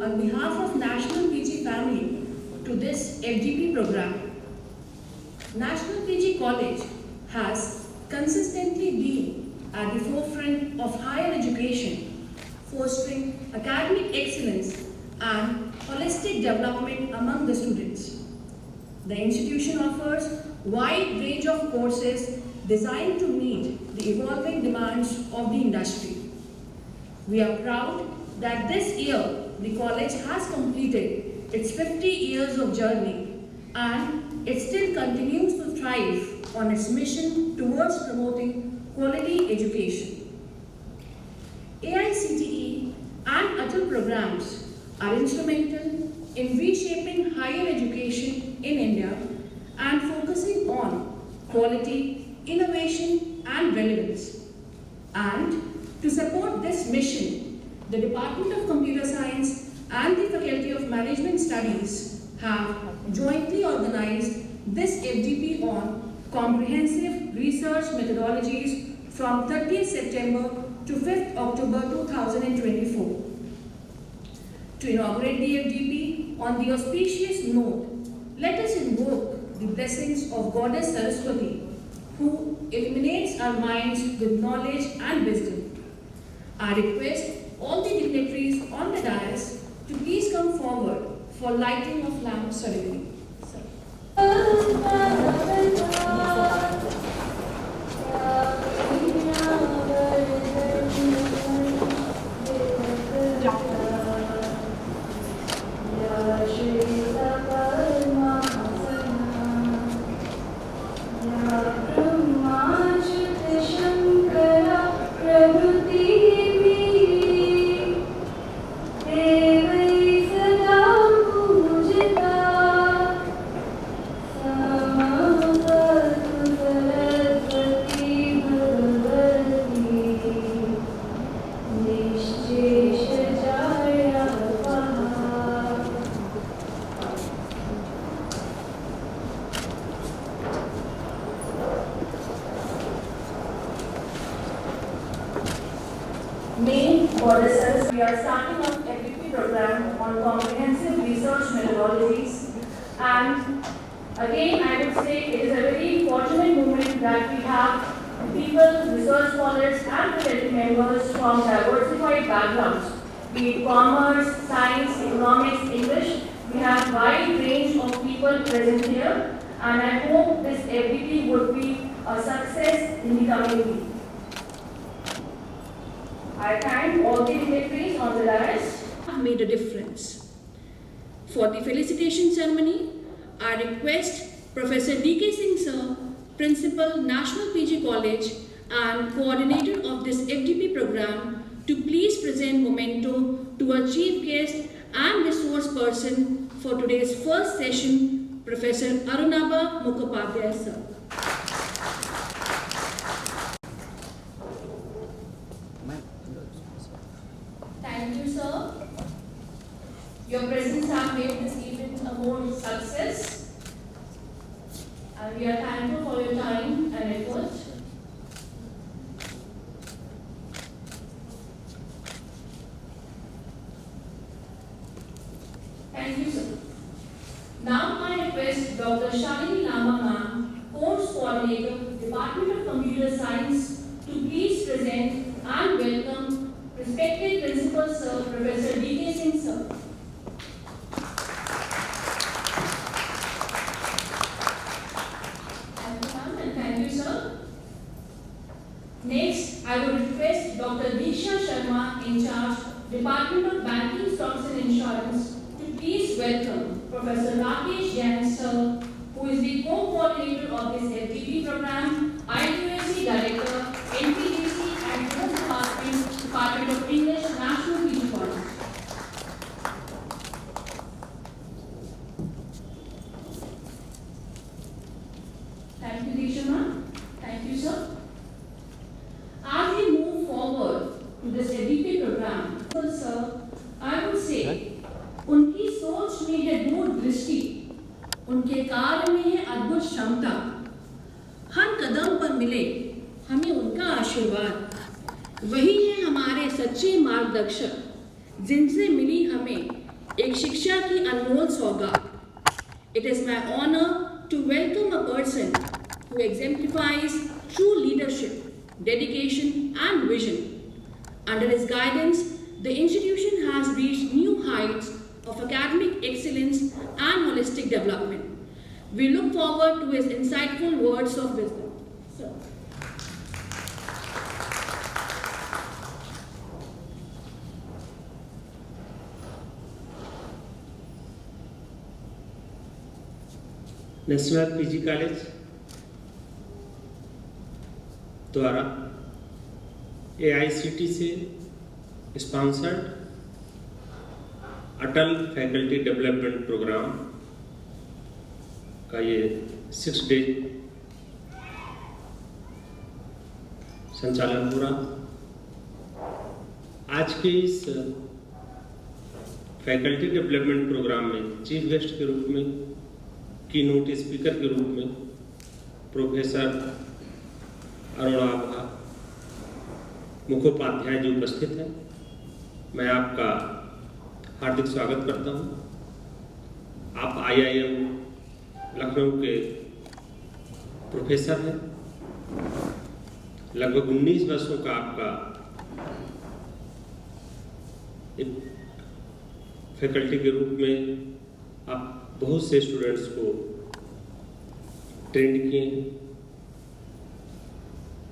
on behalf of National PG family to this FGP program. National PG College has consistently been at the forefront of higher education, fostering academic excellence and holistic development among the students. The institution offers a wide range of courses designed to meet the evolving demands of the industry. We are proud that this year the college has completed its 50 years of journey and it still continues to thrive on its mission towards promoting quality education. AICTE and Atal programs are instrumental in reshaping higher education in India and focusing on quality, innovation and relevance. And to support this mission, the Department of Computer Science and the Faculty of Management Studies have jointly organized this FGP on comprehensive research methodologies from 30th September to 5th October 2024. To inaugurate the FGP on the auspicious note, let us invoke the blessings of Goddess Saraswati, who illuminates our minds with knowledge and wisdom. I request all the dignitaries on the dais to please come forward for lighting of lamp ceremony. We are starting an FGP program on comprehensive research methodologies, and again I would say it is a very fortunate moment that we have people, research scholars and faculty members from diversified backgrounds, be it commerce, science, economics, English. We have a wide range of people present here, and I hope this FGP would be a success in the coming week. I thank all the dignitaries on the dais who have made a difference. For the felicitation ceremony, I request Professor D.K. Singh Sir, Principal, National PG College and Coordinator of this FGP program to please present memento to our Chief Guest and Resource Person for today's first session, Professor Arunabha Mukhopadhyay Sir. Thank you, sir. Your presence has made this event a more success, and we are thankful for your time and effort. Thank you, sir. Now I request Dr. Shalini Lama ma'am, Course Coordinator, Department of Computer Science, to please present and welcome respected Principal Sir, Professor D.K. Singh Sir. Thank you, ma'am, and thank you, sir. Next, I would request Dr. Diksha Sharma, in charge, Department of Banking, Stocks and Insurance, to please welcome Professor Rakesh Jain Sir, who is the co-coordinator of this FGP program, IUSC Director, NPDC and Department of English, National PG College. Thank you, Diksha ma'am. Thank you, sir. As we move forward to this FGP program, sir, I would say, उनकी सोच में है दूरदृष्टि, उनके कार्य में है अद्भुत क्षमता। हर कदम पर मिले हमें उनका आशीर्वाद, वही है हमारे सच्चे मार्गदर्शक, जिनसे मिली हमें एक शिक्षा की अनमोल सौगात. It is my honor to welcome a person who exemplifies true leadership, dedication, and vision. Under his guidance, the institution has reached new heights of academic excellence and holistic development. We look forward to his insightful words of wisdom. Sir. National PG college द्वारा AICT से sponsored अटल faculty development programme का ये 6 day संचालन हो रहा. आज के इस फैकल्टी डेवलपमेंट प्रोग्राम में चीफ गेस्ट के रूप में, की नोट स्पीकर के रूप में प्रोफेसर अरुणाभा मुखोपाध्याय जी उपस्थित हैं. मैं आपका हार्दिक स्वागत करता हूं. आप IIM लखनऊ के प्रोफेसर हैं. लगभग 19 वर्षों का आपका एक फैकल्टी के रूप में आप बहुत से स्टूडेंट्स को ट्रेंड किए हैं.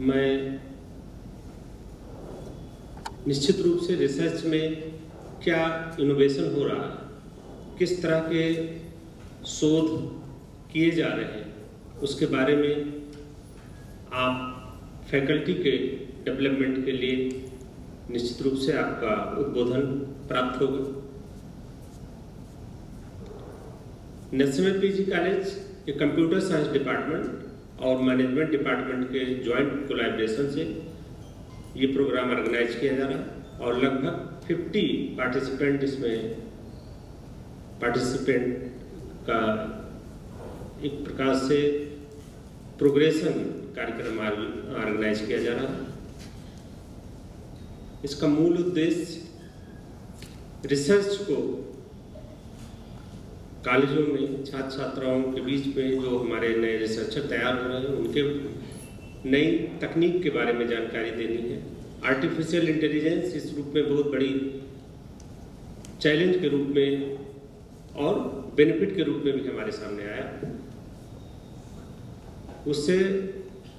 मैं निश्चित रूप से रिसर्च में क्या इनोवेशन हो रहा है, किस तरह के शोध किए जा रहे हैं, उसके बारे में आप फैकल्टी के डेवलपमेंट के लिए निश्चित रूप से आपका उद्बोधन प्राप्त होगा. नेशनल पीजी कॉलेज के कंप्यूटर साइंस डिपार्टमेंट और मैनेजमेंट डिपार्टमेंट के जॉइंट कोलैबोरेशन से ये प्रोग्राम ऑर्गेनाइज किया जा रहा है और लगभग 50 पार्टिसिपेंट इसमें का एक प्रकार से प्रोग्रेशन कार्यक्रम ऑर्गेनाइज किया जा रहा है. इसका मूल उद्देश्य रिसर्च को कॉलेजों में छात्र छात्राओं के बीच में जो हमारे नए रिसर्चर तैयार हो रहे हैं उनके नई तकनीक के बारे में जानकारी देनी है. आर्टिफिशियल इंटेलिजेंस इस रूप में बहुत बड़ी चैलेंज के रूप में और बेनिफिट के रूप में भी हमारे सामने आया. उससे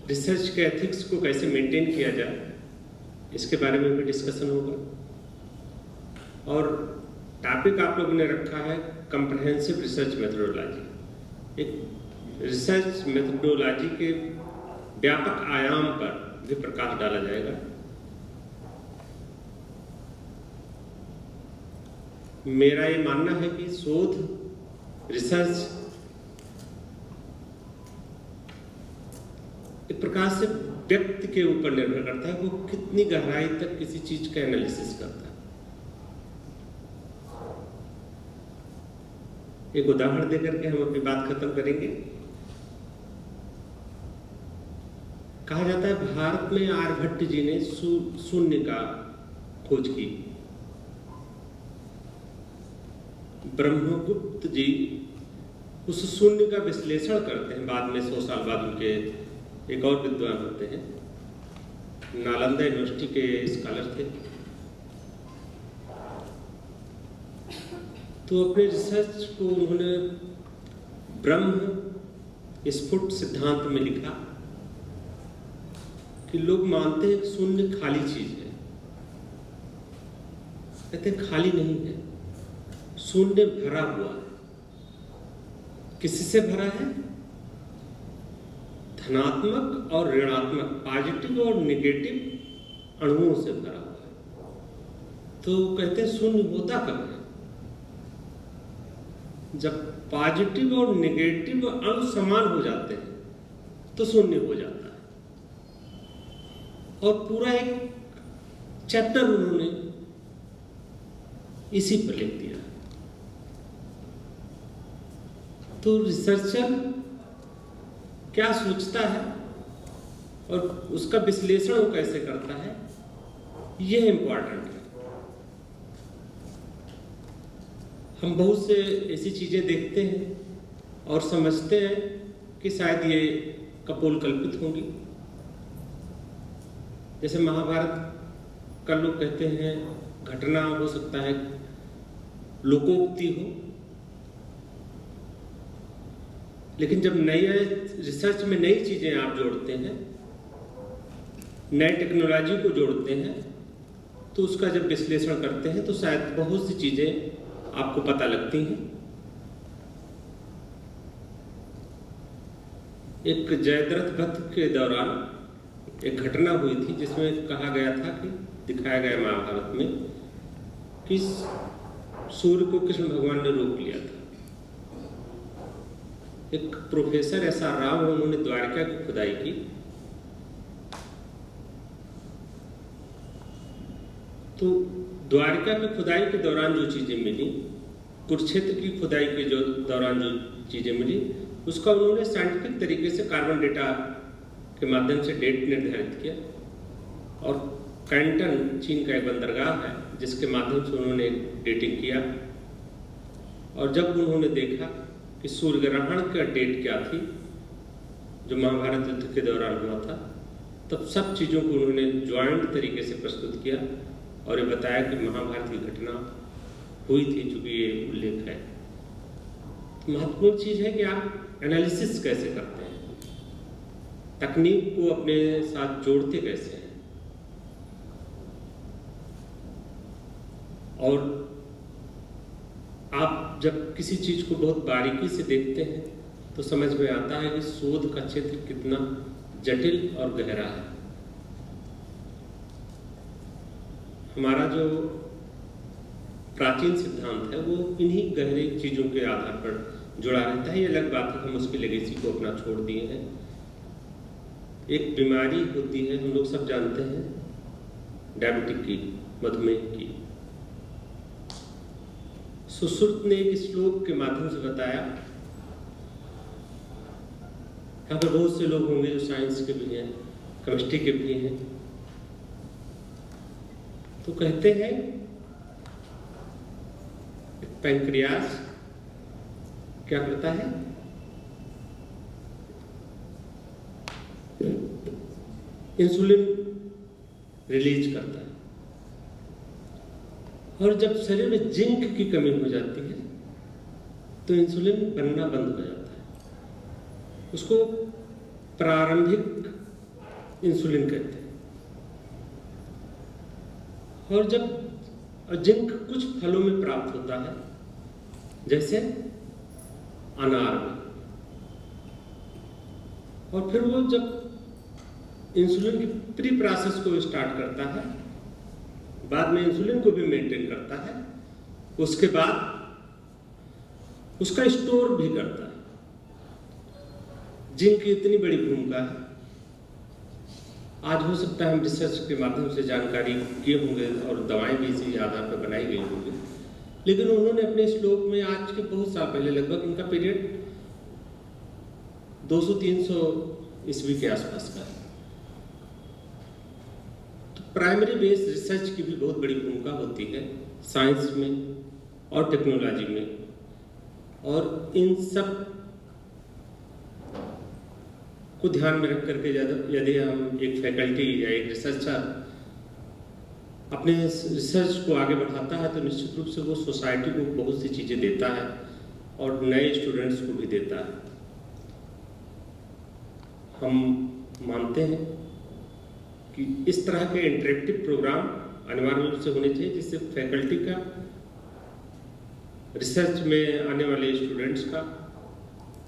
रिसर्च के एथिक्स को कैसे मेंटेन किया जाए इसके बारे में भी डिस्कशन होगा. और टॉपिक आप लोगों ने रखा है कंप्रहेंसिव रिसर्च मेथोडोलॉजी. एक रिसर्च मेथोडोलॉजी के व्यापक आयाम पर भी प्रकाश डाला जाएगा. मेरा ये मानना है कि शोध रिसर्च एक प्रकार से व्यक्ति के ऊपर निर्भर करता है, वो कितनी गहराई तक किसी चीज का एनालिसिस करता है. एक उदाहरण देकर के हम अपनी बात खत्म करेंगे. कहा जाता है भारत में आर्यभट्ट जी ने शून्य का खोज की. ब्रह्मगुप्त जी उस शून्य का विश्लेषण करते हैं. बाद में 100 साल बाद उनके एक और विद्वान होते हैं, नालंदा यूनिवर्सिटी के स्कॉलर थे. तो अपने रिसर्च को उन्होंने ब्रह्म स्फुट सिद्धांत में लिखा कि लोग मानते हैं कि शून्य खाली चीज है. कहते हैं खाली नहीं है, शून्य भरा हुआ है. किसी से भरा है? धनात्मक और ऋणात्मक, पॉजिटिव और नेगेटिव अणुओं से भरा हुआ है. तो कहते हैं शून्य होता कब है? जब पॉजिटिव और नेगेटिव अणु समान हो जाते हैं तो शून्य हो जाता है. और पूरा एक चैप्टर उन्होंने इसी पर लिख दिया. तो रिसर्चर क्या सोचता है और उसका विश्लेषण वो कैसे करता है, यह इंपॉर्टेंट है. हम बहुत से ऐसी चीज़ें देखते हैं और समझते हैं कि शायद ये कपोल कल्पित होंगी। जैसे महाभारत का लोग कहते हैं घटना हो सकता है, लोकोक्ति हो, लेकिन जब नई रिसर्च में नई चीजें आप जोड़ते हैं, नए टेक्नोलॉजी को जोड़ते हैं, तो उसका जब विश्लेषण करते हैं तो शायद बहुत सी चीजें आपको पता लगती हैं। एक जयद्रथ वध के दौरान एक घटना हुई थी जिसमें कहा गया था कि दिखाया गया महाभारत में कि सूर्य को कृष्ण भगवान ने रोक लिया था। एक प्रोफेसर एस.आर. राव, उन्होंने द्वारका की खुदाई की, तो द्वारका की खुदाई के दौरान जो चीजें मिली, कुरुक्षेत्र की खुदाई के जो दौरान जो चीजें मिली, उसका उन्होंने साइंटिफिक तरीके से कार्बन डेटा के माध्यम से डेट निर्धारित किया। और कैंटन चीन का एक बंदरगाह है जिसके माध्यम से उन्होंने डेटिंग किया। और जब उन्होंने देखा कि सूर्य ग्रहण का डेट क्या थी जो महाभारत युद्ध के दौरान हुआ था, तब सब चीज़ों को उन्होंने ज्वाइंट तरीके से प्रस्तुत किया और ये बताया कि महाभारत की घटना हुई थी, चूंकि ये उल्लेख है। महत्वपूर्ण चीज़ है कि आप एनालिसिस कैसे करते हैं, तकनीक को अपने साथ जोड़ते कैसे हैं, और आप जब किसी चीज को बहुत बारीकी से देखते हैं तो समझ में आता है कि शोध का क्षेत्र कितना जटिल और गहरा है। हमारा जो प्राचीन सिद्धांत है वो इन्हीं गहरे चीजों के आधार पर जुड़ा रहता है। ये अलग बात है हम उसकी लेगेसी को अपना छोड़ दिए हैं। एक बीमारी होती है, हम लोग सब जानते हैं, डायबिटिक की, मधुमेह की। सुश्रुत ने एक श्लोक के माध्यम से बताया, यहाँ पर बहुत से लोग होंगे जो साइंस के भी हैं, केमिस्ट्री के भी हैं, तो कहते हैं पैंक्रियास क्या करता है, इंसुलिन रिलीज करता है, और जब शरीर में जिंक की कमी हो जाती है तो इंसुलिन बनना बंद हो जाता है। उसको प्रारंभिक इंसुलिन कहते हैं। और जब जिंक कुछ फलों में प्राप्त होता है, जैसे अनार में, और फिर वो जब इंसुलिन की प्री प्रोसेस को स्टार्ट करता है, बाद में इंसुलिन को भी मेंटेन करता है, उसके बाद उसका स्टोर भी करता है। जिंक की इतनी बड़ी भूमिका है। आज हो सकता है हम रिसर्च के माध्यम से जानकारी किए होंगे और दवाएं भी इसी आधार पर बनाई गई होंगी, लेकिन उन्होंने अपने श्लोक में आज के बहुत साल पहले, लगभग इनका पीरियड 200-300 ईस्वी के आसपास का है। प्राइमरी बेस्ड रिसर्च की भी बहुत बड़ी भूमिका होती है साइंस में और टेक्नोलॉजी में, और इन सब को ध्यान में रख करके यदि हम एक फैकल्टी या एक रिसर्चर अपने रिसर्च को आगे बढ़ाता है तो निश्चित रूप से वो सोसाइटी को बहुत सी चीज़ें देता है और नए स्टूडेंट्स को भी देता है। हम मानते हैं कि इस तरह के इंटरेक्टिव प्रोग्राम अनिवार्य रूप से होने चाहिए जिससे फैकल्टी का, रिसर्च में आने वाले स्टूडेंट्स का,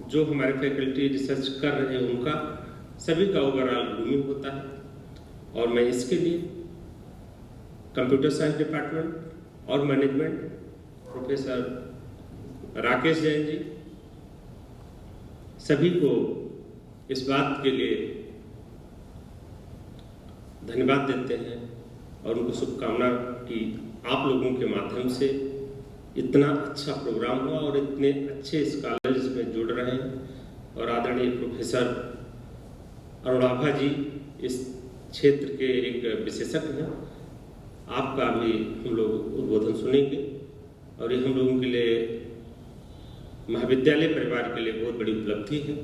जो हमारे फैकल्टी रिसर्च कर रहे हैं उनका, सभी का ओवरऑल ग्रूमिंग होता है। और मैं इसके लिए कंप्यूटर साइंस डिपार्टमेंट और मैनेजमेंट प्रोफेसर राकेश जैन जी, सभी को इस बात के लिए धन्यवाद देते हैं और उनको शुभकामना कि आप लोगों के माध्यम से इतना अच्छा प्रोग्राम हुआ और इतने अच्छे स्कॉलर इसमें जुड़ रहे हैं। और आदरणीय प्रोफेसर अरुणाभा जी इस क्षेत्र के एक विशेषज्ञ हैं, आपका भी हम लोग उद्बोधन सुनेंगे और ये हम लोगों के लिए महाविद्यालय परिवार के लिए बहुत बड़ी उपलब्धि है।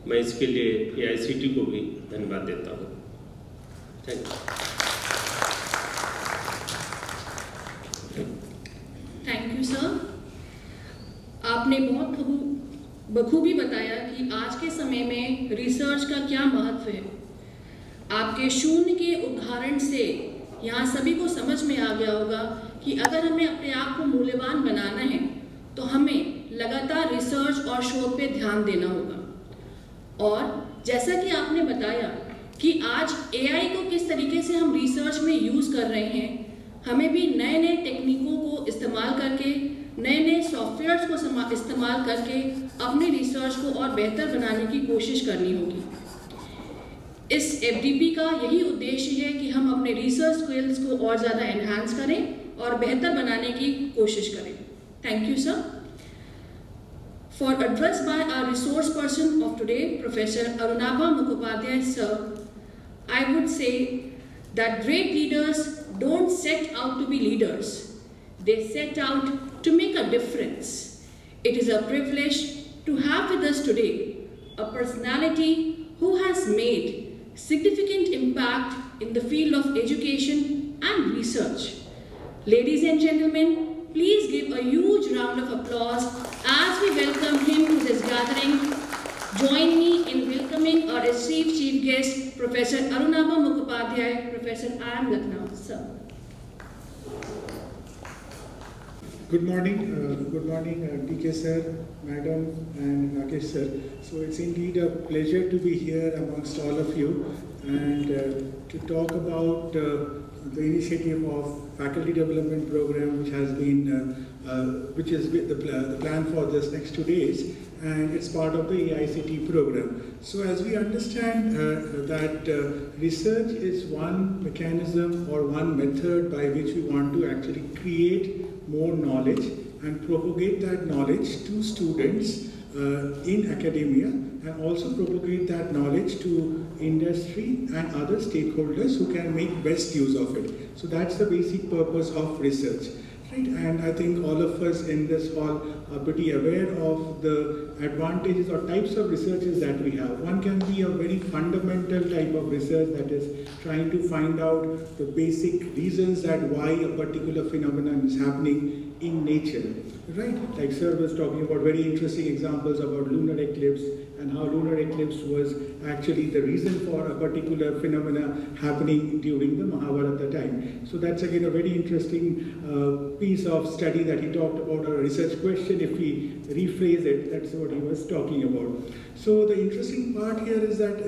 मैं इसके लिए AICT को भी धन्यवाद देता हूँ। Thank you sir. आपने बहुत बखूबी बताया कि आज के समय में रिसर्च का क्या महत्व है। आपके शून्य के उदाहरण से यहाँ सभी को समझ में आ गया होगा कि अगर हमें अपने आप को मूल्यवान बनाना है तो हमें लगातार रिसर्च और शोध पे ध्यान देना होगा। और जैसा कि आपने बताया कि आज AI को किस तरीके से हम रिसर्च में यूज़ कर रहे हैं, हमें भी नए नए टेक्निकों को इस्तेमाल करके, नए नए सॉफ्टवेयर्स को इस्तेमाल करके अपने रिसर्च को और बेहतर बनाने की कोशिश करनी होगी। इस FDP का यही उद्देश्य है कि हम अपने रिसर्च स्किल्स को और ज़्यादा एनहांस करें और बेहतर बनाने की कोशिश करें। Thank you sir. For address by our resource person of today, Professor Arunabha Mukhopadhyay sir, I would say that great leaders don't set out to be leaders. They set out to make a difference. It is a privilege to have with us today a personality who has made significant impact in the field of education and research. Ladies and gentlemen, please give a huge round of applause as we welcome him to this gathering. Join me in welcoming our esteemed chief guest, Professor Arunabha Mukhopadhyay, Professor I.M. Lucknow. Sir. Good morning, TK sir, madam, and Rakesh sir. So it's indeed a pleasure to be here amongst all of you and to talk about the initiative of faculty development program, which has been, which is the plan for this next 2 days, and it's part of the AICT program. So as we understand that research is one mechanism or one method by which we want to actually create more knowledge and propagate that knowledge to students in academia, and also propagate that knowledge to industry and other stakeholders who can make best use of it. So that's the basic purpose of research. Right? And I think all of us in this hall are pretty aware of the advantages or types of researches that we have. One can be a very fundamental type of research that is trying to find out the basic reasons that why a particular phenomenon is happening in nature. Right? Like sir was talking about very interesting examples about lunar eclipse and how lunar eclipse was actually the reason for a particular phenomena happening during the Mahabharata time. So that's again a very interesting piece of study that he talked about, or a research question. If we rephrase it, that's what he was talking about. So the interesting part here is that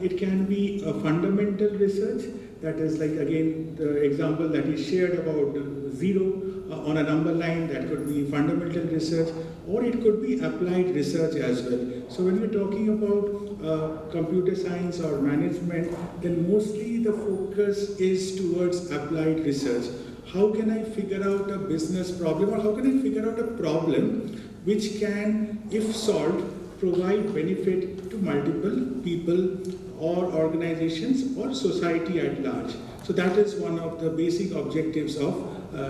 it can be a fundamental research, that is like again the example that he shared about zero on a number line, that could be fundamental research, or it could be applied research as well. So when we're talking about computer science or management, then mostly the focus is towards applied research. How can I figure out a business problem, or how can I figure out a problem which can, if solved, provide benefit to multiple people or organizations or society at large. So that is one of the basic objectives of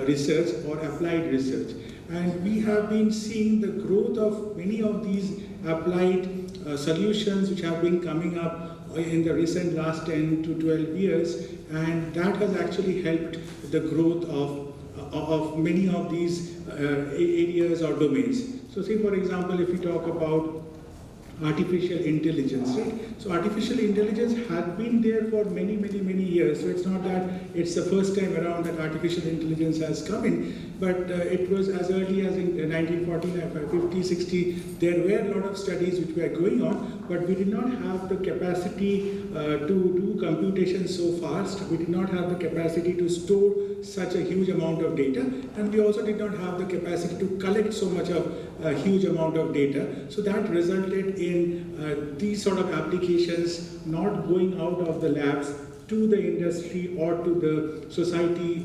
research or applied research. And we have been seeing the growth of many of these applied solutions which have been coming up in the recent last 10 to 12 years, and that has actually helped the growth of many of these areas or domains. So say for example, if we talk about artificial intelligence, right? So artificial intelligence has been there for many years. So it's not that it's the first time around that artificial intelligence has come in, but it was as early as in 1949, 50, 60, there were a lot of studies which were going on, but we did not have the capacity to do computation so fast. We did not have the capacity to store such a huge amount of data, and we also did not have the capacity to collect so much of a huge amount of data. So that resulted in these sort of applications not going out of the labs to the industry or to the society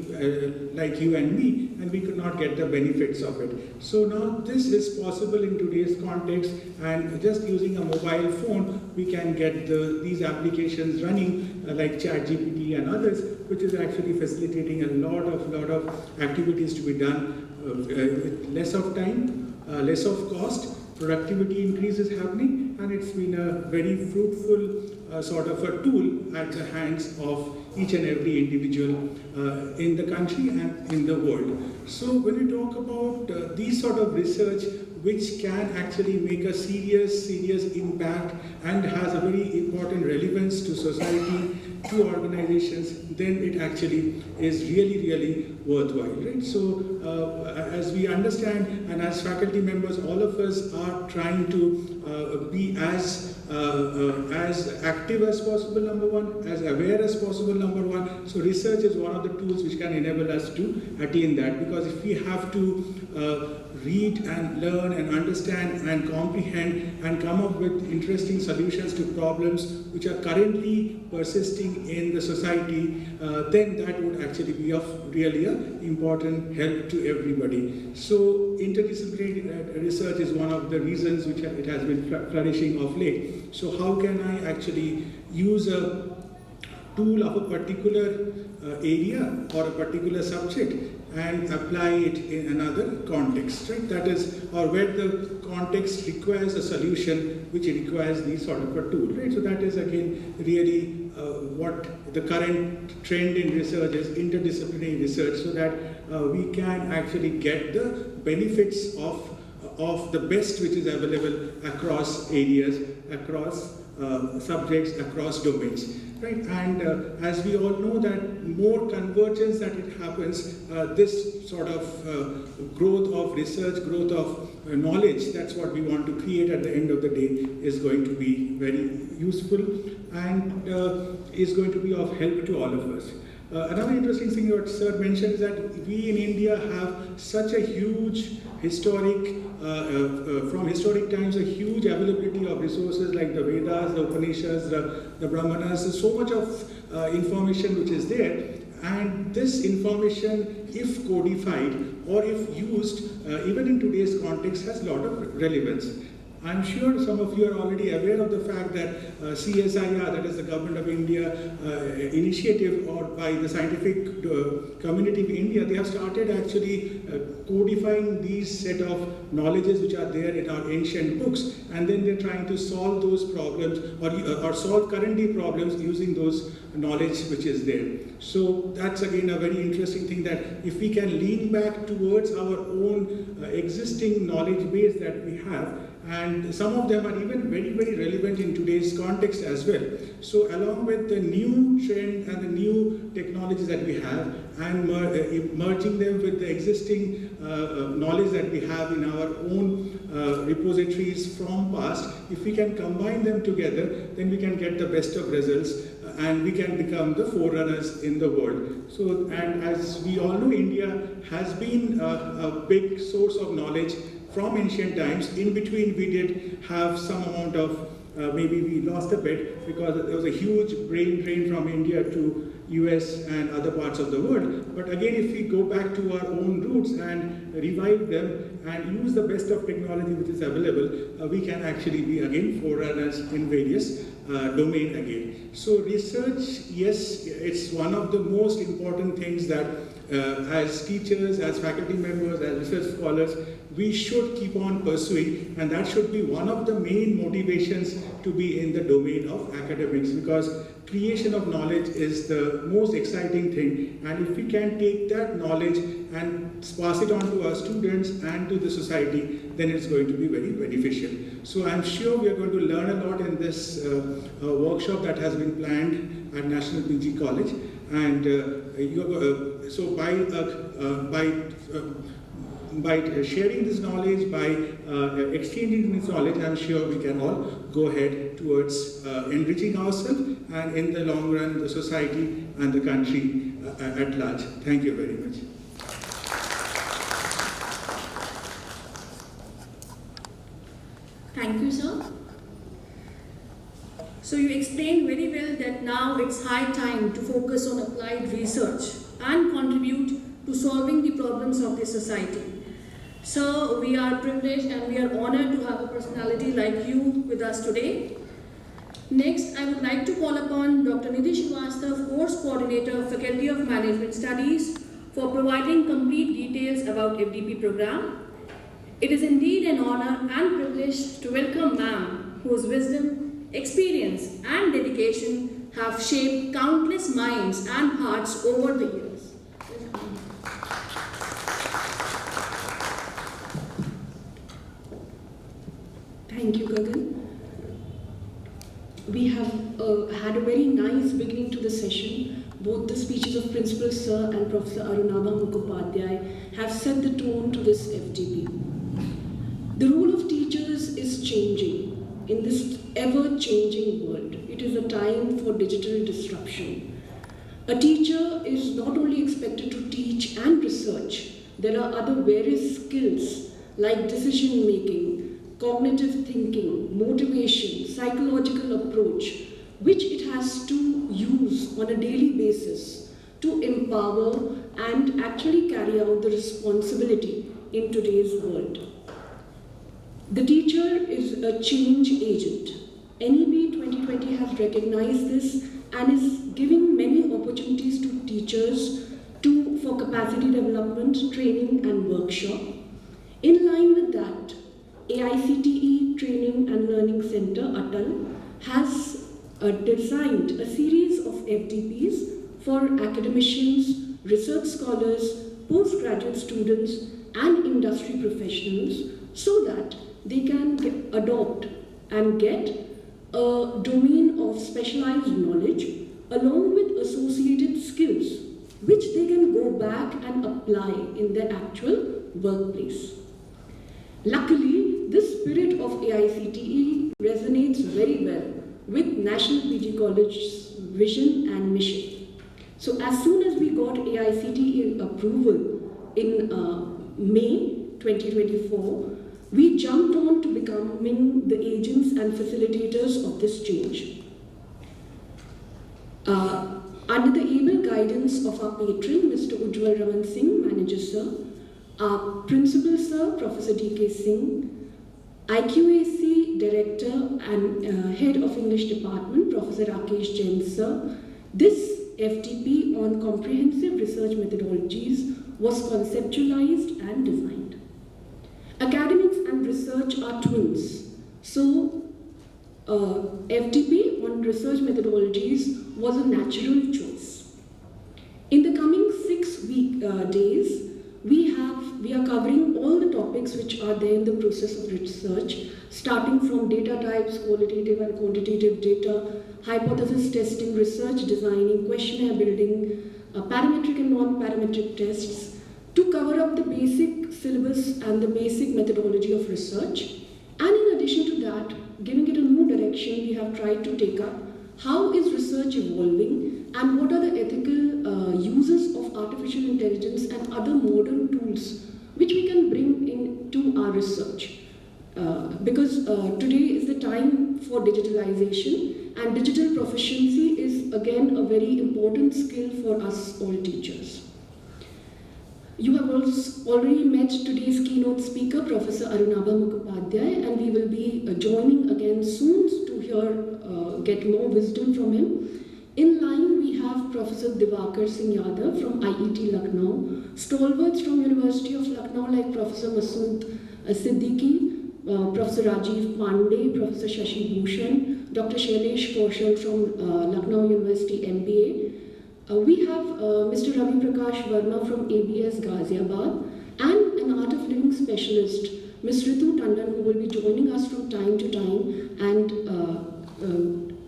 like you and me, and we could not get the benefits of it. So now this is possible in today's context, and just using a mobile phone, we can get these applications running like ChatGPT and others, which is actually facilitating a lot of activities to be done with less of time, less of cost, productivity increase is happening, and it's been a very fruitful sort of a tool at the hands of each and every individual in the country and in the world. So when you talk about these sort of research which can actually make a serious impact and has a very important relevance to society, to organizations, then it actually is really worthwhile, right? So as we understand, and as faculty members, all of us are trying to be as active as possible, number one, as aware as possible, number one. So research is one of the tools which can enable us to attain that, because if we have to read and learn and understand and comprehend and come up with interesting solutions to problems which are currently persisting in the society, then that would actually be of really important help to everybody. So interdisciplinary research is one of the reasons which it has been flourishing of late. So how can I actually use a tool of a particular area or a particular subject and apply it in another context, right? That is, or where the context requires a solution which requires these sort of a tool, right? So that is again really what the current trend in research is, interdisciplinary research, so that we can actually get the benefits of the best which is available across areas, across subjects, across domains, right? And as we all know that more convergence that it happens, this sort of growth of research, growth of knowledge, that's what we want to create at the end of the day, is going to be very useful and is going to be of help to all of us. Another interesting thing what Sir mentioned is that we in India have such a huge historic, from historic times, a huge availability of resources like the Vedas, the Upanishads, the Brahmanas. There's so much of information which is there, and this information, if codified or if used, even in today's context, has a lot of relevance. I'm sure some of you are already aware of the fact that CSIR, that is the Government of India initiative, or by the scientific community of India, they have started actually codifying these set of knowledges which are there in our ancient books, and then they're trying to solve those problems or solve current day problems using those knowledge which is there. So that's again a very interesting thing, that if we can lean back towards our own existing knowledge base that we have, and some of them are even very relevant in today's context as well. So along with the new trend and the new technologies that we have, and merging them with the existing knowledge that we have in our own repositories from past, if we can combine them together, then we can get the best of results and we can become the forerunners in the world. So, and as we all know, India has been a big source of knowledge from ancient times. In between, we did have some amount of, maybe we lost a bit because there was a huge brain drain from India to US and other parts of the world. But again, if we go back to our own roots and revive them and use the best of technology which is available, we can actually be again forerunners in various domain again. So research, yes, it's one of the most important things that as teachers, as faculty members, as research scholars, we should keep on pursuing, and that should be one of the main motivations to be in the domain of academics, because creation of knowledge is the most exciting thing, and if we can take that knowledge and pass it on to our students and to the society, then it's going to be very beneficial. So I'm sure we are going to learn a lot in this workshop that has been planned at National PG College, and so by sharing this knowledge, by exchanging this knowledge, I'm sure we can all go ahead towards enriching ourselves and in the long run the society and the country at large. Thank you very much. Thank you, sir. So you explained very well that now it's high time to focus on applied research and contribute to solving the problems of the society. So we are privileged and we are honored to have a personality like you with us today. Next, I would like to call upon Dr. Nidhi Srivastava, Course Coordinator, Faculty of Management Studies, for providing complete details about FDP program. It is indeed an honor and privilege to welcome ma'am, whose wisdom, experience and dedication have shaped countless minds and hearts over the years. Thank you, Gagan. We have had a very nice beginning to the session. Both the speeches of Principal Sir and Professor Arunabha Mukhopadhyay have set the tone to this FDP. The role of teachers is changing in this ever-changing world. It is a time for digital disruption. A teacher is not only expected to teach and research, there are other various skills like decision-making, cognitive thinking, motivation, psychological approach, which it has to use on a daily basis to empower and actually carry out the responsibility in today's world. The teacher is a change agent. NEP 2020 has recognized this and is giving many opportunities to teachers for capacity development, training and workshop. In line with that, AICTE Training and Learning Center, ATAL, has designed a series of FDPs for academicians, research scholars, postgraduate students and industry professionals so that they can adopt and get a domain of specialized knowledge along with associated skills which they can go back and apply in their actual workplace. Luckily, this spirit of AICTE resonates very well with National PG College's vision and mission. So as soon as we got AICTE approval in May 2024, we jumped on to becoming the agents and facilitators of this change. Under the able guidance of our patron, Mr. Ujjwal Raman Singh, Manager Sir, our Principal Sir, Professor D.K. Singh, IQAC Director and Head of English Department, Professor Rakesh Jain Sir, this FDP on comprehensive research methodologies was conceptualized and designed. Academics and research are twins, so FDP on research methodologies was a natural choice. In the coming 6 days, we are covering all the topics which are there in the process of research, starting from data types, qualitative and quantitative data, hypothesis testing, research designing, questionnaire building, parametric and non-parametric tests, to cover up the basic syllabus and the basic methodology of research. And in addition to that, giving it a new direction, we have tried to take up how is research evolving and what are the ethical uses of artificial intelligence and other modern tools which we can bring into our research. Because today is the time for digitalization, and digital proficiency is again a very important skill for us all teachers. You have also already met today's keynote speaker, Professor Arunabha Mukhopadhyay, and we will be joining again soon to get more wisdom from him. In line, we have Professor Divakar Singh Yadav from IET Lucknow, stalwarts from University of Lucknow like Professor Masood Siddiqui, Professor Rajiv Pandey, Professor Shashi Bhushan, Dr. Shailesh Kaushal from Lucknow University MBA. We have Mr. Ravi Prakash Verma from ABS Ghaziabad and an Art of Living specialist, Ms. Ritu Tandon, who will be joining us from time to time and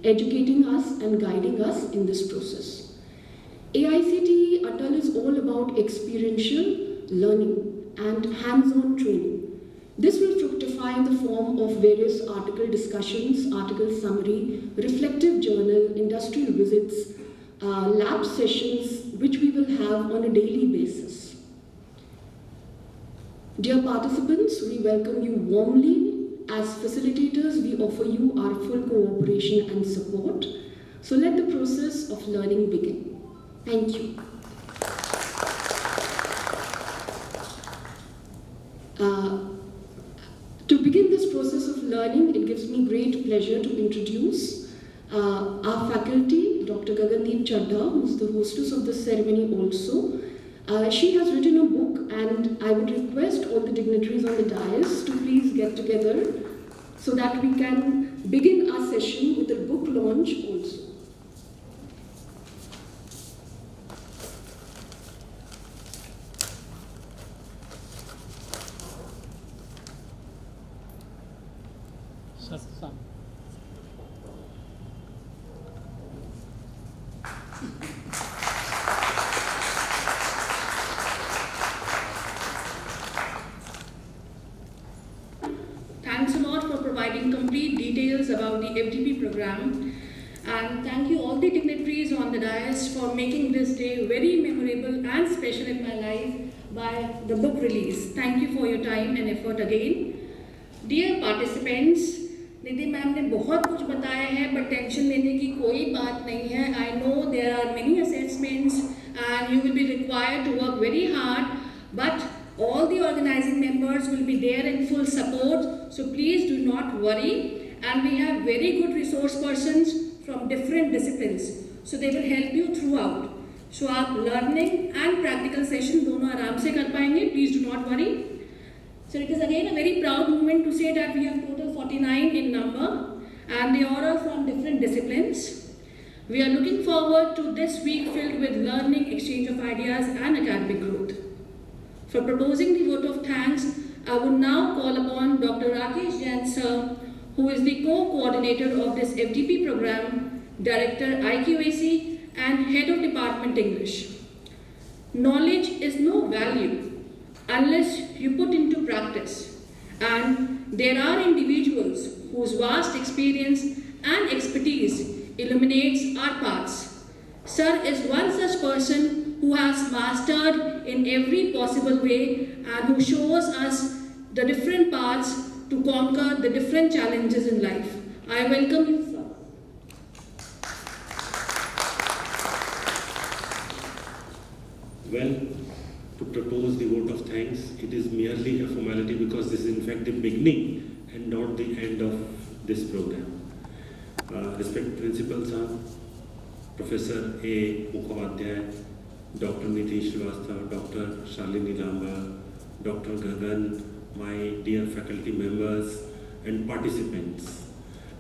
educating us and guiding us in this process. AICTE Atal is all about experiential learning and hands-on training. This will fructify in the form of various article discussions, article summary, reflective journal, industrial visits, lab sessions which we will have on a daily basis. Dear participants, we welcome you warmly. As facilitators, we offer you our full cooperation and support. So let the process of learning begin. Thank you. To begin this process of learning, it gives me great pleasure to introduce our faculty, Dr. Gagandeep Chadha, who is the hostess of this ceremony also. She has written a book, and I would request all the dignitaries on the dais to please get together so that we can begin our session with a book launch also. Satsang. Thanks a lot for providing complete details about the FDP program, and thank you all the dignitaries on the dais for making this day very memorable and special in my life by the book release. Thank you for your time and effort again. Dear participants, Nidhi ma'am ने बहुत कुछ बताया है, but tension लेने की कोई बात नहीं है. I know there are many assessments and you will be required to work very hard, but all the organizing members will be there in full support, so please do not worry. And we have very good resource persons from different disciplines, so they will help you throughout. So आप learning and practical session दोनों आराम से कर पाएंगे. Please do not worry. So it is again a very proud moment to say that we have total 49 in number, and they are all from different disciplines. We are looking forward to this week filled with learning, exchange of ideas and academic growth. For proposing the vote of thanks, I would now call upon Dr. Rakesh Jain sir, who is the co-coordinator of this FDP program, Director IQAC and Head of Department English. Knowledge is no value unless you put into practice, and there are individuals whose vast experience and expertise illuminates our paths. Sir is one such person who has mastered in every possible way and who shows us the different paths to conquer the different challenges in life. I welcome you, sir. Well, to propose the vote of thanks, it is merely a formality because this is in fact the beginning and not the end of this program. Respected Principal Sir, Professor A. Mukhopadhyay, Dr. Nitish Srivastava, Dr. Shalini Lamba, Dr. Gagan, my dear faculty members and participants.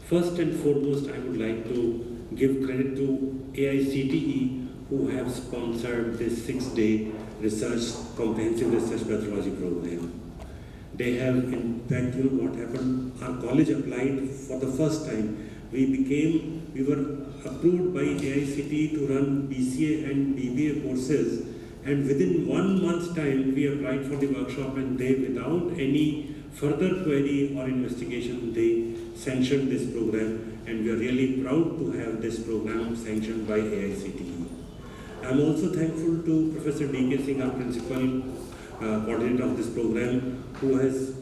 First and foremost, I would like to give credit to AICTE who have sponsored this 6-day comprehensive research methodology program. They have, in fact, what happened, our college applied for the first time. We were approved by AICTE to run BCA and BBA courses, and within 1 month's time, we applied for the workshop, and they, without any further query or investigation, they sanctioned this program, and we are really proud to have this program sanctioned by AICTE. I am also thankful to Professor D.K. Singh, our principal coordinator of this program, who has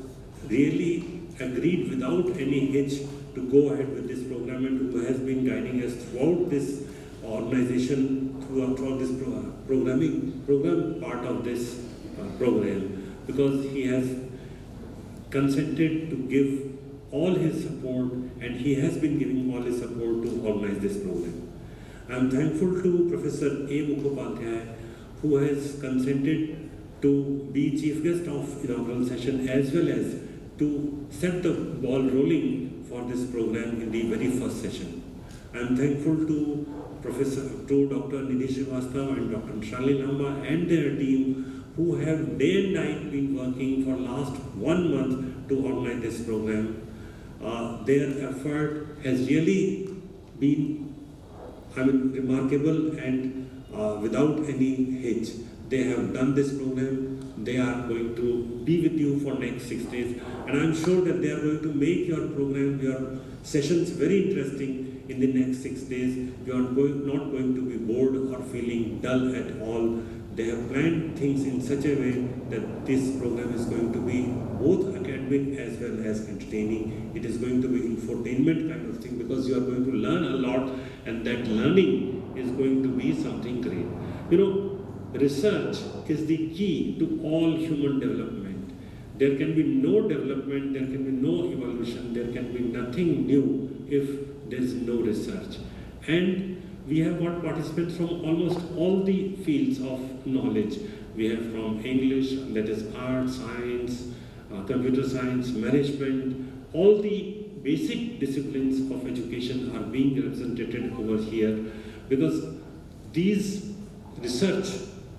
really agreed without any hitch to go ahead with this program and who has been guiding us throughout this organization, throughout this program part of this program, because he has consented to give all his support, and he has been giving all his support to organize this program. I am thankful to Professor A. Mukhopadhyay, who has consented to be chief guest of inaugural session as well as to set the ball rolling for this program in the very first session. I am thankful to Dr. Nitish Srivastava and Dr. Shalini Lamba and their team who have day and night been working for last 1 month to organize this program. Their effort has really been remarkable and without any hitch. They have done this program. They are going to be with you for next 6 days, and I am sure that they are going to make your program, your sessions very interesting in the next 6 days. You are not going to be bored or feeling dull at all. They have planned things in such a way that this program is going to be both academic as well as entertaining. It is going to be infotainment kind of thing because you are going to learn a lot, and that learning is going to be something great. Research is the key to all human development. There can be no development, there can be no evolution, there can be nothing new if there is no research. And we have got participants from almost all the fields of knowledge. We have from English, that is art, science, computer science, management, all the basic disciplines of education are being represented over here, because these research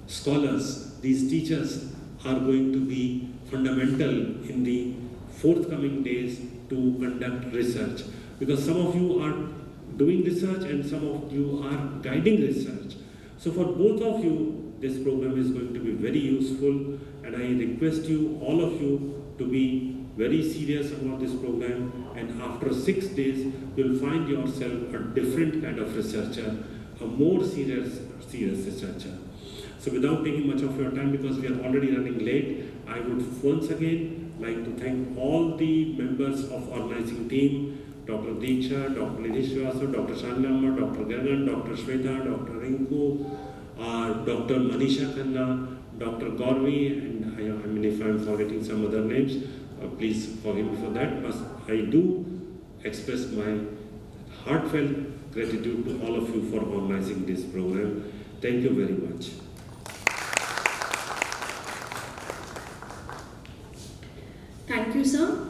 scholars, these teachers are going to be fundamental in the forthcoming days to conduct research. Because some of you are doing research and some of you are guiding research. So for both of you, this program is going to be very useful, and I request you, all of you, to be very serious about this program, and after 6 days, you'll find yourself a different kind of researcher, a more serious researcher. So without taking much of your time, because we are already running late, I would once again like to thank all the members of organizing team, Dr. Deeksha, Dr. Lidhishwasa, Dr. Shanlamma, Dr. Gagan, Dr. Shweta, Dr. Rinku, Dr. Manisha Khanna, Dr. Gauravi, and I mean if I am forgetting some other names, please forgive me for that, but I do express my heartfelt gratitude to all of you for organizing this program. Thank you very much. Thank you, sir.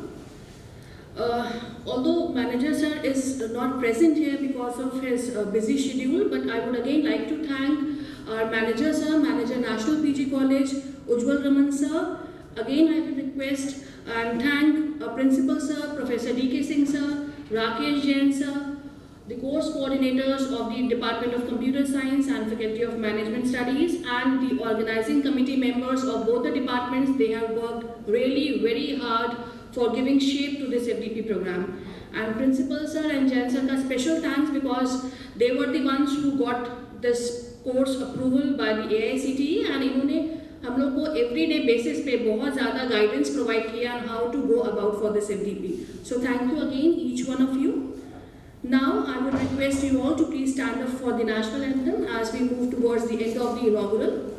Although manager sir is not present here because of his busy schedule, but I would again like to thank our manager sir, manager National PG College, Ujjwal Raman sir. Again I will request and thank our principal sir, Professor D.K. Singh sir, Rakesh Jain sir, the course coordinators of the Department of Computer Science and Faculty of Management Studies, and the organizing committee members of both the departments. They have worked really very hard for giving shape to this FDP program. And Principal Sir and Jain Sir ka special thanks, because they were the ones who got this course approval by the AICTE, and इन्होंने हम लोग को everyday basis पे बहुत ज़्यादा guidance provide किया on how to go about for this FDP. So thank you again, each one of you. Now I would request you all to please stand up for the national anthem as we move towards the end of the inaugural.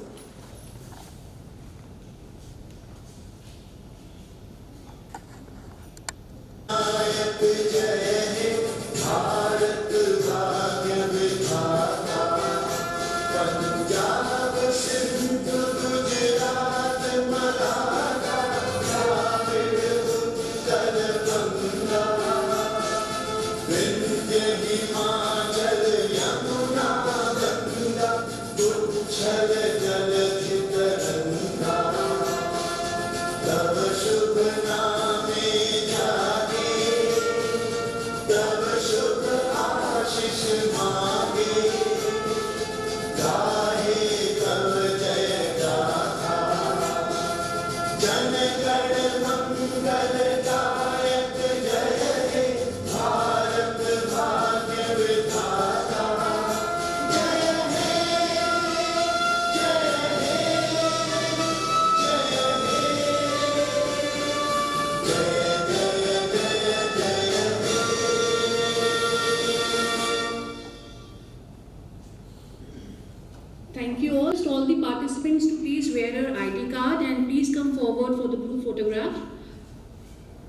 Thank you all the participants to please wear your ID card and please come forward for the group photograph.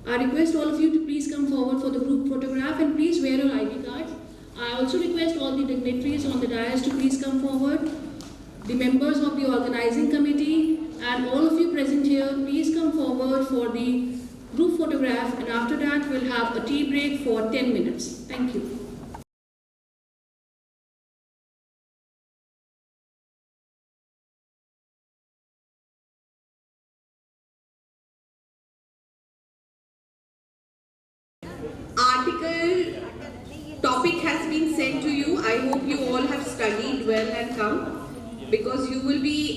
I request all of you to please come forward for the group photograph and please wear your ID cards. I also request all the dignitaries on the dais to please come forward. The members of the organizing committee and all of you present here, please come forward for the group photograph, and after that we'll have a tea break for 10 minutes. Thank you. Article topic has been sent to you. I hope you all have studied well and come, because you will be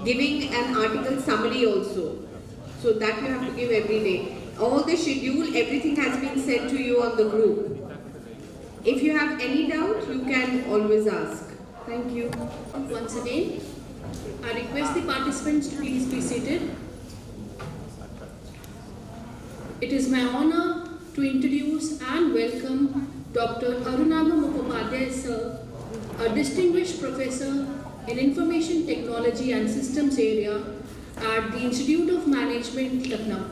giving an article summary also. So that you have to give every day. All the schedule, everything has been sent to you on the group. If you have any doubt, you can always ask. Thank you. Once again, I request the participants to please be seated. It is my honor to introduce and welcome Dr. Arunabha Mukhopadhyay sir, a distinguished professor in Information Technology and Systems area at the Institute of Management, Lucknow.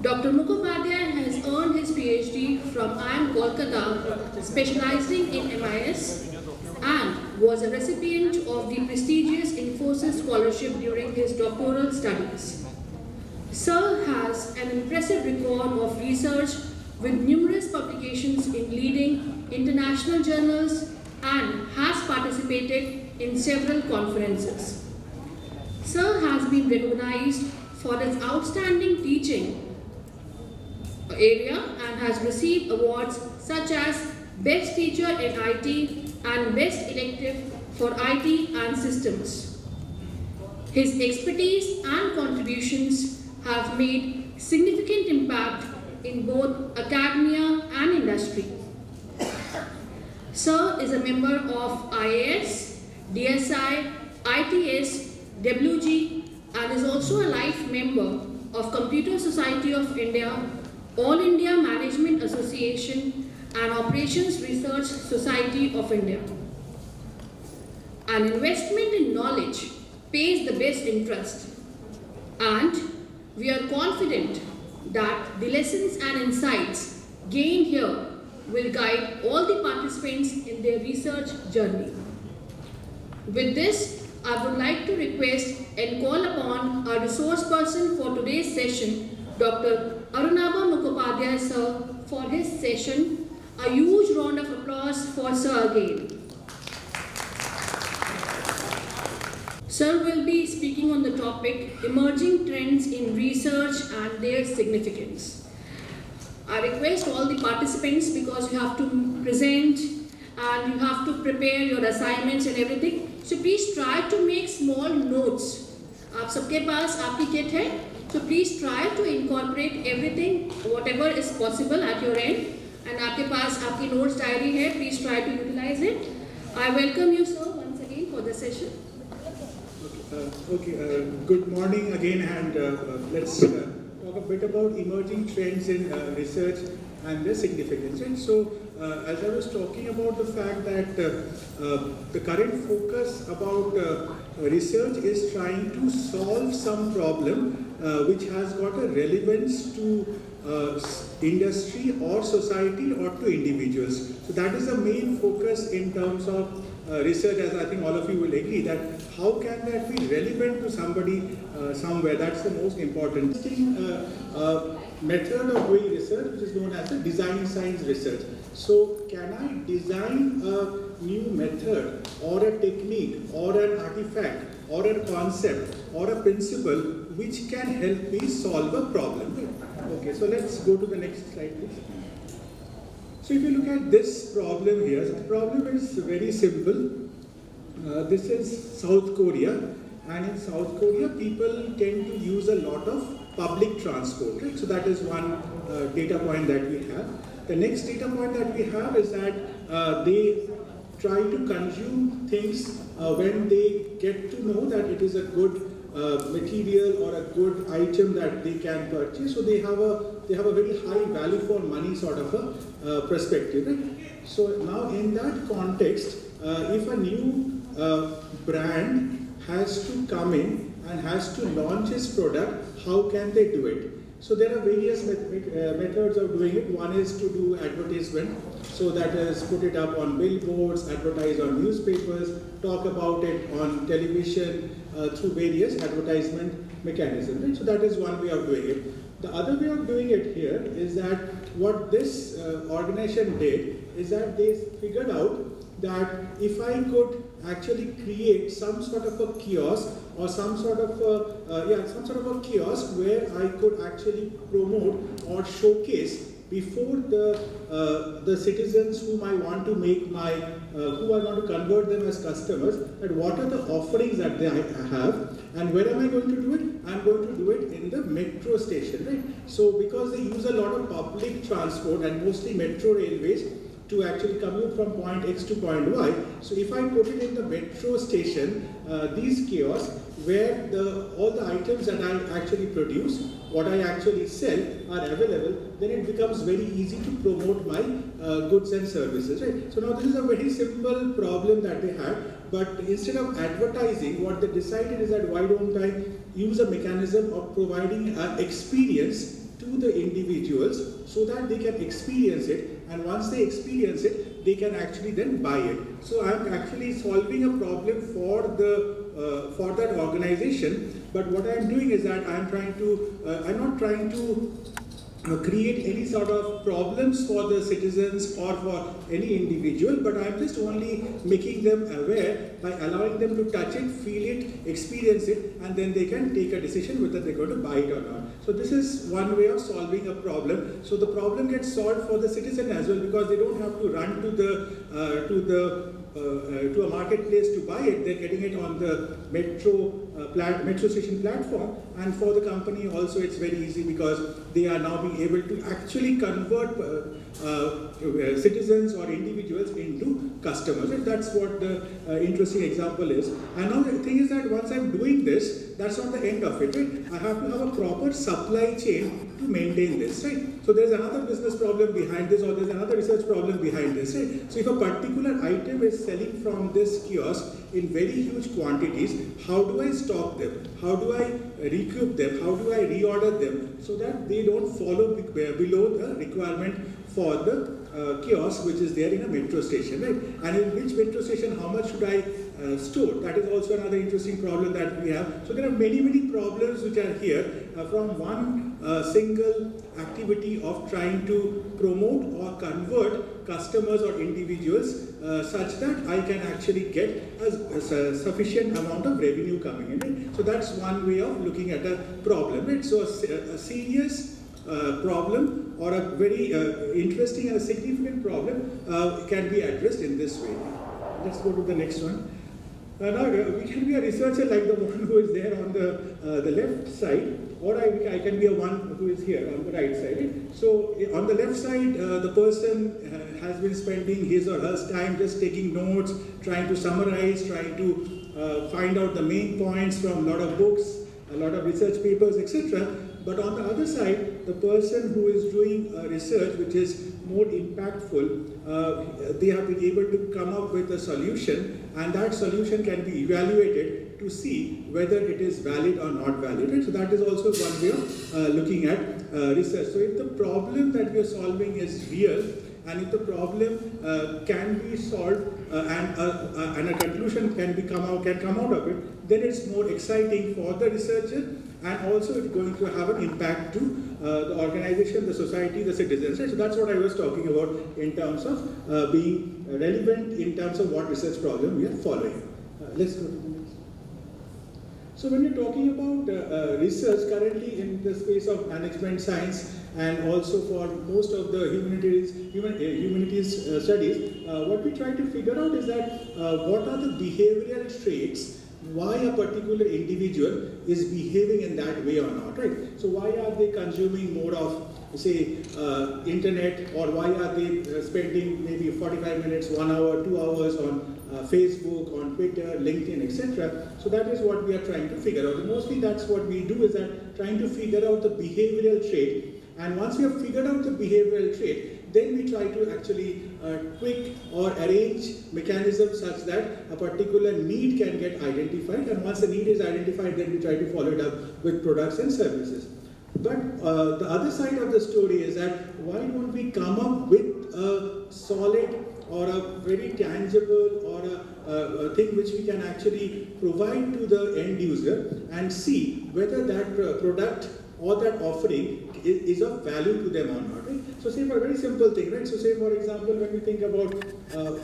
Dr. Mukhopadhyay has earned his PhD from IIM Kolkata, specializing in MIS, and was a recipient of the prestigious Infosys Scholarship during his doctoral studies. Sir has an impressive record of research with numerous publications in leading international journals and has participated in several conferences. Sir has been recognized for his outstanding teaching area and has received awards such as Best Teacher in IT and Best Elective for IT and Systems. His expertise and contributions have made significant impact in both academia and industry. Sir is a member of IAS, DSI, ITS, WG, and is also a life member of Computer Society of India, All India Management Association, and Operations Research Society of India. An investment in knowledge pays the best interest, and we are confident that the lessons and insights gained here will guide all the participants in their research journey. With this, I would like to request and call upon our resource person for today's session, Dr. Arunabha Mukhopadhyay sir, for his session. A huge round of applause for sir again. Sir will be speaking on the topic Emerging Trends in Research and Their Significance. I request all the participants, because you have to present and you have to prepare your assignments and everything, so please try to make small notes. आप सबके पास आपकी kit है, so please try to incorporate everything, whatever is possible at your end. And आपके पास आपकी notes diary है, please try to utilize it. I welcome you, sir, once again for the session. Good morning again, and let's talk a bit about emerging trends in research and their significance. Right? So, as I was talking about the fact that the current focus about research is trying to solve some problem which has got a relevance to industry or society or to individuals. So that is the main focus in terms of research, as I think all of you will agree, that how can that be relevant to somebody somewhere. That's the most important method of doing research, which is known as the design science research. So can I design a new method or a technique or an artifact or a concept or a principle which can help me solve a problem? Okay, so let's go to the next slide, please. So if you look at this problem here, the problem is very simple. This is South Korea, and in South Korea, people tend to use a lot of public transport, right? So that is one data point that we have. The next data point that we have is that they try to consume things when they get to know that it is a good material or a good item that they can purchase. So they have a very high value for money sort of a perspective, right? So now in that context, if a new brand has to come in and has to launch its product, how can they do it? So there are various methods of doing it. One is to do advertisement. So that is put it up on billboards, advertise on newspapers, talk about it on television through various advertisement mechanisms. Right? So that is one way of doing it. The other way of doing it here is that what this organization did is that they figured out that if I could actually create some sort of a kiosk or some sort of a kiosk where I could actually promote or showcase before the citizens whom I want to make who I want to convert them as customers, that what are the offerings that they have, and where am I going to do it? I'm going to do it in the metro station, right? So because they use a lot of public transport and mostly metro railways to actually commute from point X to point Y. So if I put it in the metro station, these kiosks where all the items that I actually produce, what I actually sell are available, then it becomes very easy to promote my goods and services, right? So now this is a very simple problem that they had, but instead of advertising, what they decided is that why don't I use a mechanism of providing an experience to the individuals so that they can experience it, and once they experience it, they can actually then buy it. So I'm actually solving a problem for that organization. But what I'm doing is that I'm not trying to create any sort of problems for the citizens or for any individual, but I'm just only making them aware by allowing them to touch it, feel it, experience it, and then they can take a decision whether they're going to buy it or not. So this is one way of solving a problem. So the problem gets solved for the citizen as well, because they don't have to run to a marketplace to buy it. They're getting it on the metro station platform, and for the company also it's very easy, because they are now being able to actually convert citizens or individuals into customers. And that's what the interesting example is. And now the thing is that once I'm doing this, that's not the end of it, right? I have to have a proper supply chain to maintain this, right? So there's another business problem behind this, or there's another research problem behind this, right? So if a particular item is selling from this kiosk in very huge quantities, how do I stock them? How do I recoup them? How do I reorder them so that they don't follow below the requirement for the kiosk which is there in a metro station, right? And in which metro station, how much should I store? That is also another interesting problem that we have. So there are many problems which are here from one single activity of trying to promote or convert customers or individuals such that I can actually get a sufficient amount of revenue coming in, right? So that's one way of looking at a problem, right? So a serious problem or a very interesting and a significant problem can be addressed in this way. Let's go to the next one. Now, we can be a researcher like the one who is there on the left side, or I can be a one who is here on the right side. Right? So on the left side, the person has been spending his or her time just taking notes, trying to summarize, trying to find out the main points from a lot of books, a lot of research papers, etc. But on the other side, the person who is doing research which is more impactful, they have been able to come up with a solution, and that solution can be evaluated to see whether it is valid or not valid. Right? So that is also one way of looking at research. So if the problem that we are solving is real, and if the problem can be solved and a conclusion can come out of it, then it's more exciting for the researcher, and also it's going to have an impact to the organization, the society, the citizens. Right? So that's what I was talking about in terms of being relevant in terms of what research problem we are following. Let's go to the next. So when you're talking about research currently in the space of management science, and also for most of the humanities studies, what we try to figure out is that what are the behavioral traits, why a particular individual is behaving in that way or not, right? So why are they consuming more of, say, internet, or why are they spending maybe 45 minutes, 1 hour, 2 hours on Facebook, on Twitter, LinkedIn, etc. So that is what we are trying to figure out. And mostly that's what we do, is that trying to figure out the behavioral trait. And once we have figured out the behavioral trait, then we try to actually tweak or arrange mechanisms such that a particular need can get identified. And once the need is identified, then we try to follow it up with products and services. But the other side of the story is that why don't we come up with a solid or a very tangible or a thing which we can actually provide to the end user and see whether that product or that offering is of value to them or not, right? So say for a very simple thing, right? So say for example, when we think about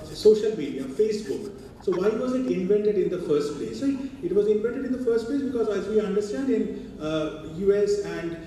social media, Facebook. So why was it invented in the first place, right? It was invented in the first place because, as we understand, in US and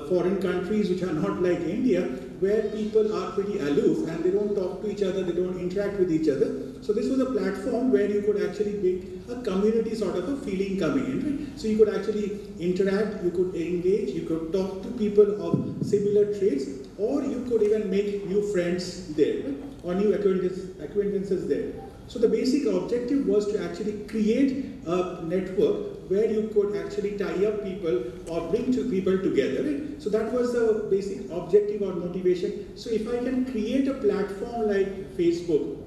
foreign countries which are not like India, where people are pretty aloof and they don't talk to each other, they don't interact with each other. So this was a platform where you could actually make a community sort of a feeling coming in, right? So you could actually interact, you could engage, you could talk to people of similar traits, or you could even make new friends there, right? Or new acquaintances there. So the basic objective was to actually create a network where you could actually tie up people or bring people together, right? So that was the basic objective or motivation. So if I can create a platform like Facebook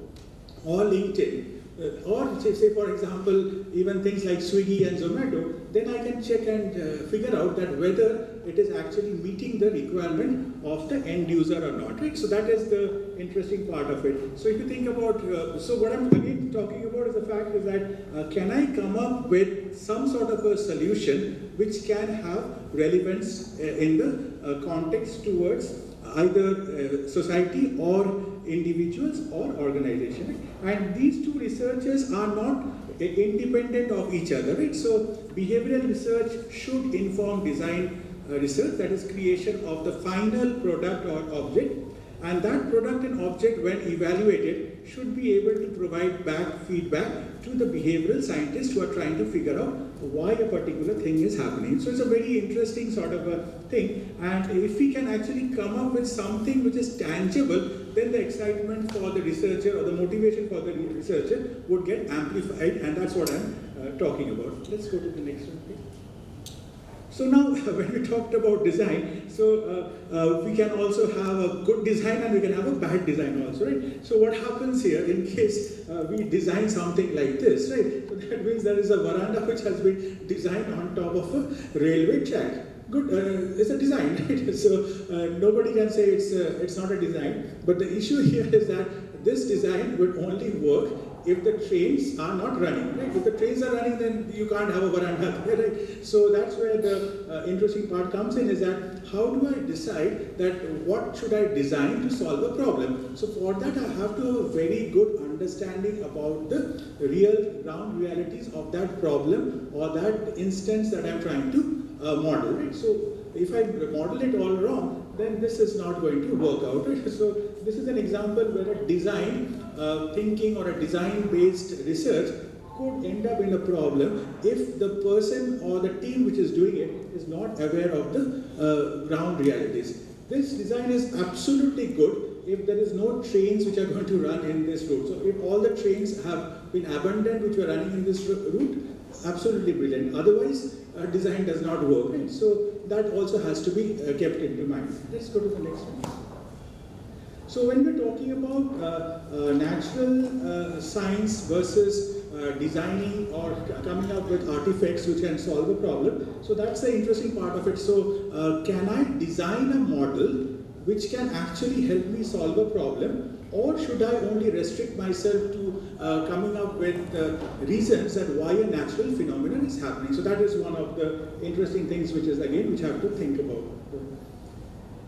or LinkedIn, or say for example, even things like Swiggy and Zomato, then I can check and figure out that whether it is actually meeting the requirement of the end user or not, right? So that is the interesting part of it. So if you think about, so what I'm again talking about is the fact is that can I come up with some sort of a solution which can have relevance in the context towards either society or individuals or organization. And these two researches are not independent of each other, right? So behavioral research should inform design research, that is creation of the final product or object, and that product and object when evaluated should be able to provide back feedback to the behavioral scientists who are trying to figure out why a particular thing is happening. So it's a very interesting sort of a thing, and if we can actually come up with something which is tangible, then the excitement for the researcher or the motivation for the researcher would get amplified, and that's what I'm talking about. Let's go to the next one, please. So now, when we talked about design, so we can also have a good design and we can have a bad design also, right? So what happens here in case we design something like this, right? So that means there is a veranda which has been designed on top of a railway track. Good, it's a design, right? So nobody can say it's not a design, but the issue here is that this design would only work if the trains are not running, right? If the trains are running, then you can't have a veranda there, right? So that's where the interesting part comes in, is that how do I decide that what should I design to solve a problem? So for that, I have to have a very good understanding about the real ground realities of that problem or that instance that I'm trying to model, right? So if I model it all wrong, then this is not going to work out, right? So this is an example where a design thinking or a design-based research could end up in a problem if the person or the team which is doing it is not aware of the ground realities. This design is absolutely good if there is no trains which are going to run in this route. So if all the trains have been abandoned which were running in this route, absolutely brilliant. Otherwise, design does not work, right? So that also has to be kept into mind. Let's go to the next one. So when we're talking about natural science versus designing or coming up with artifacts which can solve a problem, so that's the interesting part of it. So can I design a model which can actually help me solve a problem, or should I only restrict myself to coming up with reasons that why a natural phenomenon is happening? So that is one of the interesting things which is again which I have to think about.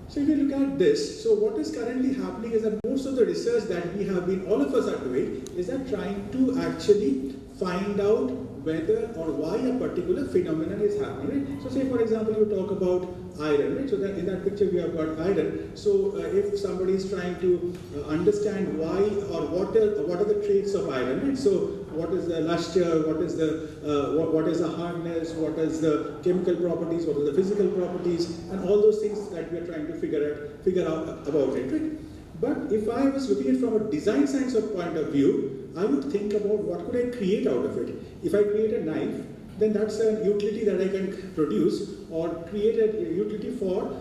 So if you look at this, so what is currently happening is that most of the research that we have been, all of us are doing, is that trying to actually find out whether or why a particular phenomenon is happening, right? So say for example you talk about iron, right? So that in that picture we have got iron. So if somebody is trying to understand why or what are the traits of iron, right? So what is the luster, what is the hardness, what is the chemical properties, what are the physical properties, and all those things that we are trying to figure out about it, right? But if I was looking at it from a design science point of view, I would think about what could I create out of it. If I create a knife, then that's a utility that I can produce or create a utility for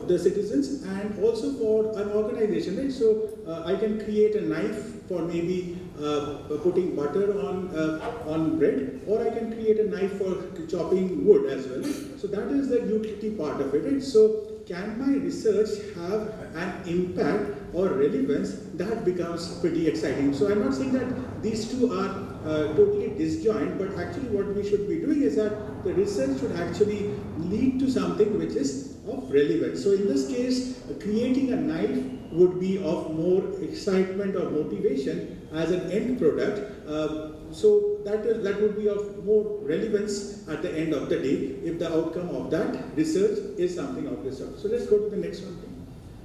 the citizens and also for an organization, right? So I can create a knife for maybe putting butter on bread, or I can create a knife for chopping wood as well. So that is the utility part of it, right? So can my research have an impact or relevance? That becomes pretty exciting. So I'm not saying that these two are totally disjoint, but actually what we should be doing is that the research should actually lead to something which is of relevance. So in this case, creating a knife would be of more excitement or motivation as an end product. So that would be of more relevance at the end of the day if the outcome of that research is something of this sort. So let's go to the next one.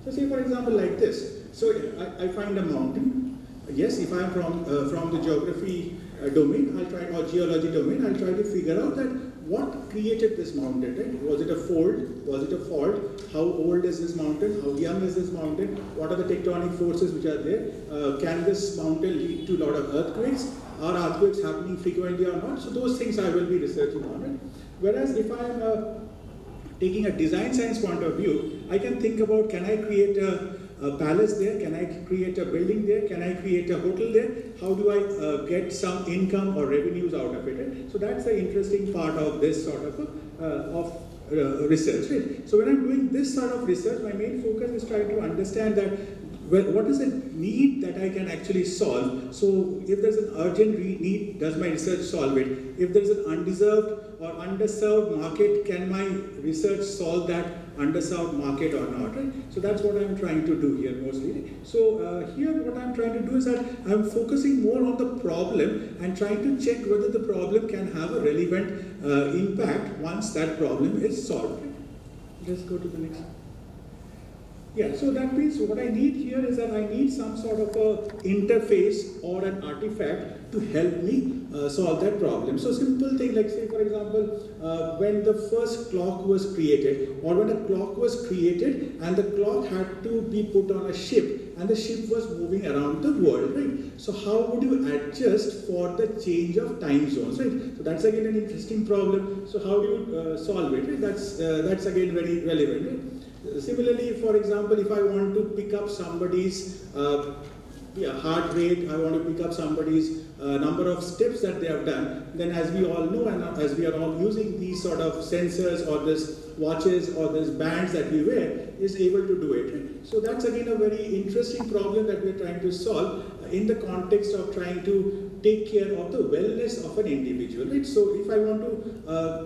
So say for example like this. So I find a mountain. Yes, if I am from the geography domain, I'll try, or geology domain, I'll try to figure out that what created this mountain, right? Was it a fold? Was it a fault? How old is this mountain? How young is this mountain? What are the tectonic forces which are there? Can this mountain lead to a lot of earthquakes? Are earthquakes happening frequently or not? So those things I will be researching on it. Whereas if I am taking a design science point of view, I can think about, can I create a a palace there? Can I create a building there? Can I create a hotel there? How do I get some income or revenues out of it? Right? So that's the interesting part of this sort of research. Right? So when I'm doing this sort of research, my main focus is trying to understand that what is the need that I can actually solve. So if there's an urgent need, does my research solve it? If there's an undeserved or underserved market, can my research solve that underserved market or not? Right? So that's what I'm trying to do here mostly. So here what I'm trying to do is that I'm focusing more on the problem and trying to check whether the problem can have a relevant impact once that problem is solved. Let's go to the next one. Yeah, so that means what I need here is that I need some sort of a interface or an artifact to help me solve that problem. So simple thing like say for example, when the first clock was created or when a clock was created and the clock had to be put on a ship and the ship was moving around the world, right? So how would you adjust for the change of time zones, right? So that's again an interesting problem. So how do you solve it, right? That's again very relevant, right? Similarly, for example, if I want to pick up somebody's heart rate, I want to pick up somebody's number of steps that they have done, then as we all know and as we are all using these sort of sensors or this watches or this bands that we wear is able to do it. Right? So that's again a very interesting problem that we're trying to solve in the context of trying to take care of the wellness of an individual. Right? So if I want to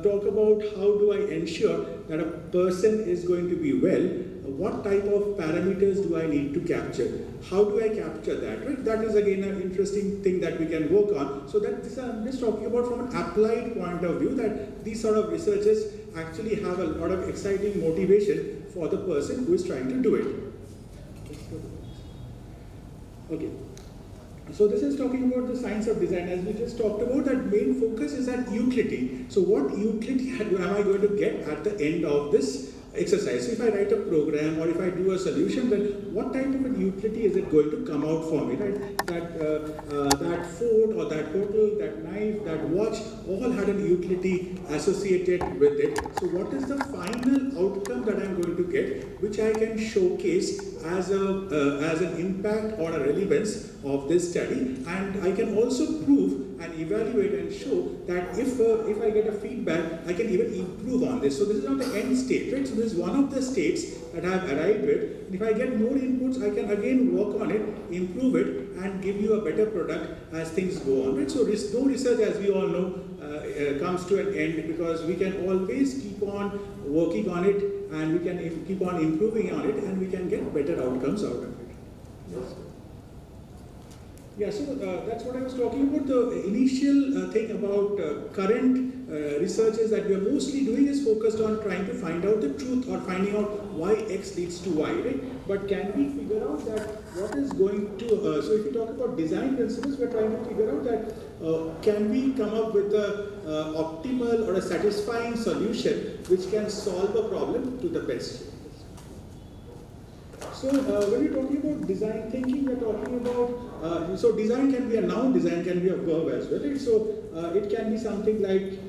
talk about how do I ensure that a person is going to be well, what type of parameters do I need to capture? How do I capture that? Right? That is again an interesting thing that we can work on. So that this I'm just talking about from an applied point of view, that these sort of researchers actually have a lot of exciting motivation for the person who is trying to do it. Okay. So this is talking about the science of design. As we just talked about, that main focus is at utility. So what utility am I going to get at the end of this exercise? So if I write a program or if I do a solution, then what type of an utility is it going to come out for me? Right? That fort or that hotel, that knife, that watch, all had an utility associated with it. So what is the final outcome that I'm going to get, which I can showcase as an impact or a relevance of this study, and I can also prove and evaluate and show that if I get a feedback, I can even improve on this. So this is not the end state, right? So this is one of the states that I have arrived with. And if I get more inputs, I can again work on it, improve it, and give you a better product as things go on, right? So no research, as we all know, comes to an end, because we can always keep on working on it, and we can keep on improving on it, and we can get better outcomes out of it. Yes. Yeah, so that's what I was talking about. The initial thing about current researches that we are mostly doing is focused on trying to find out the truth or finding out why X leads to Y, right? But can we figure out that what is going to, so if you talk about design principles, we're trying to figure out that can we come up with a optimal or a satisfying solution which can solve a problem to the best. So when you're talking about design thinking, we're talking about, so design can be a noun, design can be a verb as well. Right? So it can be something like,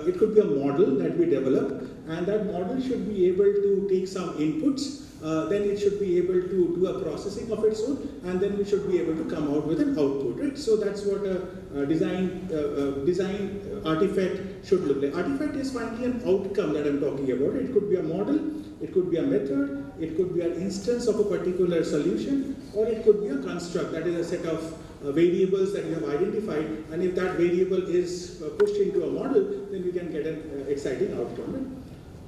it could be a model that we develop, and that model should be able to take some inputs, then it should be able to do a processing of its own, and then we should be able to come out with an output. Right? So that's what a design artifact should look like. Artifact is finally an outcome that I'm talking about. It could be a model, it could be a method, it could be an instance of a particular solution, or it could be a construct, that is a set of variables that you have identified, and if that variable is pushed into a model, then we can get an exciting outcome. Right?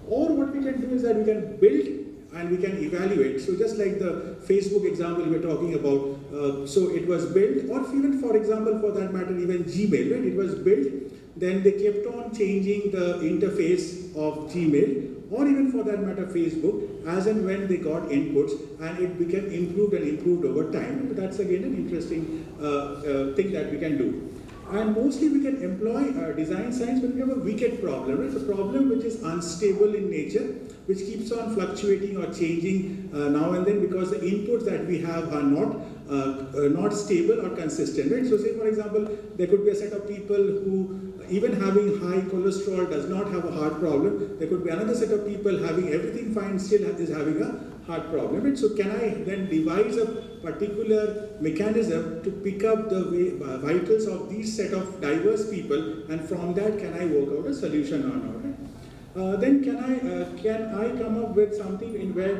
Or what we can do is that we can build and we can evaluate. So just like the Facebook example we were talking about, so it was built, or even for example, for that matter, even Gmail, right? It was built, then they kept on changing the interface of Gmail, or even for that matter Facebook, as and when they got inputs, and it became improved and improved over time. But that's again an interesting thing that we can do. And mostly we can employ design science when we have a wicked problem, right? It's a problem which is unstable in nature, which keeps on fluctuating or changing now and then, because the inputs that we have are not stable or consistent, right? So say for example, there could be a set of people who, even having high cholesterol, does not have a heart problem. There could be another set of people having everything fine, still is having a hard problem. Right? So can I then devise a particular mechanism to pick up the vitals of these set of diverse people, and from that can I work out a solution or not? Right? Then can I come up with something in where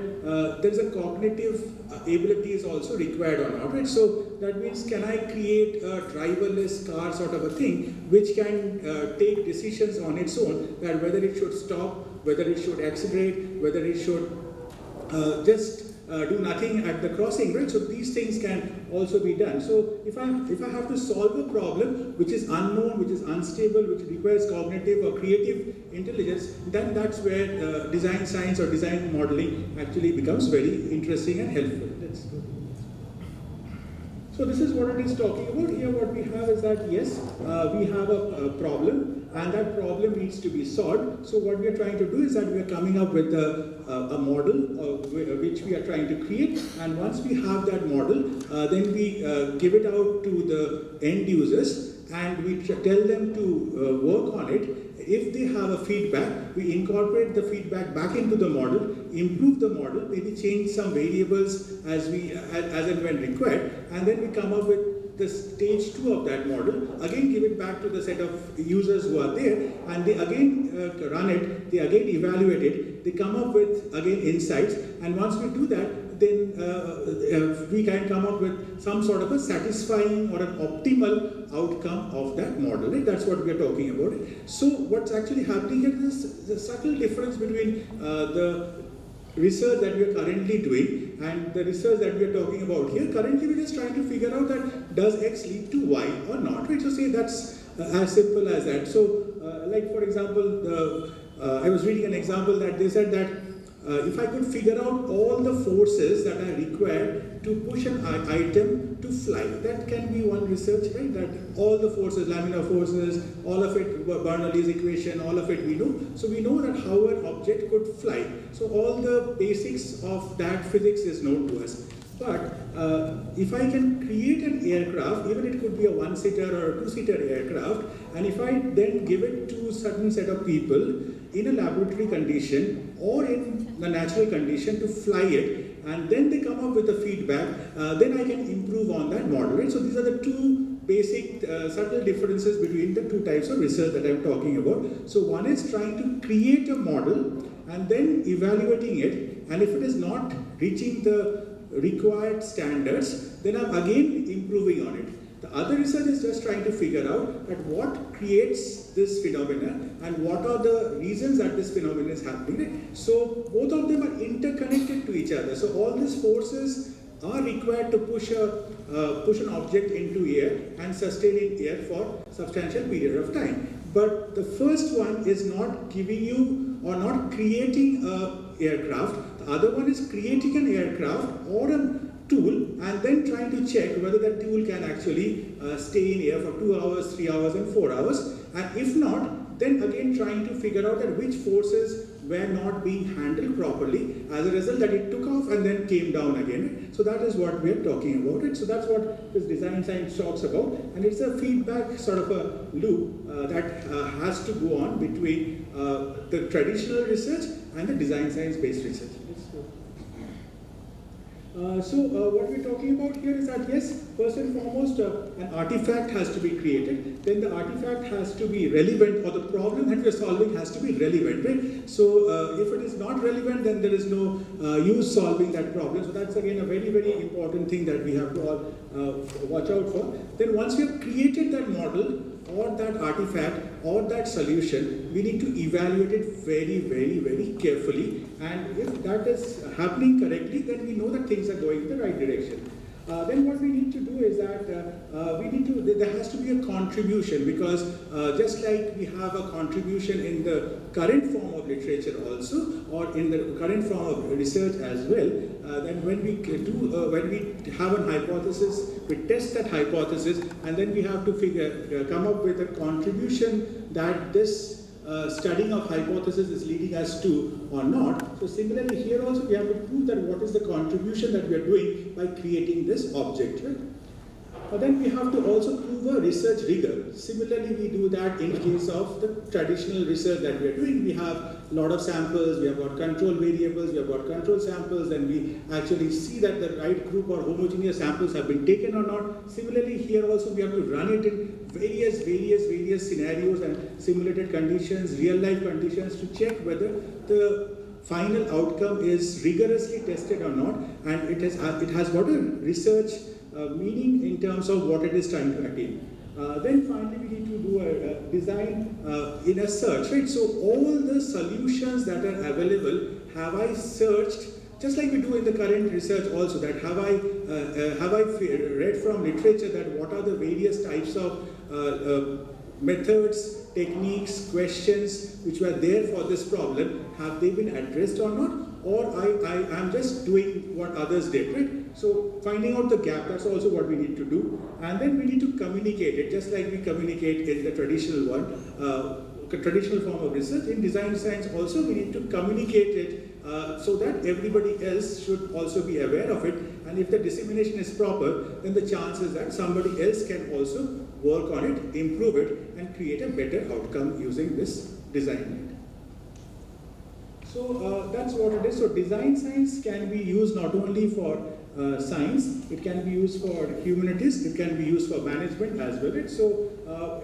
there's a cognitive ability is also required or not? Right? So that means can I create a driverless car sort of a thing which can take decisions on its own, that whether it should stop, whether it should accelerate, whether it should just do nothing at the crossing, right? So these things can also be done. So if I have to solve a problem which is unknown, which is unstable, which requires cognitive or creative intelligence, then that's where design science or design modeling actually becomes very interesting and helpful. Let's go. So this is what it is talking about. Here what we have is that yes, we have a problem, and that problem needs to be solved. So what we are trying to do is that we are coming up with a model which we are trying to create, and once we have that model, then we give it out to the end users, and we tell them to work on it. If they have a feedback, we incorporate the feedback back into the model, improve the model, maybe change some variables as and when required, and then we come up with the stage 2 of that model, again give it back to the set of users who are there, and they again run it, they again evaluate it, they come up with again insights, and once we do that, then we can come up with some sort of a satisfying or an optimal outcome of that model. Right? That's what we are talking about. So what's actually happening here is the subtle difference between the research that we are currently doing and the research that we are talking about here. Currently we're just trying to figure out that does X lead to Y or not. Right? So say that's as simple as that. So like for example, I was reading an example that they said that if I could figure out all the forces that are required to push an item to fly, that can be one research, right? That all the forces, laminar forces, all of it, Bernoulli's equation, all of it we know. So we know that how an object could fly. So all the basics of that physics is known to us. But if I can create an aircraft, even it could be a one-seater or a two-seater aircraft, and if I then give it to a certain set of people in a laboratory condition or in the natural condition to fly it, and then they come up with a feedback, then I can improve on that model. Right? So these are the two basic subtle differences between the two types of research that I'm talking about. So one is trying to create a model and then evaluating it, and if it is not reaching the required standards, then I'm again improving on it. The other research is just trying to figure out that what creates this phenomena and what are the reasons that this phenomenon is happening. So both of them are interconnected to each other. So all these forces are required to push an object into air and sustain it air for a substantial period of time. But the first one is not giving you or not creating an aircraft. The other one is creating an aircraft or a tool and then trying to check whether that tool can actually stay in air for 2 hours, 3 hours and 4 hours. And if not, then again trying to figure out that which forces were not being handled properly. As a result that it took off and then came down again. So that is what we are talking about. It. So that's what this design science talks about. And it's a feedback sort of a loop that has to go on between the traditional research and the design science based research. So what we're talking about here is that yes, first and foremost, an artifact has to be created. Then the artifact has to be relevant, or the problem that we're solving has to be relevant, right? So if it is not relevant, then there is no use solving that problem. So that's again a very, very important thing that we have to all watch out for. Then once we have created that model, or that artifact, or that solution, we need to evaluate it very, very, very carefully. And if that is happening correctly, then we know that things are going in the right direction. Then what we need to do is that there has to be a contribution, because just like we have a contribution in the current form of literature also, or in the current form of research as well, then when we have a hypothesis, we test that hypothesis, and then we have to come up with a contribution that this studying of hypothesis is leading us to or not. So similarly here also we have to prove that what is the contribution that we are doing by creating this object. Right? Then we have to also prove a research rigor. Similarly we do that in case of the traditional research that we are doing. We have lot of samples, we have got control variables, we have got control samples, and we actually see that the right group or homogeneous samples have been taken or not. Similarly, here also we have to run it in various scenarios and simulated conditions, real life conditions, to check whether the final outcome is rigorously tested or not, and it has got a research meaning in terms of what it is trying to attain. Then finally we need to do a design in a search, right? So all the solutions that are available, have I searched, just like we do in the current research also, that have I read from literature that what are the various types of methods, techniques, questions which were there for this problem, have they been addressed or not? Or I am just doing what others did, right? So finding out the gap, that's also what we need to do. And then we need to communicate it, just like we communicate in the traditional one, traditional form of research. In design science also, we need to communicate it so that everybody else should also be aware of it. And if the dissemination is proper, then the chances that somebody else can also work on it, improve it, and create a better outcome using this design. So that's what it is. So design science can be used not only for science, it can be used for humanities, it can be used for management as well. Right? So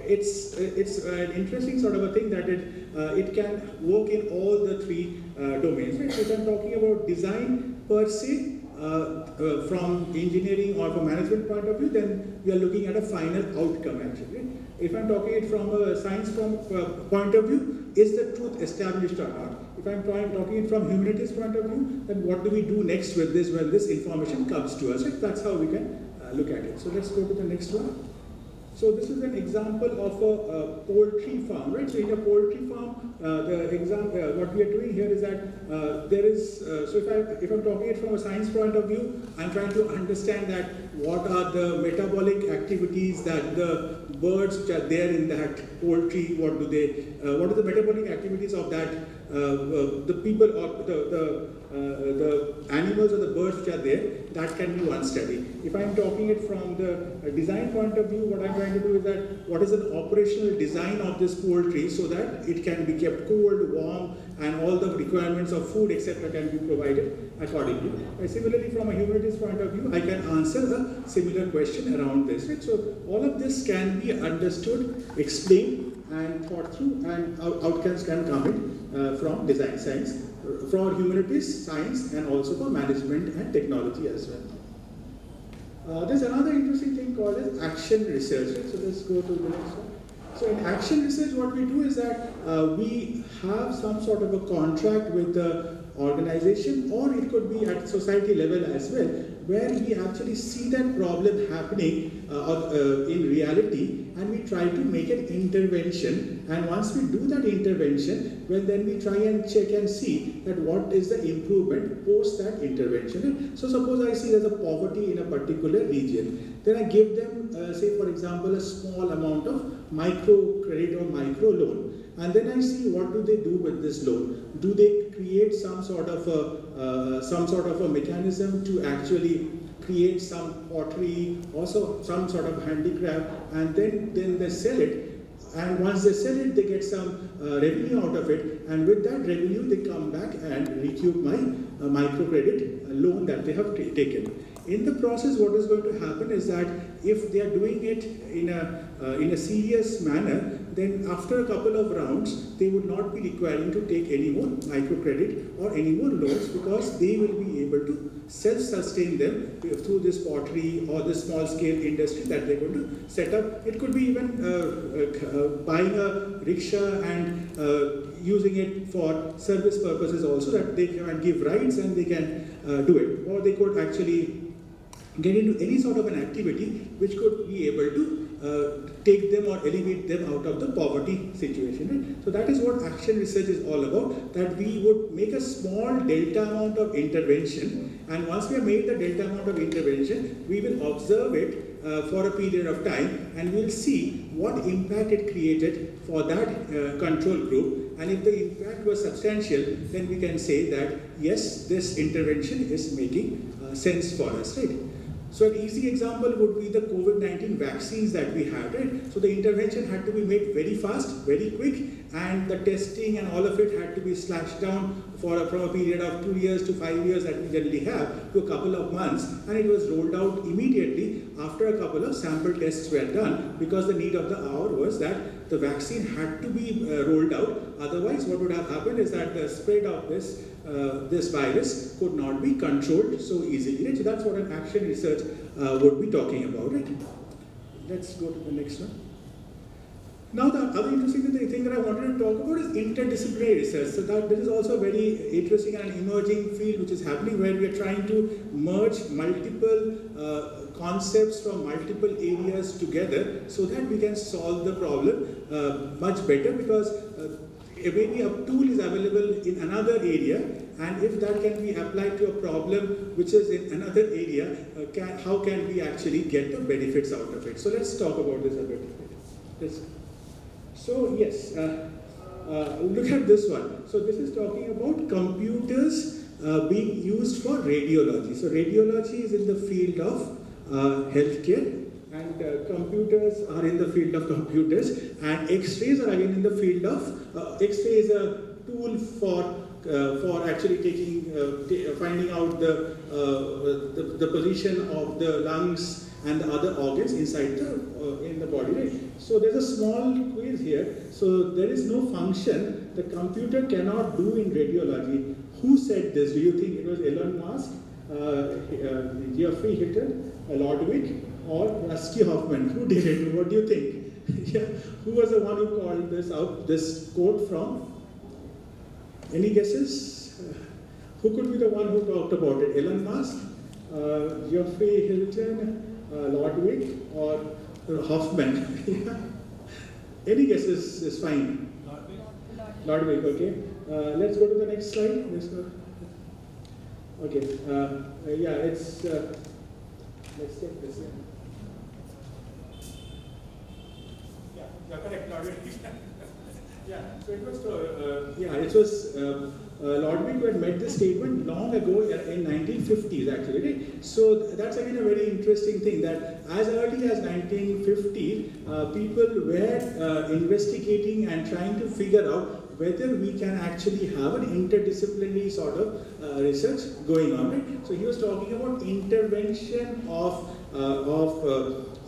it's an interesting sort of a thing that it can work in all the three domains. Right? So if I'm talking about design per se, from engineering or from management point of view, then we are looking at a final outcome actually. Right? If I'm talking it from a science point of view, is the truth established or not? If I'm talking it from humanities point of view, then what do we do next with this when this information comes to us? Right? That's how we can look at it. So let's go to the next one. So this is an example of a poultry farm, right? So in a poultry farm, what we are doing here is that there is, so if I'm talking it from a science point of view, I'm trying to understand that what are the metabolic activities that the birds which are there in that poultry, what are the metabolic activities of that, the people or the animals or the birds which are there, that can be one study. If I'm talking it from the design point of view, what I'm trying to do is that what is an operational design of this poultry so that it can be kept cold, warm, and all the requirements of food, etc. can be provided accordingly. Similarly, from a humanities point of view, I can answer a similar question around this. Right? So all of this can be understood, explained, and thought through, and outcomes can come in from design science, for humanities, science, and also for management and technology as well. There's another interesting thing called as action research. Right? So let's go to the next one. So in action research, what we do is that we have some sort of a contract with the organization, or it could be at society level as well, where we actually see that problem happening in reality, and we try to make an intervention. And once we do that intervention, well, then we try and check and see that what is the improvement post that intervention. So suppose I see there's a poverty in a particular region, then I give them, say for example, a small amount of micro credit or micro loan. And then I see what do they do with this loan. Do they create some sort of a mechanism to actually create some pottery, also some sort of handicraft, and then they sell it. And once they sell it, they get some revenue out of it, and with that revenue, they come back and recoup my microcredit loan that they have taken. In the process, what is going to happen is that if they are doing it in a serious manner, then after a couple of rounds, they would not be requiring to take any more microcredit or any more loans, because they will be able to self-sustain them through this pottery or this small-scale industry that they're going to set up. It could be even buying a rickshaw and using it for service purposes also, that they can give rides and they can do it. Or they could actually get into any sort of an activity which could be able to take them or elevate them out of the poverty situation. Right? So that is what action research is all about, that we would make a small delta amount of intervention, and once we have made the delta amount of intervention, we will observe it for a period of time, and we will see what impact it created for that control group. And if the impact was substantial, then we can say that yes, this intervention is making sense for us. Right? So an easy example would be the COVID-19 vaccines that we had, right? So the intervention had to be made very fast, very quick, and the testing and all of it had to be slashed down from a period of 2 years to 5 years that we generally have to a couple of months, and it was rolled out immediately after a couple of sample tests were done, because the need of the hour was that the vaccine had to be rolled out. Otherwise, what would have happened is that the spread of this virus could not be controlled so easily. Right? So that's what an action research would be talking about. Right? Let's go to the next one. Now the other interesting thing that I wanted to talk about is interdisciplinary research. So this is also a very interesting and emerging field which is happening, where we are trying to merge multiple concepts from multiple areas together so that we can solve the problem much better, because maybe a tool is available in another area, and if that can be applied to a problem which is in another area, how can we actually get the benefits out of it? So let's talk about this a bit. So yes, look at this one. So this is talking about computers being used for radiology. So radiology is in the field of healthcare, and computers are in the field of computers, and X-rays are again in the field of X-ray is a tool for actually finding out the position of the lungs and the other organs inside in the body. Right? So there's a small quiz here. So there is no function the computer cannot do in radiology. Who said this? Do you think it was Elon Musk, Geoffrey Hinton, Ludwig, or Rusty Hoffman? Who did it? What do you think? Yeah. Who was the one who called this quote from? Any guesses? Who could be the one who talked about it? Elon Musk, Geoffrey Hinton, Ludwig, or Hoffman? Any guesses is fine. Ludwig, okay. Let's go to the next slide. Let's go. Okay. Yeah, it's. Let's take this in. Yeah, correct, Ludwig. Yeah, so it was Ludwig who had made this statement long ago in 1950s actually. Right? So that's again a very interesting thing, that as early as 1950, people were investigating and trying to figure out whether we can actually have an interdisciplinary sort of research going on. Right? So he was talking about intervention of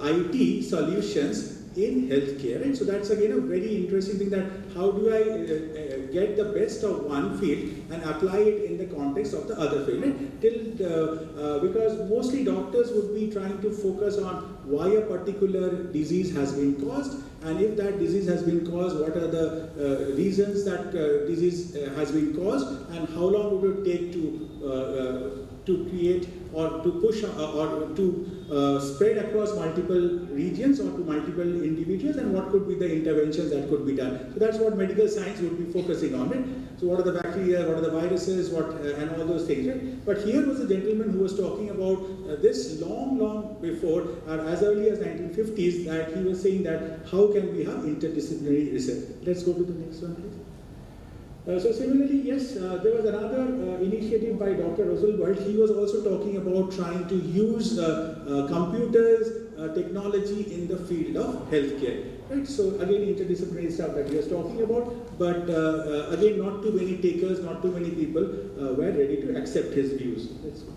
IT solutions in healthcare, right? So that's again a very interesting thing, that how do I get the best of one field and apply it in the context of the other field, right? Because mostly doctors would be trying to focus on why a particular disease has been caused, and if that disease has been caused, what are the reasons that disease has been caused, and how long would it take to create or to push or to spread across multiple regions or to multiple individuals, and what could be the interventions that could be done. So that's what medical science would be focusing on, right? So what are the bacteria, what are the viruses, and all those things, right? But here was a gentleman who was talking about this long before, as early as 1950s, that he was saying that how can we have interdisciplinary research. Let's go to the next one, please. So similarly, yes, there was another initiative by Dr. Rosenberg. He was also talking about trying to use computers, technology in the field of healthcare. Right? So again, interdisciplinary stuff that he was talking about, but again, not too many takers, not too many people were ready to accept his views. Let's go.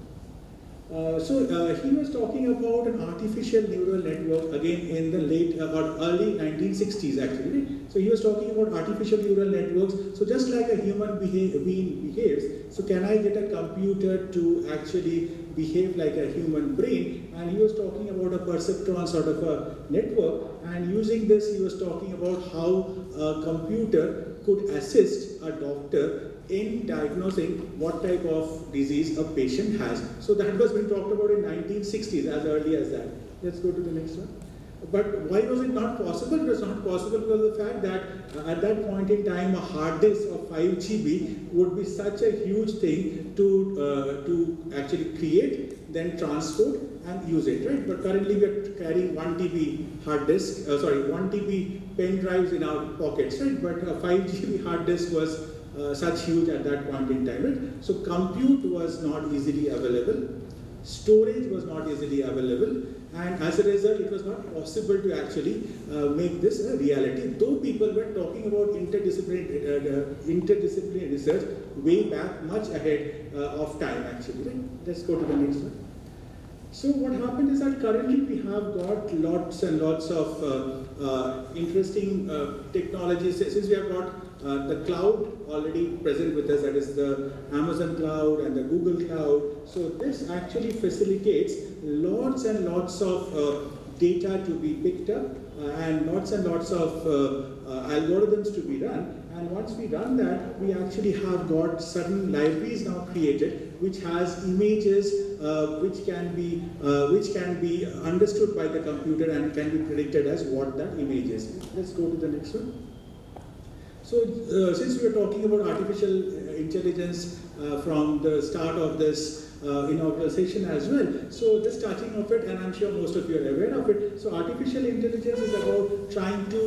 So he was talking about an artificial neural network again in the late or early 1960s actually. So he was talking about artificial neural networks. So just like a human being behaves, so can I get a computer to actually behave like a human brain? And he was talking about a perceptron sort of a network, and using this he was talking about how a computer could assist a doctor in diagnosing what type of disease a patient has. So that was been talked about in 1960s, as early as that. Let's go to the next one. But why was it not possible? It was not possible because of the fact that at that point in time, a hard disk of 5 GB would be such a huge thing to actually create, then transport and use it, right? But currently we are carrying 1 TB hard disk, 1 TB pen drives in our pockets, right? But a 5 GB hard disk was such huge at that point in time, right? So compute was not easily available. storage was not easily available, and as a result, it was not possible to actually make this a reality. Though people were talking about interdisciplinary research way back, much ahead of time actually. Right? Let's go to the next one. So what happened is that currently we have got lots and lots of interesting technologies. Since we have got the cloud already present with us, that is the Amazon cloud and the Google cloud. So this actually facilitates lots and lots of data to be picked up and lots of algorithms to be run. And once we run that, we actually have got certain libraries now created which has images which can be understood by the computer and can be predicted as what that image is. Let's go to the next one. So since we are talking about artificial intelligence from the start of this inaugural session as well, so just touching of it, and I'm sure most of you are aware of it. So artificial intelligence is about trying to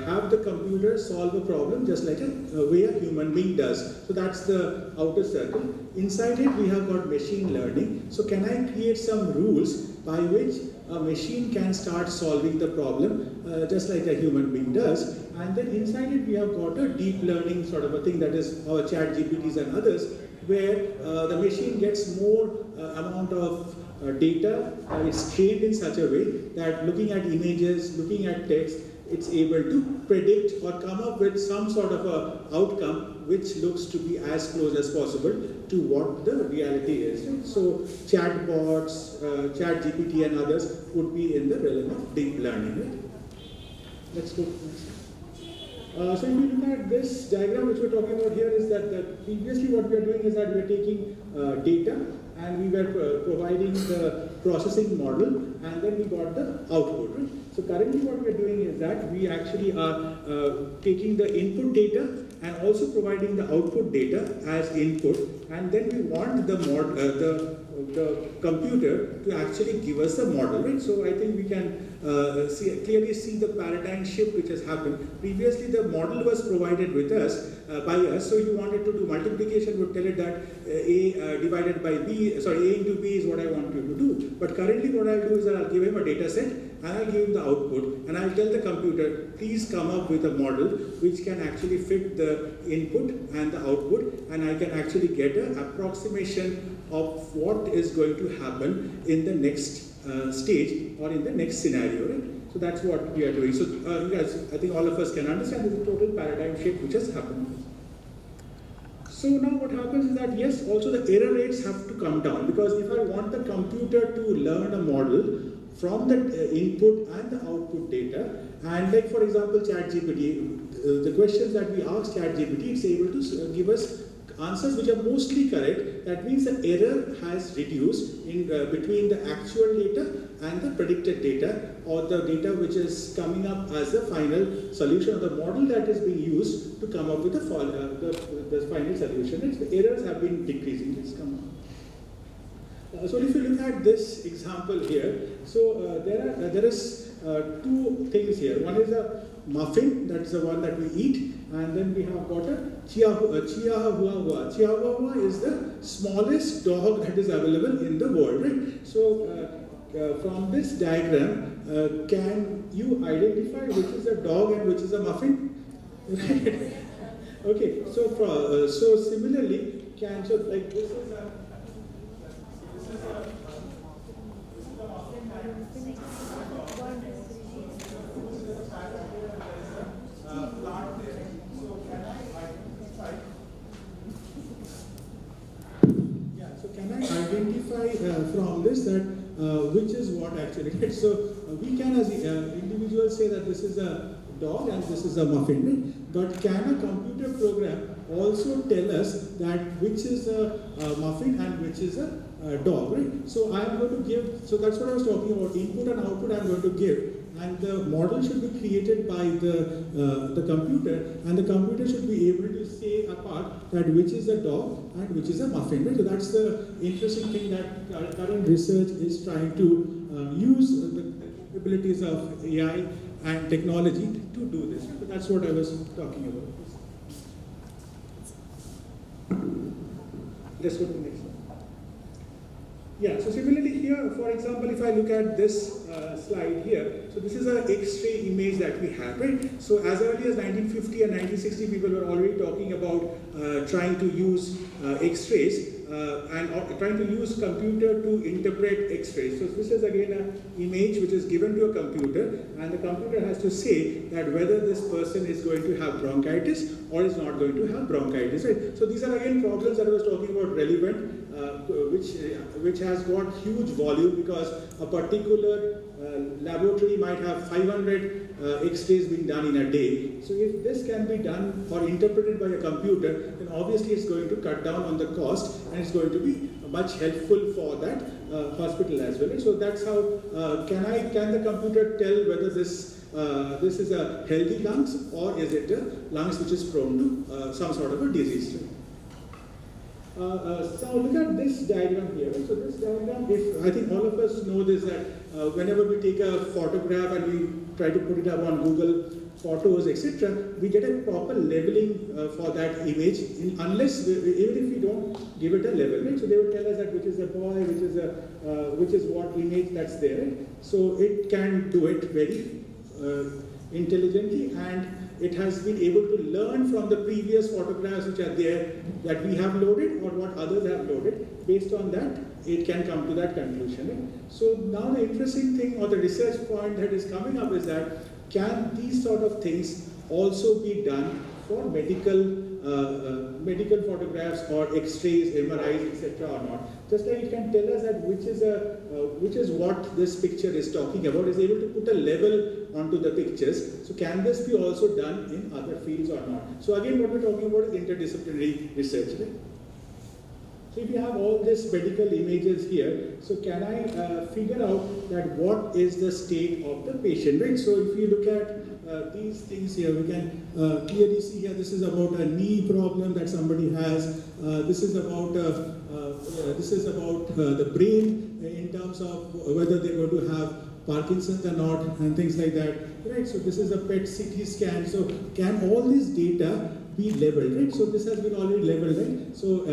have the computer solve a problem just like a way a human being does. So that's the outer circle. Inside it we have got machine learning. So can I create some rules by which a machine can start solving the problem just like a human being does? And then inside it we have got a deep learning sort of a thing, that is our chat GPTs and others, where the machine gets more amount of data. It's trained in such a way that looking at images, looking at text, it's able to predict or come up with some sort of a outcome which looks to be as close as possible to what the reality is. Right? So chatbots, chat GPT and others would be in the realm of deep learning. Right? Let's go to the next. So if you look at this diagram which we're talking about here, is that previously what we are doing is that we are taking data and we were providing the processing model, and then we got the output. Right? So currently what we are doing is that we actually are taking the input data and also providing the output data as input, and then we want the computer to actually give us a model, right? So I think we can clearly see the paradigm shift which has happened. Previously the model was provided with us, by us, so you wanted to do multiplication, would tell it that A divided by B, A into B is what I want you to do. But currently what I'll do is that I'll give him a data set and I'll give him the output, and I'll tell the computer, please come up with a model which can actually fit the input and the output, and I can actually get an approximation of what is going to happen in the next stage or in the next scenario, right? So that's what we are doing. So you guys, I think all of us can understand there's a total paradigm shift which has happened. So now what happens is that yes, also the error rates have to come down, because if I want the computer to learn a model from the input and the output data, and like for example ChatGPT, the questions that we ask ChatGPT, it's able to give us answers which are mostly correct. That means the error has reduced in between the actual data and the predicted data, or the data which is coming up as the final solution of the model that is being used to come up with the final solution. Right? The errors have been decreasing. Let's come on. So if you look at this example here, so there is two things here. One is a muffin, that's the one that we eat, and then we have got a Chihuahua. Chihuahua is the smallest dog that is available in the world, right? So from this diagram, can you identify which is a dog and which is a muffin? Right? Okay, so so similarly, so like this is a can I identify from this that which is what actually, right? So we can as individuals say that this is a dog and this is a muffin, right? But can a computer program also tell us that which is a muffin and which is a dog, right? So I am going to give, so that's what I was talking about, input and output I am going to give, and the model should be created by the computer, and the computer should be able to say apart that which is a dog and which is a muffin, right? So that's the interesting thing that current research is trying to use the capabilities of AI and technology to do this. So that's what I was talking about. Let's go to the next one. Yeah, so similarly here, for example, if I look at this slide here, so this is an X-ray image that we have, right? So as early as 1950 and 1960, people were already talking about trying to use X-rays and trying to use computer to interpret X-rays. So this is again an image which is given to a computer, and the computer has to say that whether this person is going to have bronchitis or is not going to have bronchitis, right? So these are again problems that I was talking about relevant, which has got huge volume, because a particular laboratory might have 500 X-rays being done in a day. So if this can be done or interpreted by a computer, then obviously it's going to cut down on the cost, and it's going to be much helpful for that hospital as well. So that's how can the computer tell whether this is a healthy lungs or is it a lungs which is prone to some sort of a disease. So look at this diagram here. So this diagram, I think all of us know this, that whenever we take a photograph and we try to put it up on Google Photos, etc., we get a proper leveling for that image, even if we don't give it a level, right? So they will tell us that which is a boy, which is what image that's there. Right? So it can do it very intelligently, and it has been able to learn from the previous photographs which are there that we have loaded or what others have loaded. Based on that, it can come to that conclusion. Right? So now the interesting thing, or the research point that is coming up, is that can these sort of things also be done for medical photographs or X-rays, MRIs, etc. or not? Just like it can tell us that which is what this picture is talking about, is able to put a level onto the pictures. So can this be also done in other fields or not? So again, what we're talking about is interdisciplinary research. Right? So if you have all these medical images here, so can I figure out that what is the state of the patient, right? So if you look at these things here, we can clearly see here, this is about a knee problem that somebody has. This is about the brain in terms of whether they're going to have Parkinson's or not, and things like that, right? So this is a PET CT scan. So can all this data be leveled, right? So this has been already leveled, right? So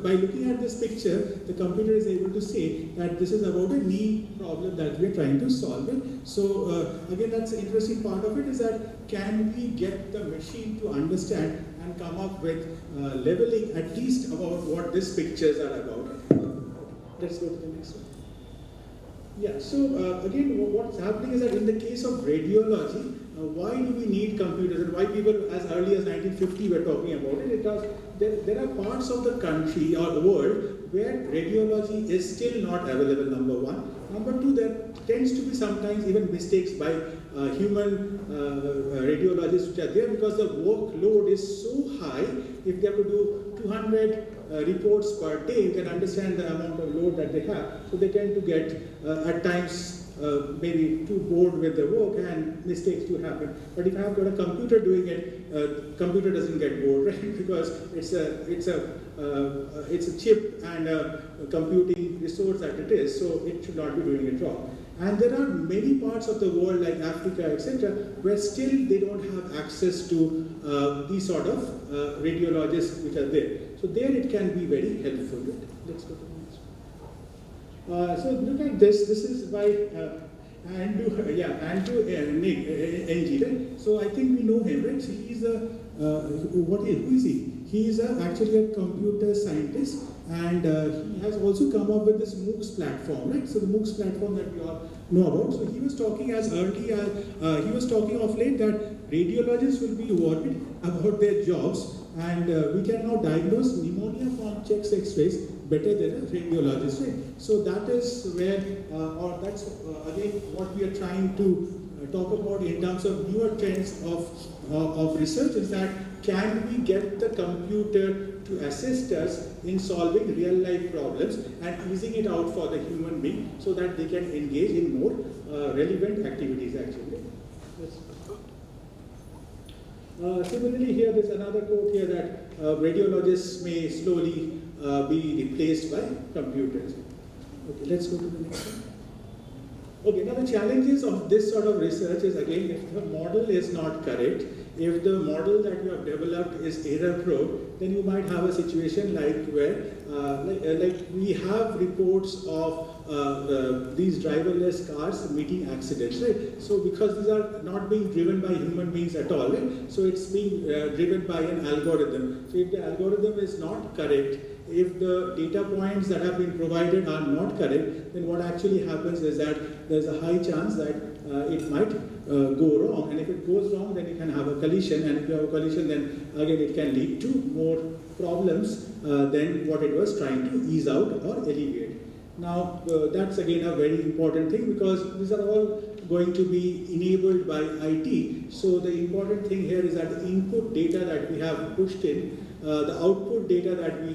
by looking at this picture, the computer is able to say that this is about a knee problem that we're trying to solve, right? So again, that's the interesting part of it, is that can we get the machine to understand and come up with leveling at least about what these pictures are about. Let's go to the next one. Yeah, so again, what's happening is that in the case of radiology, why do we need computers, and why people as early as 1950 were talking about it? Because there are parts of the country or the world where radiology is still not available, number one. Number two, there tends to be sometimes even mistakes by human radiologists which are there, because the workload is so high. If they have to do 200 reports per day, you can understand the amount of load that they have. So they tend to get at times maybe too bored with the work, and mistakes do happen. But if I have got a computer doing it, computer doesn't get bored, right? Because it's a chip and a computing resource that it is, so it should not be doing it wrong. And there are many parts of the world like Africa, etc., where still they don't have access to these sort of radiologists which are there. So there it can be very helpful. Right? Let's go to the next one. So look at this. This is by Andrew NG, right? So I think we know him, right? So he's who is he? He is actually a computer scientist, and he has also come up with this MOOCs platform, right? So the MOOCs platform that we all know about. So he was talking as early as, he was talking of late that radiologists will be worried about their jobs, and we can now diagnose pneumonia from chest X-rays better than a radiologist, right? So that is where, or that's again what we are trying to talk about in terms of newer trends of research, is that can we get the computer to assist us in solving real life problems and easing it out for the human being so that they can engage in more relevant activities actually. Similarly here, there's another quote here that radiologists may slowly be replaced by computers. Okay, let's go to the next one. Okay, now the challenges of this sort of research is, again, if the model is not correct, if the model that you have developed is error-prone, then you might have a situation like where, like we have reports of these driverless cars meeting accidents, right? So because these are not being driven by human beings at all, right? So it's being driven by an algorithm. So if the algorithm is not correct, if the data points that have been provided are not correct, then what actually happens is that there's a high chance that it might go wrong. And if it goes wrong, then you can have a collision. And if you have a collision, then again it can lead to more problems than what it was trying to ease out or alleviate. Now, that's again a very important thing, because these are all going to be enabled by IT. So the important thing here is that the input data that we have pushed in, the output data that we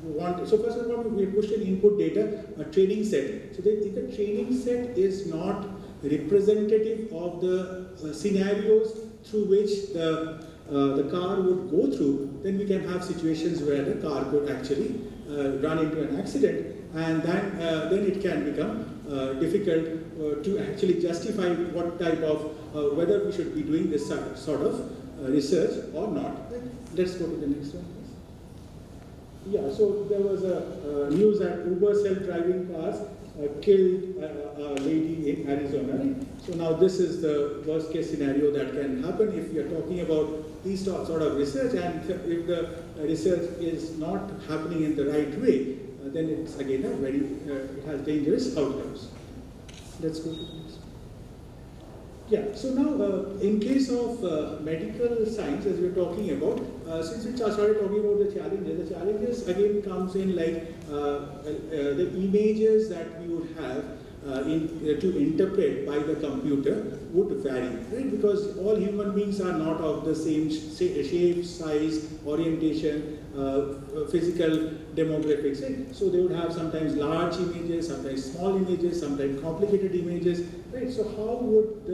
want. So first of all, we pushed in input data, a training set. So if the training set is not representative of the scenarios through which the car would go through, then we can have situations where the car could actually run into an accident, and then it can become difficult to actually justify what type of, whether we should be doing this sort of research or not. Let's go to the next one, please. Yeah, so there was a news that Uber self-driving cars killed a lady in Arizona. Right? So now this is the worst case scenario that can happen if you're talking about these sort of research, and if the research is not happening in the right way, then it's again a very, it has dangerous outcomes. Let's go to the next. Yeah, so now in case of medical science, as we're talking about, since we started talking about the challenges again comes in like the images that we would have to interpret by the computer would vary, right? Because all human beings are not of the same shape, size, orientation, physical demographics, right? So they would have sometimes large images, sometimes small images, sometimes complicated images, right? So how would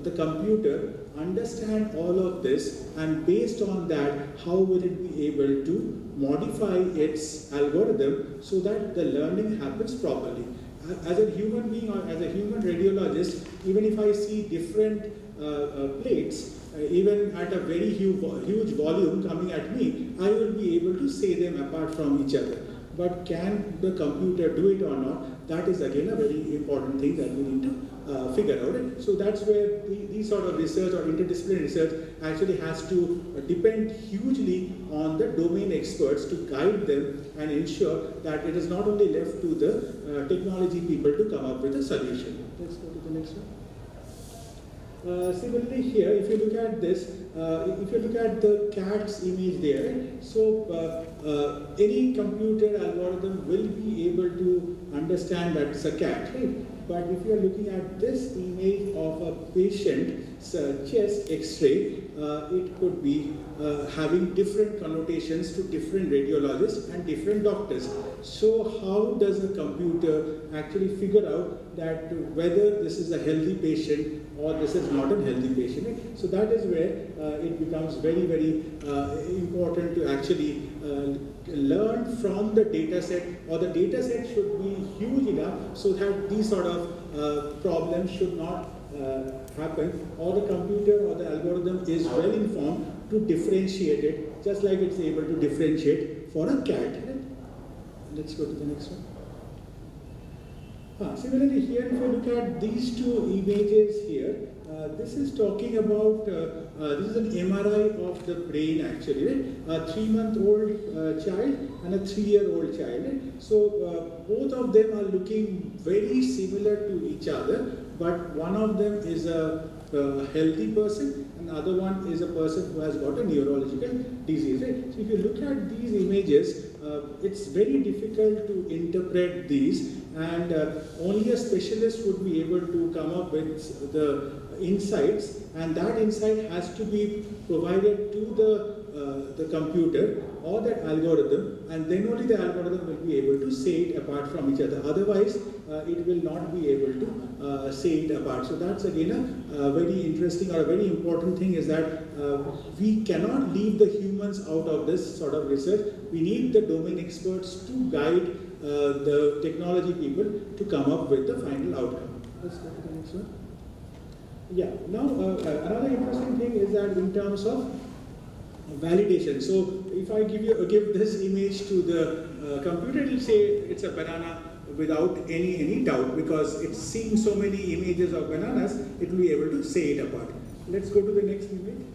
the computer understand all of this, and based on that, how will it be able to modify its algorithm so that the learning happens properly? As a human being or as a human radiologist, even if I see different plates, even at a very huge volume coming at me, I will be able to say them apart from each other. But can the computer do it or not? That is again a very important thing that we need to figure out. Right? So that's where these sort of research or interdisciplinary research actually has to depend hugely on the domain experts to guide them and ensure that it is not only left to the technology people to come up with a solution. Let's go to the next one. Similarly here, if you look at this, if you look at the cat's image there, so any computer algorithm will be able to understand that it's a cat, right? But if you are looking at this image of a patient's chest X-ray, it could be having different connotations to different radiologists and different doctors. So how does a computer actually figure out that whether this is a healthy patient or this is not a healthy patient? Right? So that is where it becomes very, very important to actually learn from the data set, or the data set should be huge enough so that these sort of problems should not happen, or the computer or the algorithm is well informed to differentiate it, just like it's able to differentiate for a cat. Right? Let's go to the next one. Similarly here, if you look at these two images here, this is talking about, this is an MRI of the brain actually, right? A 3-month-old child and a 3-year-old child. Right? So both of them are looking very similar to each other, but one of them is a healthy person and the other one is a person who has got a neurological disease. Right? So if you look at these images, it's very difficult to interpret these, and only a specialist would be able to come up with the insights, and that insight has to be provided to the computer or that algorithm, and then only the algorithm will be able to say it apart from each other. Otherwise, it will not be able to say it apart. So that's again a very interesting or a very important thing, is that we cannot leave the humans out of this sort of research. We need the domain experts to guide the technology people to come up with the final outcome. Let's go to the next one. Yeah, now another interesting thing is that in terms of validation. So if I give this image to the computer, it will say it's a banana without any doubt, because it's seeing so many images of bananas, it will be able to say it apart. Let's go to the next image.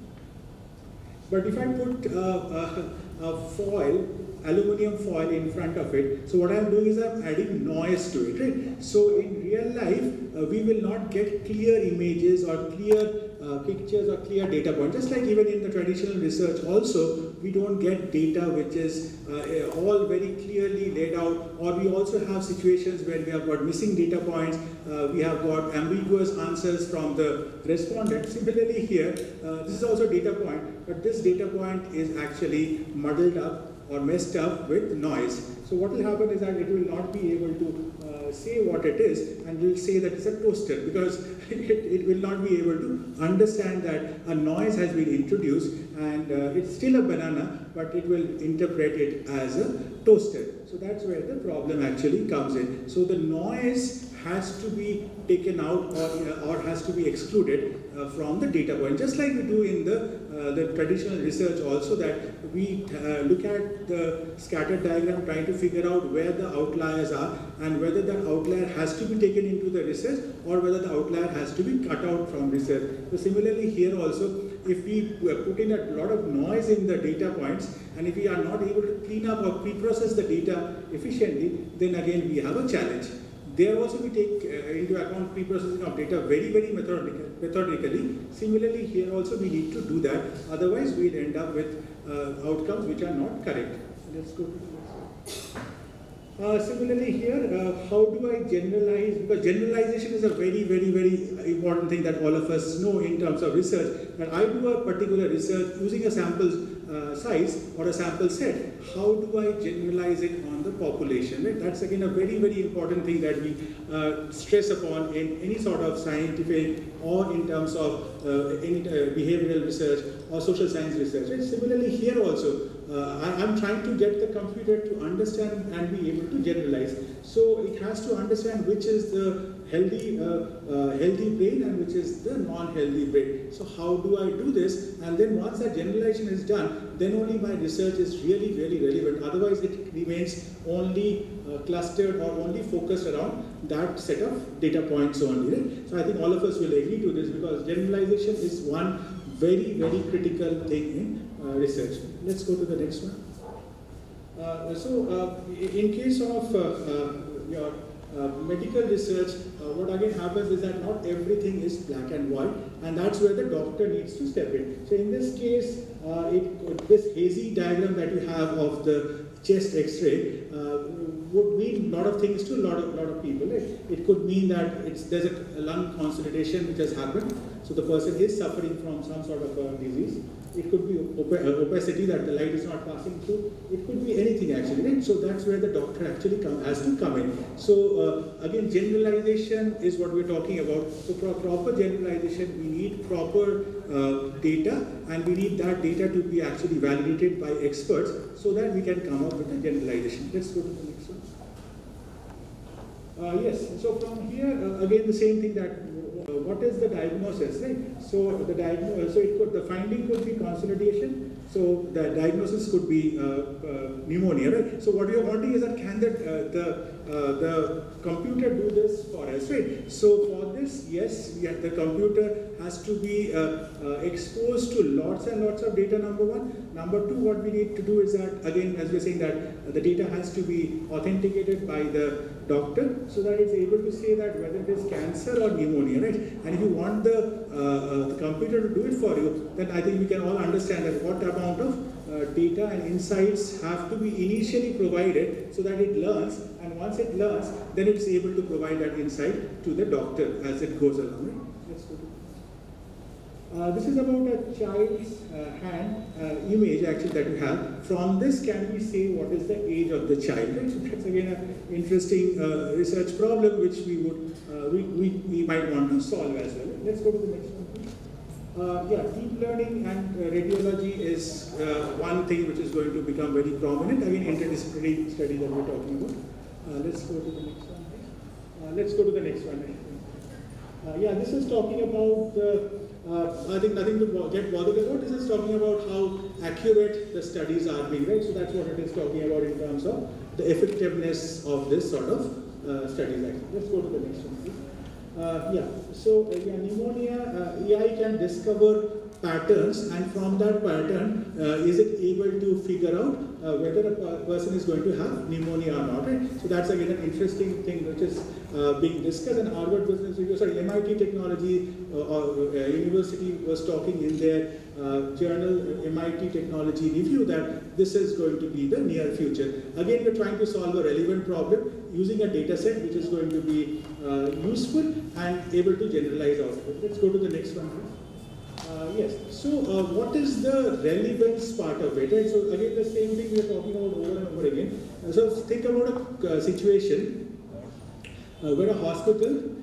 But if I put a foil, aluminum foil in front of it, so what I'm doing is I'm adding noise to it, right? So in real life, we will not get clear images or clear pictures or clear data points. Just like even in the traditional research also, we don't get data which is all very clearly laid out, or we also have situations where we have got missing data points, we have got ambiguous answers from the respondent. Similarly here, this is also a data point, but this data point is actually muddled up or messed up with noise. So what will happen is that it will not be able to say what it is, and will say that it's a toaster, because it will not be able to understand that a noise has been introduced, and it's still a banana, but it will interpret it as a toaster. So that's where the problem actually comes in. So the noise has to be taken out, or has to be excluded from the data point, just like we do in the traditional research also, that we look at the scatter diagram trying to figure out where the outliers are, and whether the outlier has to be taken into the research, or whether the outlier has to be cut out from research. So similarly here also, if we put in a lot of noise in the data points, and if we are not able to clean up or pre-process the data efficiently, then again we have a challenge. There also we take into account pre-processing of data very methodically. Similarly here also we need to do that, otherwise we'll end up with outcomes which are not correct. Let's go to the next one. Similarly here, how do I generalize? Because generalization is a very important thing that all of us know in terms of research. When I do a particular research using a sample size or a sample set, how do I generalize it on the population? Right? That's again a very important thing that we stress upon in any sort of scientific or in terms of any behavioral research or social science research. Right? Similarly here also, I'm trying to get the computer to understand and be able to generalize. So it has to understand which is the healthy brain and which is the non-healthy brain. So how do I do this? And then once that generalization is done, then only my research is really relevant. Otherwise it remains only clustered or only focused around that set of data points only. Right? So I think all of us will agree to this, because generalization is one very critical thing in research. Let's go to the next one. In case of your medical research, what again happens is that not everything is black and white, and that's where the doctor needs to step in. So in this case, this hazy diagram that you have of the chest X-ray would mean a lot of things to a lot of people. Right? It could mean that there's a lung consolidation which has happened, so the person is suffering from some sort of a disease. It could be opacity, that the light is not passing through. It could be anything actually, right? So that's where the doctor actually has to come in. So again, generalization is what we're talking about. So for proper generalization, we need proper data, and we need that data to be actually validated by experts, so that we can come up with a generalization. Let's go to the next one. Yes, so from here, again the same thing, that what is the diagnosis, right? So the finding could be consolidation. So the diagnosis could be pneumonia, right? So what we are wanting is that can the computer do this for us, right? So for this, yes, the computer has to be exposed to lots and lots of data, number one. Number two, what we need to do is that, again, as we're saying, that the data has to be authenticated by the doctor, so that it's able to say that whether it is cancer or pneumonia, right? And if you want the computer to do it for you, then I think we can all understand that what amount of data and insights have to be initially provided, so that it learns, and once it learns, then it's able to provide that insight to the doctor as it goes along. Right? Let's go to this is about a child's hand image actually that we have. From this, can we say what is the age of the child? Right? So that's again an interesting research problem which we might want to solve as well. Let's go to the next one, please. Deep learning and radiology is one thing which is going to become very prominent. Again, interdisciplinary study that we're talking about. Let's go to the next one. Let's go to the next one. Yeah, this is talking about I think nothing to get bothered about. This is talking about how accurate the studies are being, right? So that's what it is talking about in terms of the effectiveness of this sort of studies. Actually, let's go to the next one, please. Pneumonia, AI can discover patterns, and from that pattern, is it able to figure out whether a person is going to have pneumonia or not, right? So that's again an interesting thing which is being discussed. And Harvard Business Review, sorry, MIT Technology University was talking in their journal MIT Technology Review that this is going to be the near future. Again, we're trying to solve a relevant problem using a data set which is going to be useful and able to generalize output. Let's go to the next one, please. Yes, so what is the relevance part of it? Right? So again, the same thing we are talking about over and over again. So think about a situation where a hospital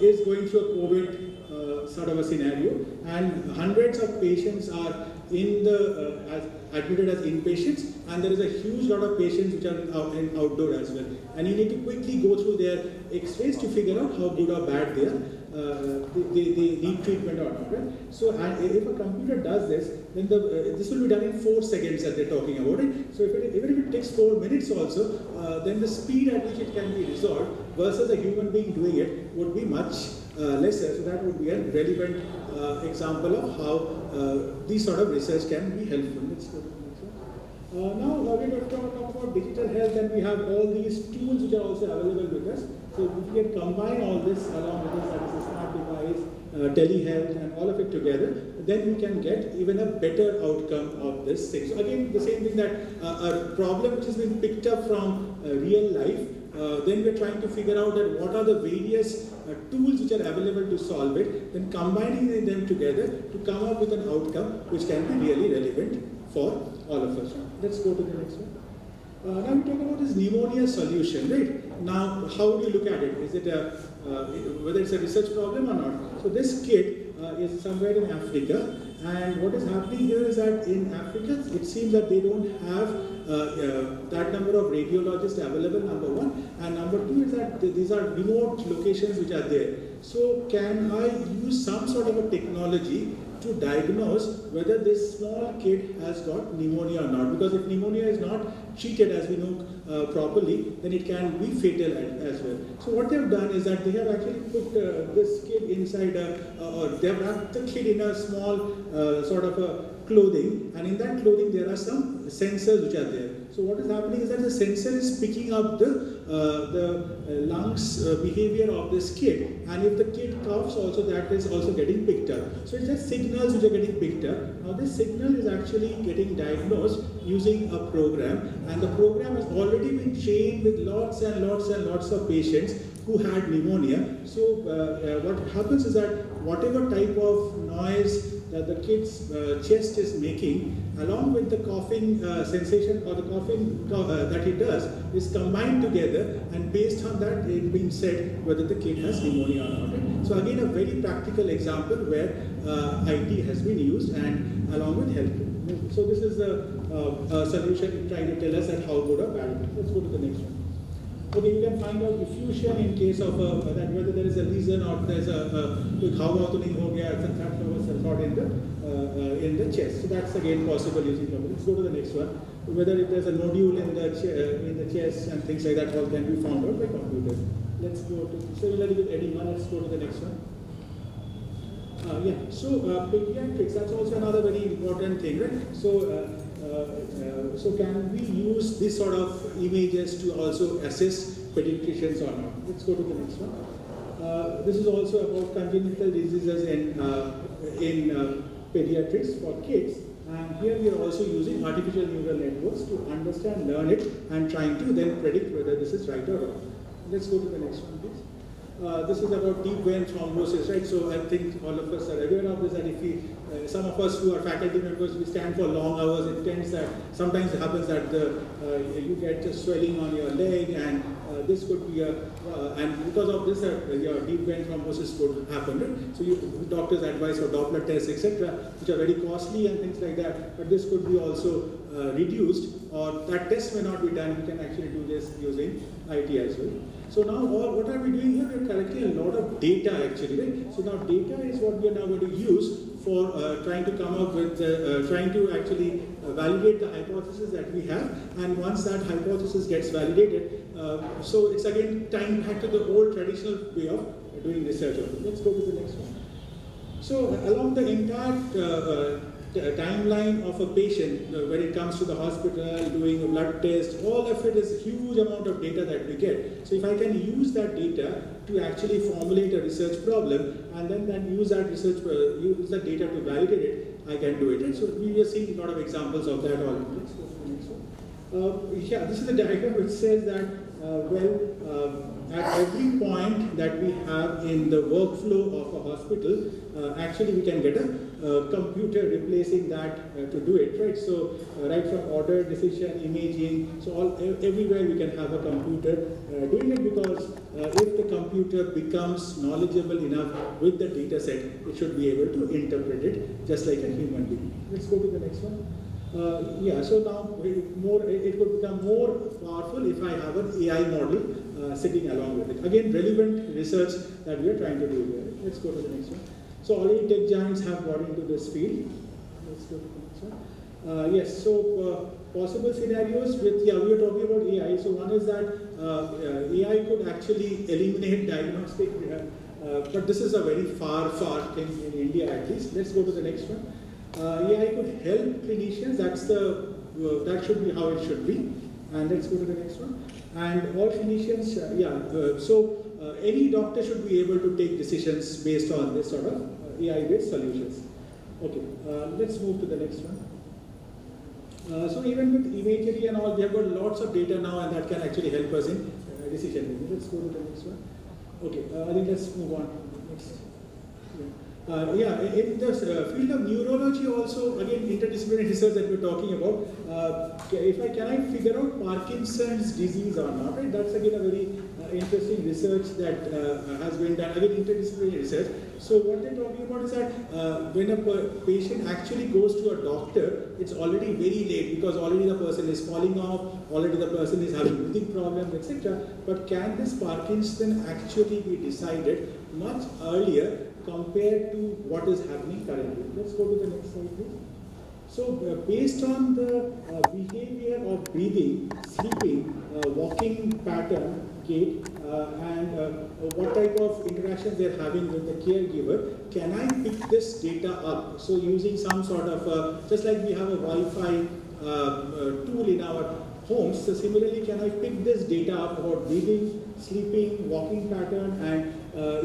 is going through a COVID sort of a scenario, and hundreds of patients are in the admitted as inpatients, and there is a huge lot of patients which are in outdoor as well. And you need to quickly go through their X-rays to figure out how good or bad they are. They need treatment or not, right? So if a computer does this, then this will be done in 4 seconds that they're talking about it. So even if it takes 4 minutes also, then the speed at which it can be resolved versus a human being doing it would be much lesser. So that would be a relevant example of how these sort of research can be helpful. Let's go to the next one. Now we're going to talk about digital health, and we have all these tools which are also available with us. So if we can combine all this along with this, that is a smart device, telehealth, and all of it together, then we can get even a better outcome of this thing. So again, the same thing that a problem which has been picked up from real life, then we're trying to figure out that what are the various tools which are available to solve it, then combining them together to come up with an outcome which can be really relevant for all of us. Let's go to the next one. Now we talk about this pneumonia solution, right? Now, how do you look at it? Is it whether it's a research problem or not? So this kid is somewhere in Africa, and what is happening here is that in Africa, it seems that they don't have that number of radiologists available, number one, and number two is that these are remote locations which are there. So can I use some sort of a technology to diagnose whether this small kid has got pneumonia or not? Because if pneumonia is not treated, as we know, properly, then it can be fatal as well. So what they have done is that they have actually put this kid inside or they have wrapped the kid in a small sort of a clothing, and in that clothing there are some sensors which are there. So what is happening is that the sensor is picking up the lungs behavior of this kid, and if the kid coughs also, that is also getting picked up. So it's just signals which are getting picked up. Now this signal is actually getting diagnosed using a program, and the program has already been trained with lots and lots and lots of patients who had pneumonia. So what happens is that whatever type of noise that the kid's chest is making, along with the coughing sensation or the coughing that he does, is combined together, and based on that it being said whether the kid has pneumonia or not. Right? So again, a very practical example where IT has been used, and along with healthcare. So this is the solution trying to tell us that how good or bad it is. Let's go to the next one. Okay, you can find out diffusion in case of that whether there is a lesion or there's a opening ho gaya, that was thought in the chest. So that's again possible using computer. Let's go to the next one. Whether if there's a nodule in the chest and things like that, all can be found out by computer. Let's go to similarly with edema. Let's go to the next one. So pediatrics, that's also another very important thing, right? So can we use this sort of images to also assess pediatricians or not? Let's go to the next one. This is also about congenital diseases in pediatrics for kids. And here we are also using artificial neural networks to understand, learn it, and trying to then predict whether this is right or wrong. Let's go to the next one, please. This is about deep vein thrombosis, right? So I think all of us are aware of this, that if we some of us who are faculty members, we stand for long hours. It tends that sometimes it happens that you get just swelling on your leg, and this could be and because of this, your deep vein thrombosis could happen. Right? So doctors advise for Doppler tests, etc., which are very costly and things like that. But this could be also reduced, or that test may not be done. We can actually do this using IT as well. So now, what are we doing here? We're collecting a lot of data actually, right? So now data is what we are now going to use for trying to come up with, trying to actually validate the hypothesis that we have. And once that hypothesis gets validated, so it's again tying back to the old traditional way of doing research. Let's go to the next one. So along the entire timeline of a patient, when it comes to the hospital, doing a blood test, all of it is a huge amount of data that we get. So if I can use that data to actually formulate a research problem, and then use that research, use that data to validate it, I can do it. And so we are seeing a lot of examples of that already. Let's go to the next one. Yeah, this is the diagram which says that, at every point that we have in the workflow of a hospital, actually we can get a computer replacing that to do it, right? So right from order, decision, imaging, so everywhere we can have a computer doing it, because if the computer becomes knowledgeable enough with the data set, it should be able to interpret it just like a human being. Let's go to the next one. Yeah, so now it could become more powerful if I have an AI model sitting along with it. Again, relevant research that we are trying to do here. Let's go to the next one. So already tech giants have got into this field. Let's go to the next one. Yes, so possible scenarios with, yeah, we are talking about AI. So one is that AI could actually eliminate diagnostic, but this is a very far thing in India at least. Let's go to the next one. AI could help clinicians. That should be how it should be. And let's go to the next one. And all clinicians, any doctor should be able to take decisions based on this sort of AI-based solutions. Okay, let's move to the next one. So even with imagery and all, we have got lots of data now, and that can actually help us in decision making. Let's go to the next one. Okay, I think let's move on. Next. Yeah. In the field of neurology also, again, interdisciplinary research that we're talking about, can I figure out Parkinson's disease or not, right? That's again a very interesting research that has been done, again, interdisciplinary research. So what they're talking about is that when a patient actually goes to a doctor, it's already very late because already the person is falling off, already the person is having breathing problems, etc. But can this Parkinson actually be decided much earlier compared to what is happening currently? Let's go to the next slide, please. So based on the behavior of breathing, sleeping, walking pattern, gait, and what type of interactions they're having with the caregiver, can I pick this data up? So using some sort of, just like we have a Wi-Fi tool in our homes, so similarly, can I pick this data up about breathing, sleeping, walking pattern, and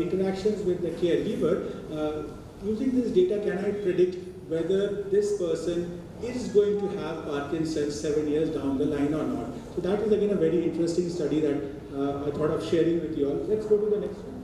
interactions with the caregiver? Using this data, can I predict whether this person is going to have Parkinson's 7 years down the line or not? So that is again a very interesting study that I thought of sharing with you all. Let's go to the next one.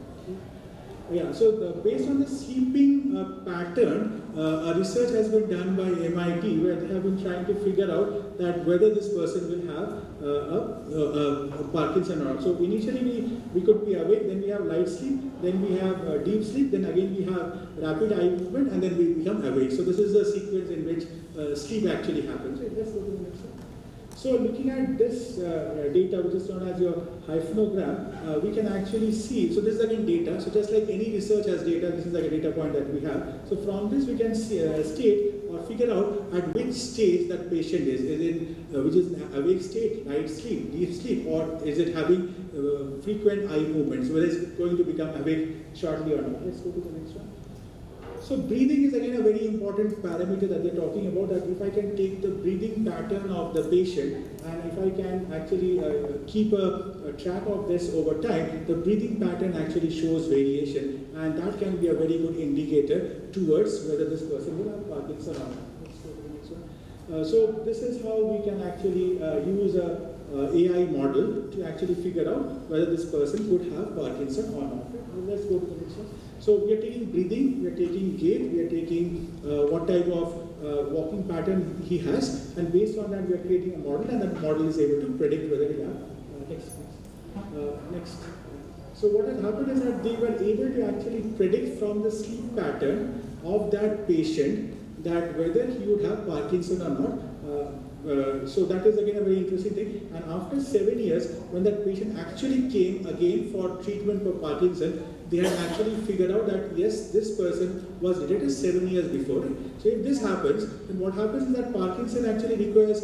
Yeah, so based on the sleeping pattern, a research has been done by MIT where they have been trying to figure out that whether this person will have a Parkinson or not. So initially we could be awake, then we have light sleep, then we have deep sleep, then again we have rapid eye movement, and then we become awake. So this is the sequence in which sleep actually happens. Right, let's go to the next one. So looking at this data, which is known as your hypnogram, we can actually see, so this is again data, so just like any research has data, this is like a data point that we have. So from this we can see, state or figure out at which stage that patient is in, which is an awake state, light sleep, deep sleep, or is it having frequent eye movements, whether it's going to become awake shortly or not. Let's go to the next one. So breathing is again a very important parameter that they're talking about, that if I can take the breathing pattern of the patient and if I can actually keep a track of this over time, the breathing pattern actually shows variation, and that can be a very good indicator towards whether this person will have Parkinson's or not. Let's go to the next one. So this is how we can actually use a AI model to actually figure out whether this person could have Parkinson or not. Let's go to the next one. So we are taking breathing, we are taking gait, we are taking what type of walking pattern he has, and based on that we are creating a model, and that model is able to predict whether he has. Next. So what has happened is that they were able to actually predict from the sleep pattern of that patient that whether he would have Parkinson or not. So that is again a very interesting thing. And after 7 years, when that patient actually came again for treatment for Parkinson, they had actually figured out that yes, this person was detected 7 years before. So if this happens, then what happens is that Parkinson actually requires,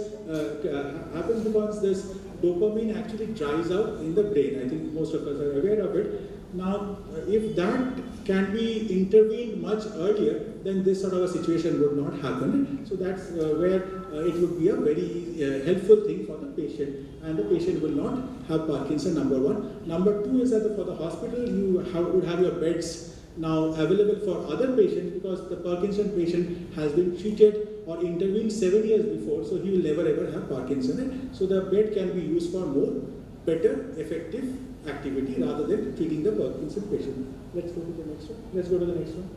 happens because this dopamine actually dries out in the brain. I think most of us are aware of it. Now, if that can be intervened much earlier, then this sort of a situation would not happen. So that's where it would be a very helpful thing for the patient, and the patient will not have Parkinson, number one. Number two is that for the hospital, you would have your beds now available for other patients, because the Parkinson patient has been treated or intervened 7 years before, so he will never ever have Parkinson. So the bed can be used for more, better, effective activity rather than treating the Parkinson patient. Let's go to the next one.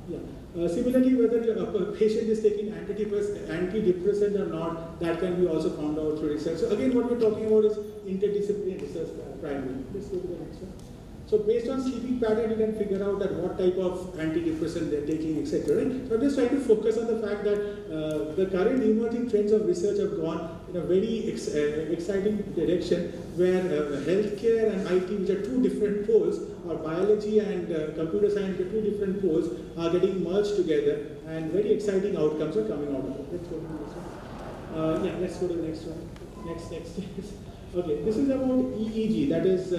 Yeah. Similarly, whether a patient is taking antidepressant or not, that can be also found out through research. So again, what we're talking about is interdisciplinary research primarily. Let's go to the next one. So based on sleeping pattern, you can figure out that what type of antidepressant they're taking, etc. Right? So I'm just trying to focus on the fact that the current emerging trends of research have gone in a very exciting direction, where healthcare and IT, which are two different poles, or biology and computer science, the two different poles, are getting merged together, and very exciting outcomes are coming out of it. Let's go to the next one. Let's go to the next one. Next. Okay, this is about EEG. That is,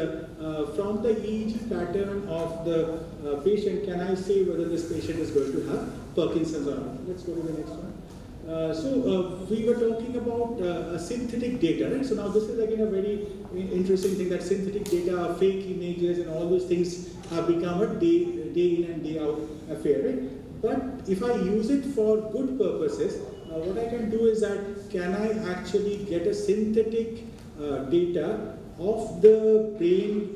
from the EEG pattern of the patient, can I say whether this patient is going to have Parkinson's or not? Let's go to the next one. We were talking about synthetic data, right? So now this is again a very interesting thing, that synthetic data, fake images, and all those things have become a day in and day out affair, right? But if I use it for good purposes, what I can do is that, can I actually get a synthetic data of the brain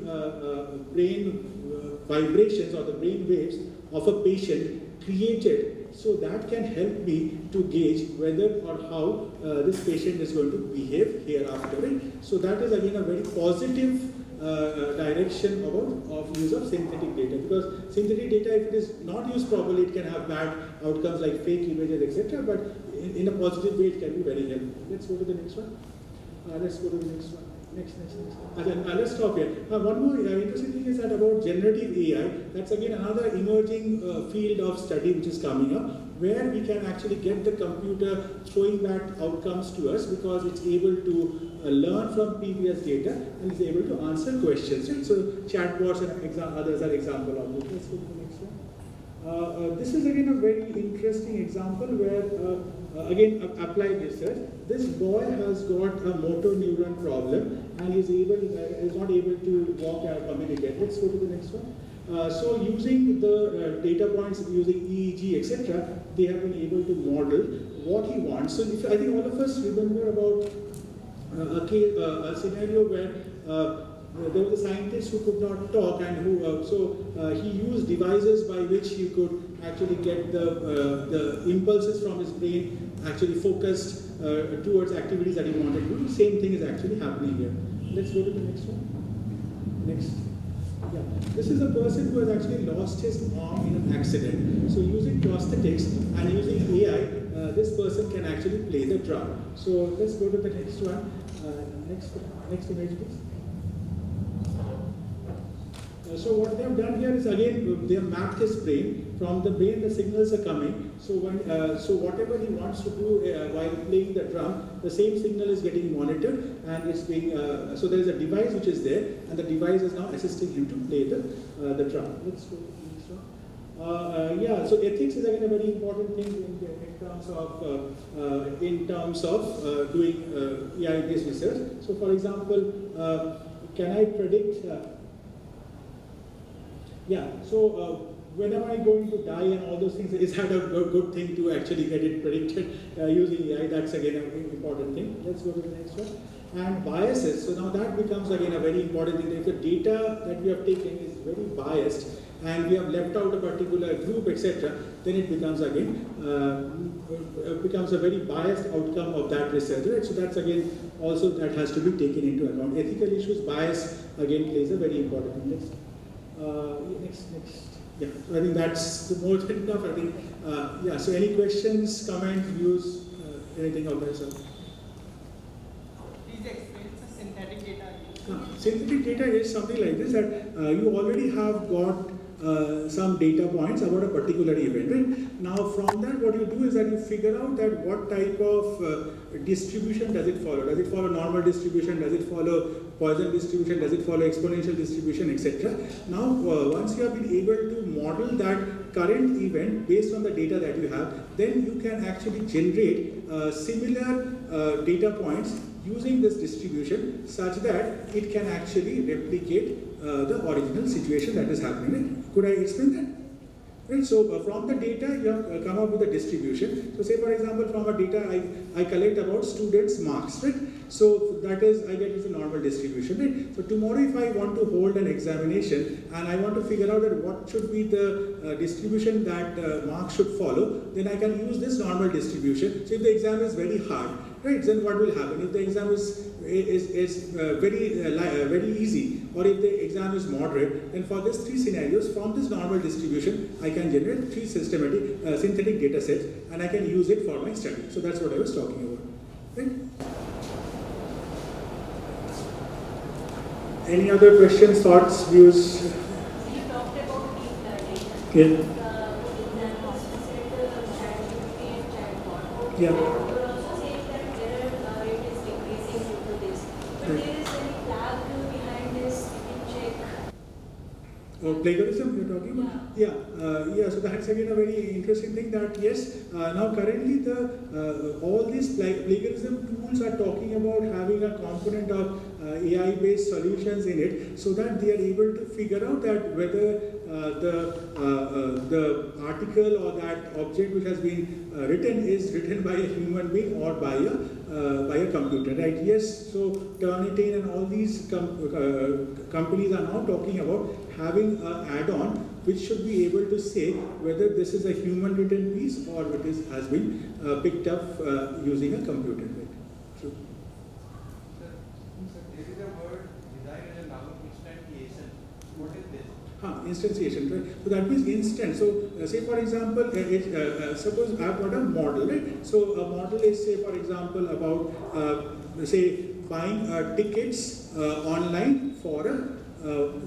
vibrations or the brain waves of a patient created, so that can help me to gauge whether or how this patient is going to behave hereafter. Right? So that is again a very positive direction of use of synthetic data, because synthetic data, if it is not used properly, it can have bad outcomes like fake images, etc. But in a positive way, it can be very helpful. Let's go to the next one. Let's go to the next one. Next. Let's stop here. One more interesting thing is that about generative AI. That's again another emerging field of study which is coming up, where we can actually get the computer throwing back outcomes to us, because it's able to learn from previous data and is able to answer questions. Right? So chatbots and others are example of it. Let's go to the next one. This is again a very interesting example where again applied research. This boy has got a motor neuron problem and is not able to walk and communicate. Let's go to the next one. So using the data points, using EEG, etc., they have been able to model what he wants. So I think all of us remember about a scenario where there was a scientist who could not talk, and he used devices by which he could actually get the impulses from his brain actually focused towards activities that he wanted to do. The same thing is actually happening here. Let's go to the next one. Next. Yeah. This is a person who has actually lost his arm in an accident. So using prosthetics and using AI, this person can actually play the drum. So let's go to the next one. Next image, please. So what they have done here is, again, they have mapped his brain. From the brain, the signals are coming. So whatever he wants to do while playing the drum, the same signal is getting monitored, and it's being. So there is a device which is there, and the device is now assisting him to play the drum. Let's go to the next one. So ethics is again a very important thing in terms of doing AI-based research. So, for example, can I predict? When am I going to die and all those things? Is that a good thing to actually get it predicted using AI? That's again an important thing. Let's go to the next one. And biases, so now that becomes again a very important thing. If the data that we have taken is very biased and we have left out a particular group, etc., then it becomes again becomes a very biased outcome of that research, right? So that's again also that has to be taken into account. Ethical issues, bias again plays a very important thing. Next. Yeah, I think that's more than enough. I think, yeah, so any questions, comments, views, anything of that sort? Please explain the synthetic data. Synthetic data is something like this, that you already have got some data points about a particular event. Right? Now from that what you do is that you figure out that what type of distribution does it follow. Does it follow normal distribution? Does it follow Poisson distribution? Does it follow exponential distribution, etc.? Now once you have been able to model that current event based on the data that you have, then you can actually generate similar data points using this distribution such that it can actually replicate the original situation that is happening. Right? Could I explain that? Right, so from the data you have come up with a distribution. So say for example from a data I collect about students' marks, right? So that is, I get is a normal distribution, right? So tomorrow if I want to hold an examination and I want to figure out that what should be the distribution that marks should follow, then I can use this normal distribution. So if the exam is very hard, right, then what will happen? If the exam is very easy, or if the exam is moderate, then for these three scenarios, from this normal distribution, I can generate three systematic synthetic data sets, and I can use it for my study. So that's what I was talking about. Right? Any other questions, thoughts, views? You talked about deep learning. Yeah. Examples facilitators of ChatGPT and chatbot. Yeah. You were also saying that error rate is decreasing due to this. But there is any flag behind this, you can check. Oh, plagiarism you're talking about? Yeah, so that's again a very interesting thing that yes, now currently the all these plagiarism tools are talking about having a component of AI-based solutions in it, so that they are able to figure out that whether the article or that object which has been written is written by a human being or by a computer, right? Yes, so Turnitin and all these companies are now talking about having an add-on which should be able to say whether this is a human written piece or it has been picked up using a computer. Right? True. Sir, there is a word designed as instantiation. What is this? Instantiation, right? So that means instant. So say for example, suppose I've got a model, right? So a model is, say for example, about say buying tickets online for a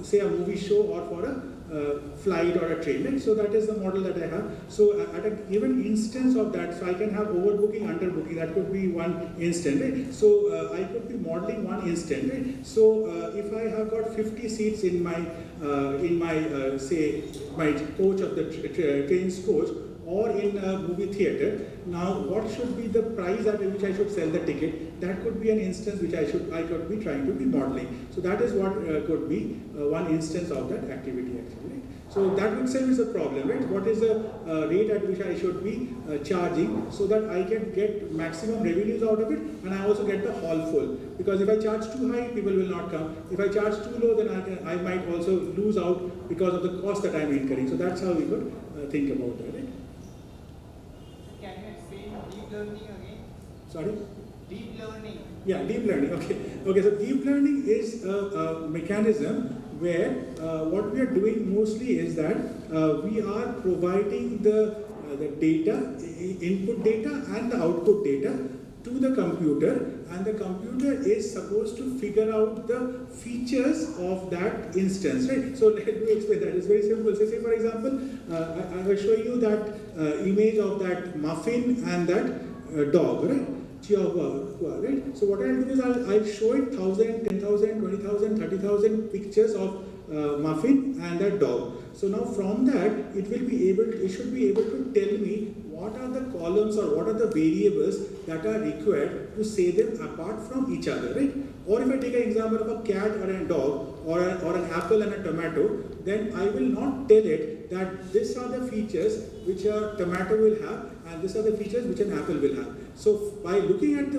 say a movie show or for a flight or a train, right? So that is the model that I have. So at a given instance of that, so I can have overbooking, underbooking. That could be one instant, right? So I could be modeling one instant, right? So if I have got 50 seats in my say my coach of the train's coach, or in a movie theater, now what should be the price at which I should sell the ticket? That could be an instance which I could be trying to be modeling. So that is what could be one instance of that activity actually. Right? So that itself is a problem, right? What is the rate at which I should be charging so that I can get maximum revenues out of it, and I also get the hall full. Because if I charge too high, people will not come. If I charge too low, then I might also lose out because of the cost that I am incurring. So that's how we could think about that, right? Can you explain deep learning again? Sorry? Deep learning. Yeah, deep learning. Okay. So deep learning is a mechanism where what we are doing mostly is that we are providing the data, input data and the output data to the computer, and the computer is supposed to figure out the features of that instance, right? So let me explain that. It's very simple. So say for example, I will show you that image of that muffin and that dog, right? Chihuahua, right? So what I'll do is I'll show it 1,000, 10,000, 20,000, 30,000 pictures of muffin and that dog. So now from that, it should be able to tell me what are the columns or what are the variables that are required to say them apart from each other, right? Or if I take an example of a cat or a dog or an apple and a tomato, then I will not tell it that these are the features which a tomato will have and these are the features which an apple will have. So by looking at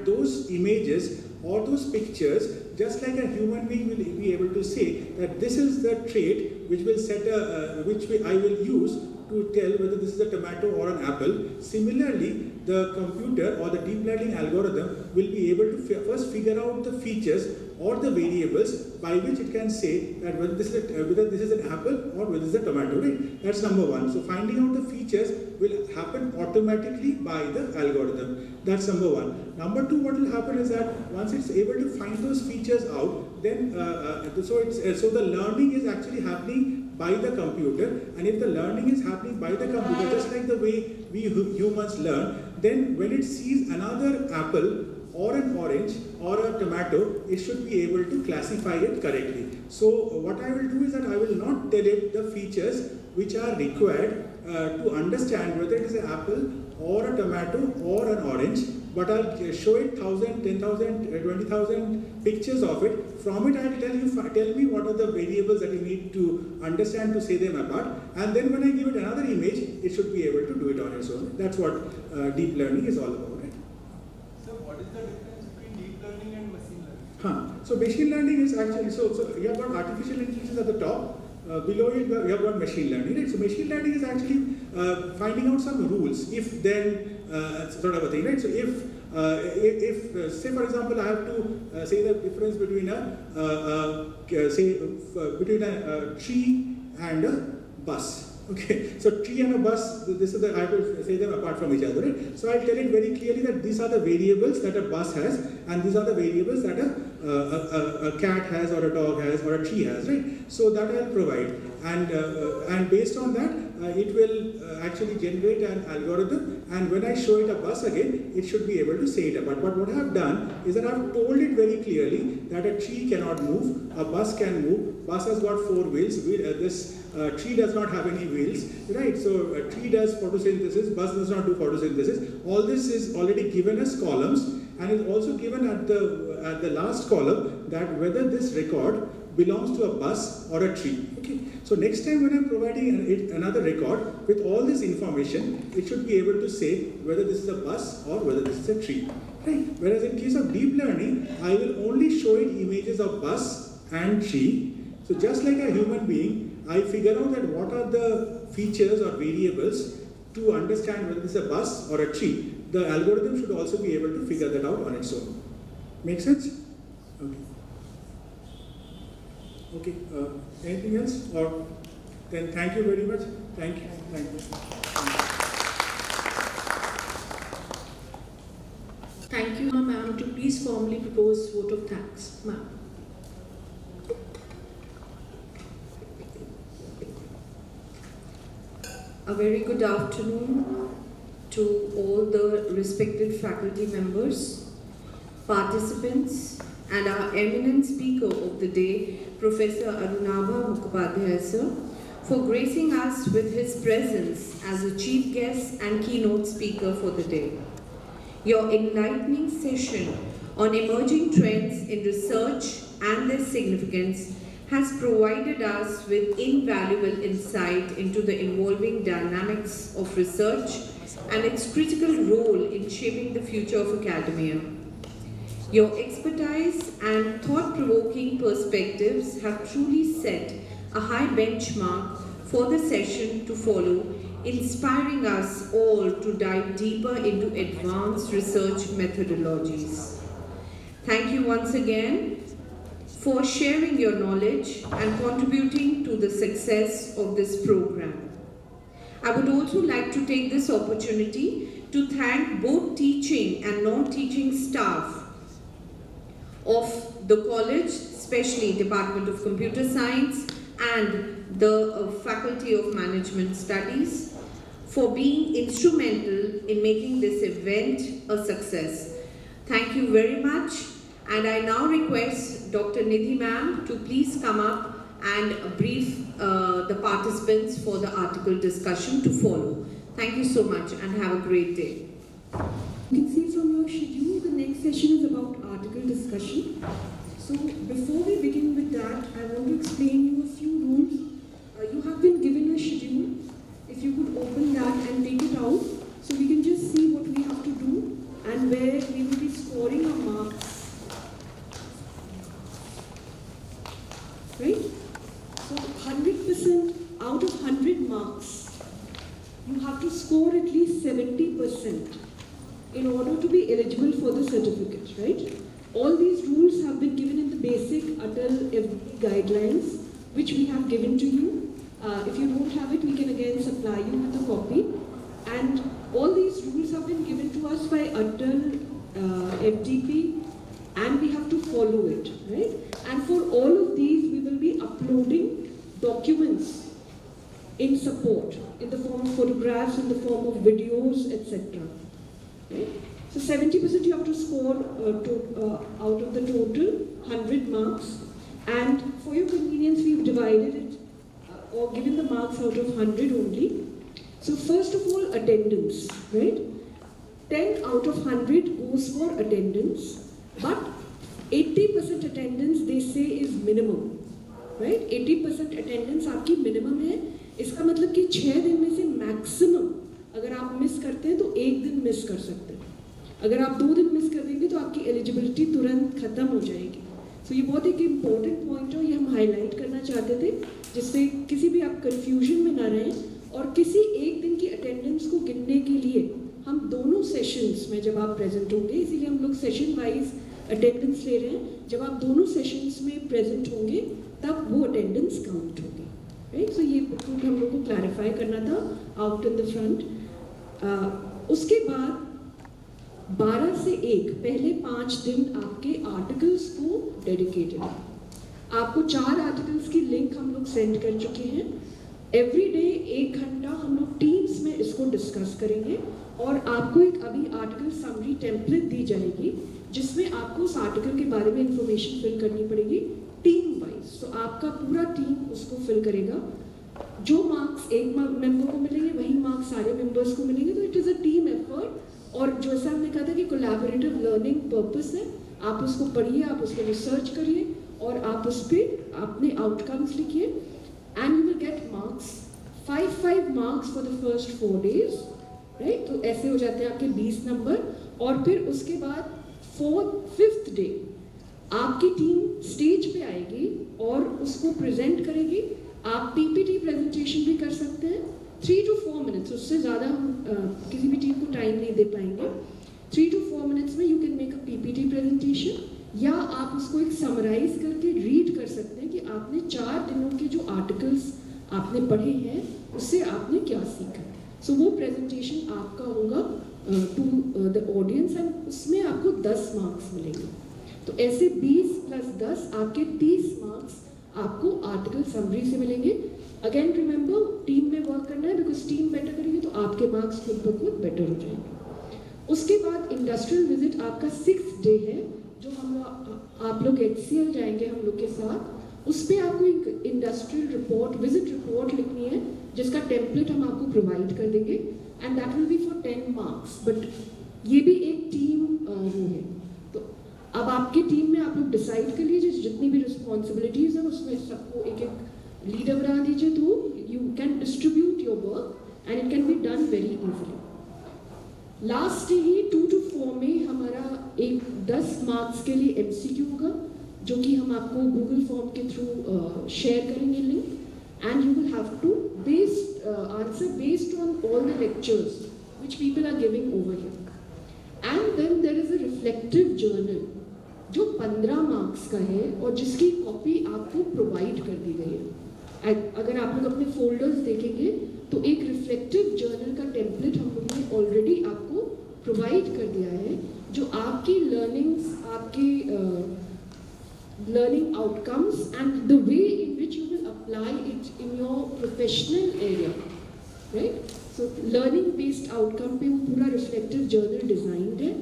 those images or those pictures, just like a human being will be able to say that this is the trait which will I will use to tell whether this is a tomato or an apple. Similarly, the computer or the deep learning algorithm will be able to first figure out the features or the variables by which it can say that whether this is an apple or whether this is a tomato, right? That's number one. So finding out the features will happen automatically by the algorithm. That's number one. Number two, what will happen is that once it's able to find those features out, then so the learning is actually happening by the computer, and if the learning is happening by the computer, just like the way we humans learn, then when it sees another apple or an orange or a tomato, it should be able to classify it correctly. So what I will do is that I will not tell it the features which are required to understand whether it is an apple or a tomato or an orange, but I'll show it 1,000, 10,000, 20,000 pictures of it. From it, I'll tell me what are the variables that you need to understand to say them apart. And then when I give it another image, it should be able to do it on its own. That's what deep learning is all about, right? So what is the difference between deep learning and machine learning? So machine learning is actually, so you have got artificial intelligence at the top. Below it, you have got machine learning, right? So machine learning is actually finding out some rules, if then sort of a thing, right? So if say for example I have to say the difference between between a tree and a bus. Okay, so tree and a bus, this is I have to say them apart from each other, right? So I'll tell it very clearly that these are the variables that a bus has, and these are the variables that a cat has, or a dog has, or a tree has, right? So that I'll provide, and based on that, it will actually generate an algorithm, and when I show it a bus again, it should be able to say it apart. But what I have done is that I have told it very clearly that a tree cannot move, a bus can move, bus has got 4 wheels, this tree does not have any wheels, right? So a tree does photosynthesis, bus does not do photosynthesis. All this is already given as columns, and is also given at the last column that whether this record belongs to a bus or a tree. Okay. So next time when I'm providing another record with all this information, it should be able to say whether this is a bus or whether this is a tree. Right? Whereas in case of deep learning, I will only show it images of bus and tree. So just like a human being, I figure out that what are the features or variables to understand whether this is a bus or a tree. The algorithm should also be able to figure that out on its own. Make sense? Okay. Okay. Anything else? Or then thank you very much. Thank you. Thank you. Thank you, ma'am, to please formally propose vote of thanks, ma'am. A very good afternoon to all the respected faculty members, participants, and our eminent speaker of the day, Professor Arunabha Mukhopadhyay sir, for gracing us with his presence as a chief guest and keynote speaker for the day. Your enlightening session on emerging trends in research and their significance has provided us with invaluable insight into the evolving dynamics of research and its critical role in shaping the future of academia. Your expertise and thought-provoking perspectives have truly set a high benchmark for the session to follow, inspiring us all to dive deeper into advanced research methodologies. Thank you once again for sharing your knowledge and contributing to the success of this program. I would also like to take this opportunity to thank both teaching and non-teaching staff of the college, especially Department of Computer Science and the Faculty of Management Studies, for being instrumental in making this event a success. Thank you very much, and I now request Dr. Nidhi ma'am to please come up and brief the participants for the article discussion to follow. Thank you so much and have a great day. You can see from your schedule, the next session is about article discussion. So before we begin with that, I want to explain you a few rules. You have been given a schedule. If you could open that and take it out, so we can just see what we have and where we will be scoring our marks. Right? So 100% out of 100 marks, you have to score at least 70% in order to be eligible for the certificate, right? All these rules have been given in the basic Atal FD guidelines, which we have given to you. If you don't have it, we can again supply you with a copy. And all these rules have been given to us by Atal FDP, and we have to follow it, right? And for all of these, we will be uploading documents in support, in the form of photographs, in the form of videos, etc. Right? So 70% you have to score out of the total 100 marks, and for your convenience, we've divided it or given the marks out of 100 only. So first of all, attendance, right? 10 out of 100 goes for attendance, but 80% attendance they say is minimum, right? 80% attendance आपकी minimum है. इसका मतलब कि 6 दिन में से maximum अगर आप मिस करते हैं तो 1 दिन मिस कर सकते हैं. अगर आप 2 दिन मिस कर देंगे तो आपकी एलिजिबिलिटी तुरंत खत्म हो जाएगी. सो ये बहुत एक इम्पोर्टेंट पॉइंट है, ये हम हाईलाइट करना चाहते थे, जिससे किसी भी आप कंफ्यूजन में ना रहें. और किसी एक दिन की अटेंडेंस को गिनने के लिए हम दोनों सेशंस में जब आप प्रेजेंट होंगे, इसीलिए हम लोग सेशन वाइज अटेंडेंस ले रहे हैं, जब आप दोनों सेशंस में प्रेजेंट होंगे तब वो अटेंडेंस काउंट होगी, राइट? सो ये पॉइंट हम लोग को क्लैरिफाई करना था आउट इन द फ्रंट. उसके बाद 12 से 1 पहले 5 दिन आपके आर्टिकल्स को डेडिकेटेड है. आपको 4 आर्टिकल्स की लिंक हम लोग सेंड कर चुके हैं. एवरी डे 1 घंटा हम लोग टीम्स में इसको डिस्कस करेंगे, और आपको एक अभी आर्टिकल समरी टेम्पलेट दी जाएगी जिसमें आपको उस आर्टिकल के बारे में इंफॉर्मेशन फिल करनी पड़ेगी टीम वाइज. तो आपका पूरा टीम उसको फिल करेगा. जो मार्क्स एक मेंबर को मिलेंगे वही मार्क्स सारे मेंबर्स को मिलेंगे. तो it is a team effort, और जैसा हमने कहा था कि कोलैबोरेटिव लर्निंग पर्पस है. आप उसको पढ़िए, आप उस पर रिसर्च करिए, और आप उस पर अपने आउटकम्स लिखिए, and you will get marks. 5 marks for the first 4 days, right? तो ऐसे हो जाते हैं आपके 20 नंबर. और फिर उसके बाद 5th डे आपकी टीम स्टेज पे आएगी और उसको प्रेजेंट करेगी. आप पीपीटी प्रेजेंटेशन भी कर सकते हैं 3 to 4 minutes. उससे ज़्यादा हम किसी भी टीम को टाइम नहीं दे पाएंगे. 3 to 4 minutes में you can make a PPT presentation, या आप उसको एक समराइज करके रीड कर सकते हैं कि आपने 4 दिनों के जो आर्टिकल्स आपने पढ़े हैं उससे आपने क्या सीखा. सो वो प्रेजेंटेशन आपका होगा टू द ऑडियंस, एंड उसमें आपको 10 मार्क्स मिलेंगे. तो ऐसे 20 + 10 आपके 30 मार्क्स आपको आर्टिकल समरी से मिलेंगे. अगेन रिमेंबर, टीम में वर्क करना है, बिकॉज टीम बेटर करेगी तो आपके मार्क्स खुद ब खुद बेटर हो जाएंगे. उसके बाद इंडस्ट्रियल विजिट आपका 6th डे है, जो आप लोग HCL जाएंगे हम लोग के साथ. उस पर आपको एक इंडस्ट्रियल रिपोर्ट, विजिट रिपोर्ट लिखनी है, जिसका टेम्पलेट हम आपको प्रोवाइड कर देंगे, and that will B for 10 marks. But ये भी एक टीम वो है. तो अब आपकी टीम में आप लोग डिसाइड कर लीजिए जितनी भी रिस्पॉन्सिबिलिटीज़ हैं उसमें सबको एक लीडर बना दीजिए, तो you can distribute your work and it can be done very easily. Last day he 2 to 4 में हमारा एक 10 मार्क्स के लिए MCQ होगा, जो कि हम आपको गूगल फॉर्म के थ्रू शेयर करेंगे link, and you will have to answer based on all the lectures which people are giving over here. And then there is a reflective journal जो 15 मार्क्स का है और जिसकी कॉपी आपको provide कर दी गई है. अगर आप लोग अपने फोल्डर्स देखेंगे तो एक रिफ्लेक्टिव जर्नल का टेम्पलेट हम लोगों ने ऑलरेडी आपको प्रोवाइड कर दिया है, जो आपकी लर्निंग्स, आपकी learning outcomes and the way in which you will apply it in your professional area, right? So learning based outcome पे वो पूरा reflective journal designed है.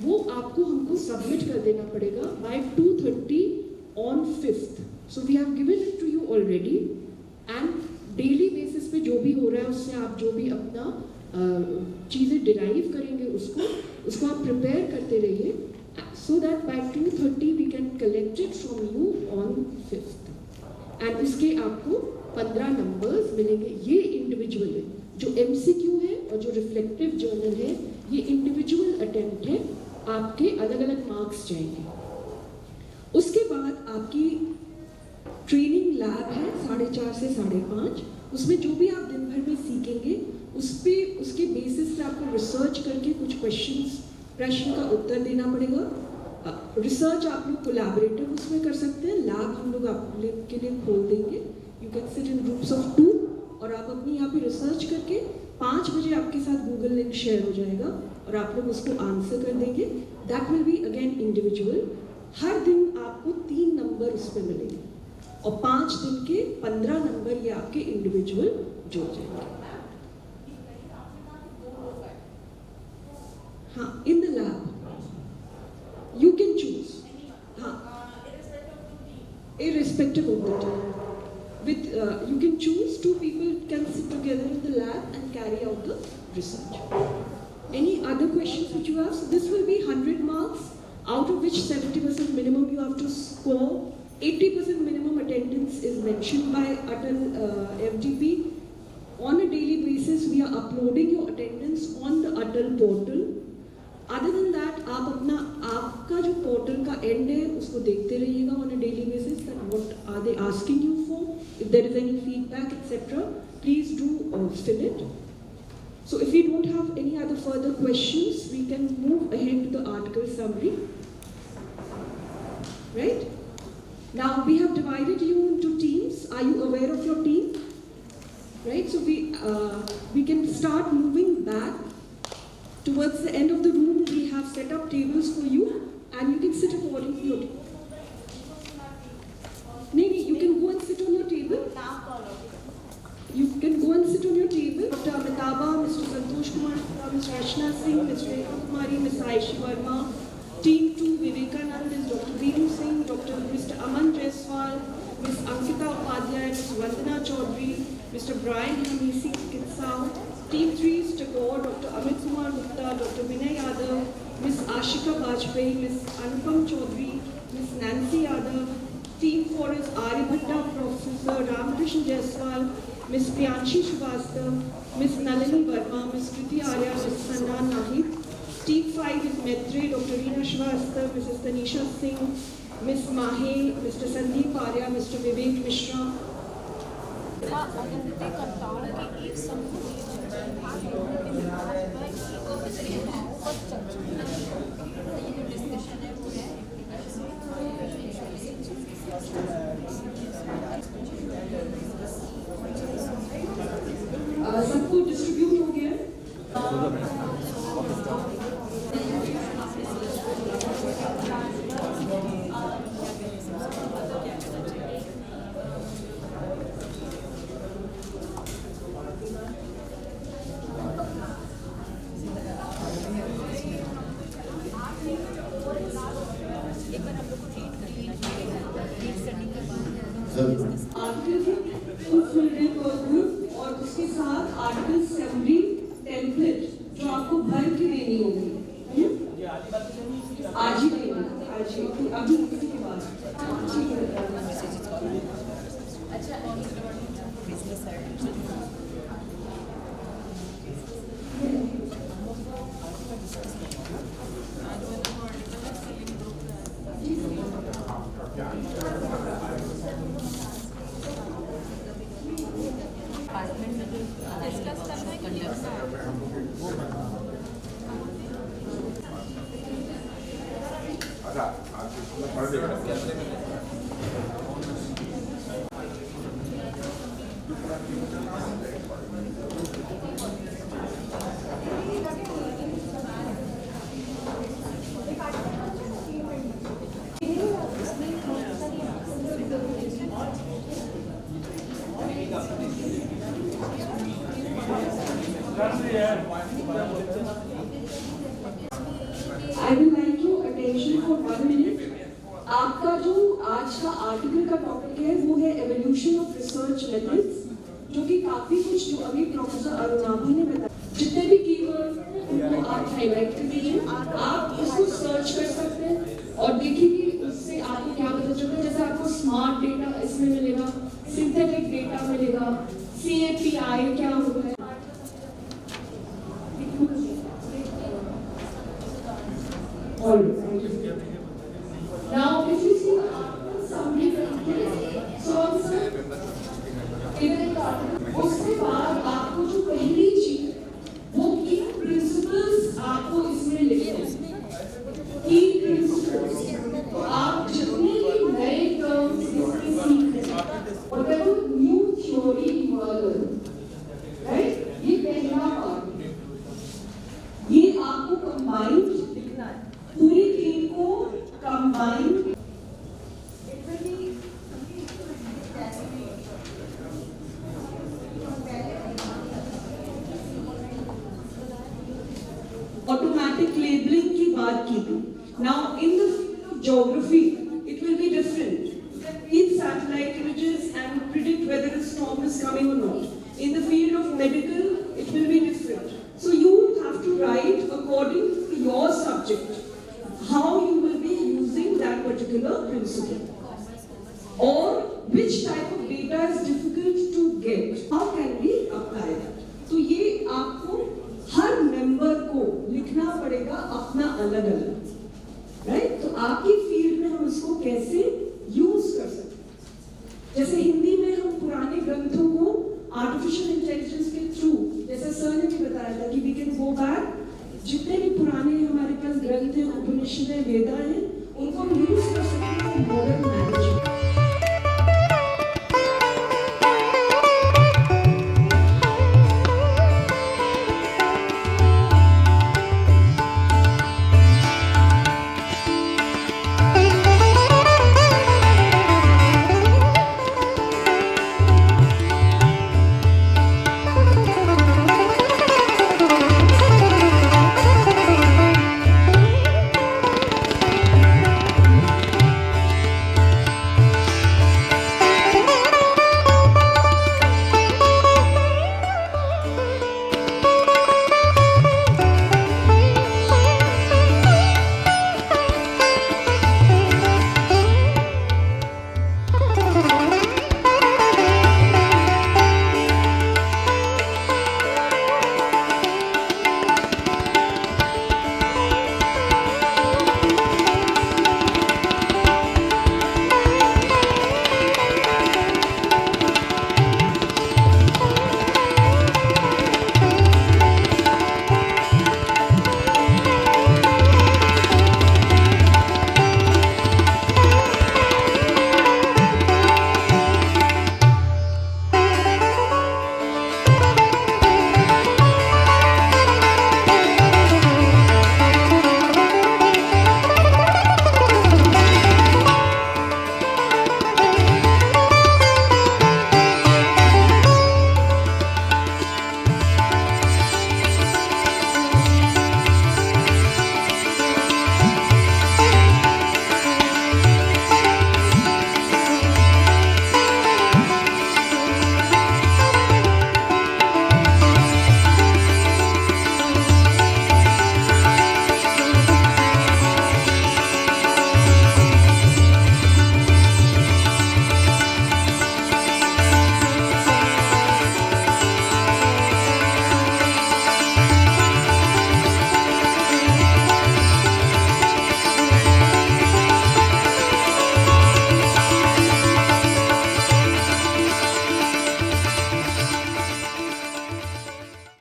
वो आपको हमको submit कर देना पड़ेगा by 2:30 on 5th. So we have given it to you already, and daily basis पे जो भी हो रहा है उससे आप जो भी अपना चीज़ें derive करेंगे उसको आप prepare करते रहिए, so that by 2:30 we can collect it from you on 5th. and इसके आपको 15 नंबर्स मिलेंगे. ये इंडिविजुअल है, जो MCQ है और जो रिफ्लेक्टिव जर्नल है ये इंडिविजुअल अटेम्प्ट है, आपके अलग अलग मार्क्स जाएंगे। उसके बाद आपकी ट्रेनिंग लैब है 4:30 से 5:30, उसमें जो भी आप दिन भर में सीखेंगे उसके बेसिस पे आपको रिसर्च करके कुछ प्रश्न का उत्तर देना पड़ेगा। रिसर्च आप लोग कोलैबोरेटिव उसमें कर सकते हैं, लैब हम लोग आपके लिए खोल देंगे, you can sit in groups of 2 और आप अपनी यहाँ पे रिसर्च करके 5 बजे आपके साथ गूगल लिंक शेयर हो जाएगा और आप लोग उसको आंसर कर देंगे। That will be again individual. हर दिन आपको 3 नंबर उसमें मिलेंगे और 5 दिन के 15 नंबर ये आपके इंडिविजुअल जुड़ जाएंगे। हाँ, in the lab you can choose. हाँ, irrespective of the team. With you can choose 2 people can sit together in the lab and carry out the research. Any other questions which you have? So this will be 100 marks, out of which 70% minimum you have to score. 80% minimum attendance is mentioned by Atal FDP. On a daily basis, we are uploading your attendance on the Atal portal. Other than that, आपका जो portal का and है उसको देखते रहिएगा on a daily basis that what are they asking you for, if there is any feedback etc. please do fill it. So if we don't have any other further questions, we can move ahead to the article summary. Right? Now we have divided you into teams. Are you aware of your team? Right? So we can start moving back. Towards the end of the room, we have set up tables for you, and you can sit according to your table. No, you can go and sit on your table. You can go and sit on your table. Dr. Amitaba, Mr. Santosh Kumar, Ms. Rachna Singh, Ms. Rekha Kumari, Ms. Aishi Verma. Team 2, Vivekanand is Dr. Veenu Singh, Mr. Aman Jaiswal, Ms. Ankita Upadhyay, Ms. Vandana Chaudhary, Mr. Brian Hamisi Kitsa. Team 3 is Tagore, Dr. Amit Kumar Gupta, Dr. Vinay Yadav, Ms. Ashika Bajpayee, Ms. Anupam Chaudhary, Ms. Nancy Yadav. Team 4 is Aryabhatta, Professor Ramakrishna Jaiswal, Ms. Priyanshi Srivastav, Ms. Nalini Verma, Ms. Kriti Arya, Ms. Sandan Nahid. Team 5 is Maitre, Dr. Reena Srivastav, Mrs. Tanisha Singh, Ms. Mahe, Mr. Sandeep Arya, Mr. Vivek Mishra. सबको distribute हो गया। और उसके साथ article summary template जो आपको भर के देनी होगी, आज ही देना, आज ही अभी इसी के बाद। I will like your attention for 1 minute. आपका जो आज का आर्टिकल का टॉपिक है वो है एवोल्यूशन ऑफ रिसर्च मेथड्स, जो कि काफी कुछ जो अभी प्रोफेसर अरुणाभी ने बताया। जितने भी कीवर्ड उनको आप हाईलाइट कर दीजिए, आप इसको सर्च कर सकते हैं और देखिए उससे आपको क्या पता चलता है। जैसे आपको स्मार्ट डेटा इसमें मिलेगा, सिंथेटिक डेटा मिलेगा, CAPI क्या होगा है। बात की थी. Now in the field of geography, it will be different. You can read satellite images and predict whether a storm is coming or not. In the field of medical, it will be different. So you have to write according to your subject how you will be using that particular principle. Or which type of data is difficult to get. How can we apply that? तो ये आपको हर member को लिखना पड़ेगा अपना अलग अलग, right? तो आपकी फील्ड में हम इसको कैसे यूज कर सकते हैं? जैसे हिंदी में हम पुराने ग्रंथों को आर्टिफिशियल इंटेलिजेंस के थ्रू, जैसे सर ने भी बताया था कि वी कैन गो बैक, जितने भी पुराने हमारे पास ग्रंथ हैं, उपनिषद है, वेदा है,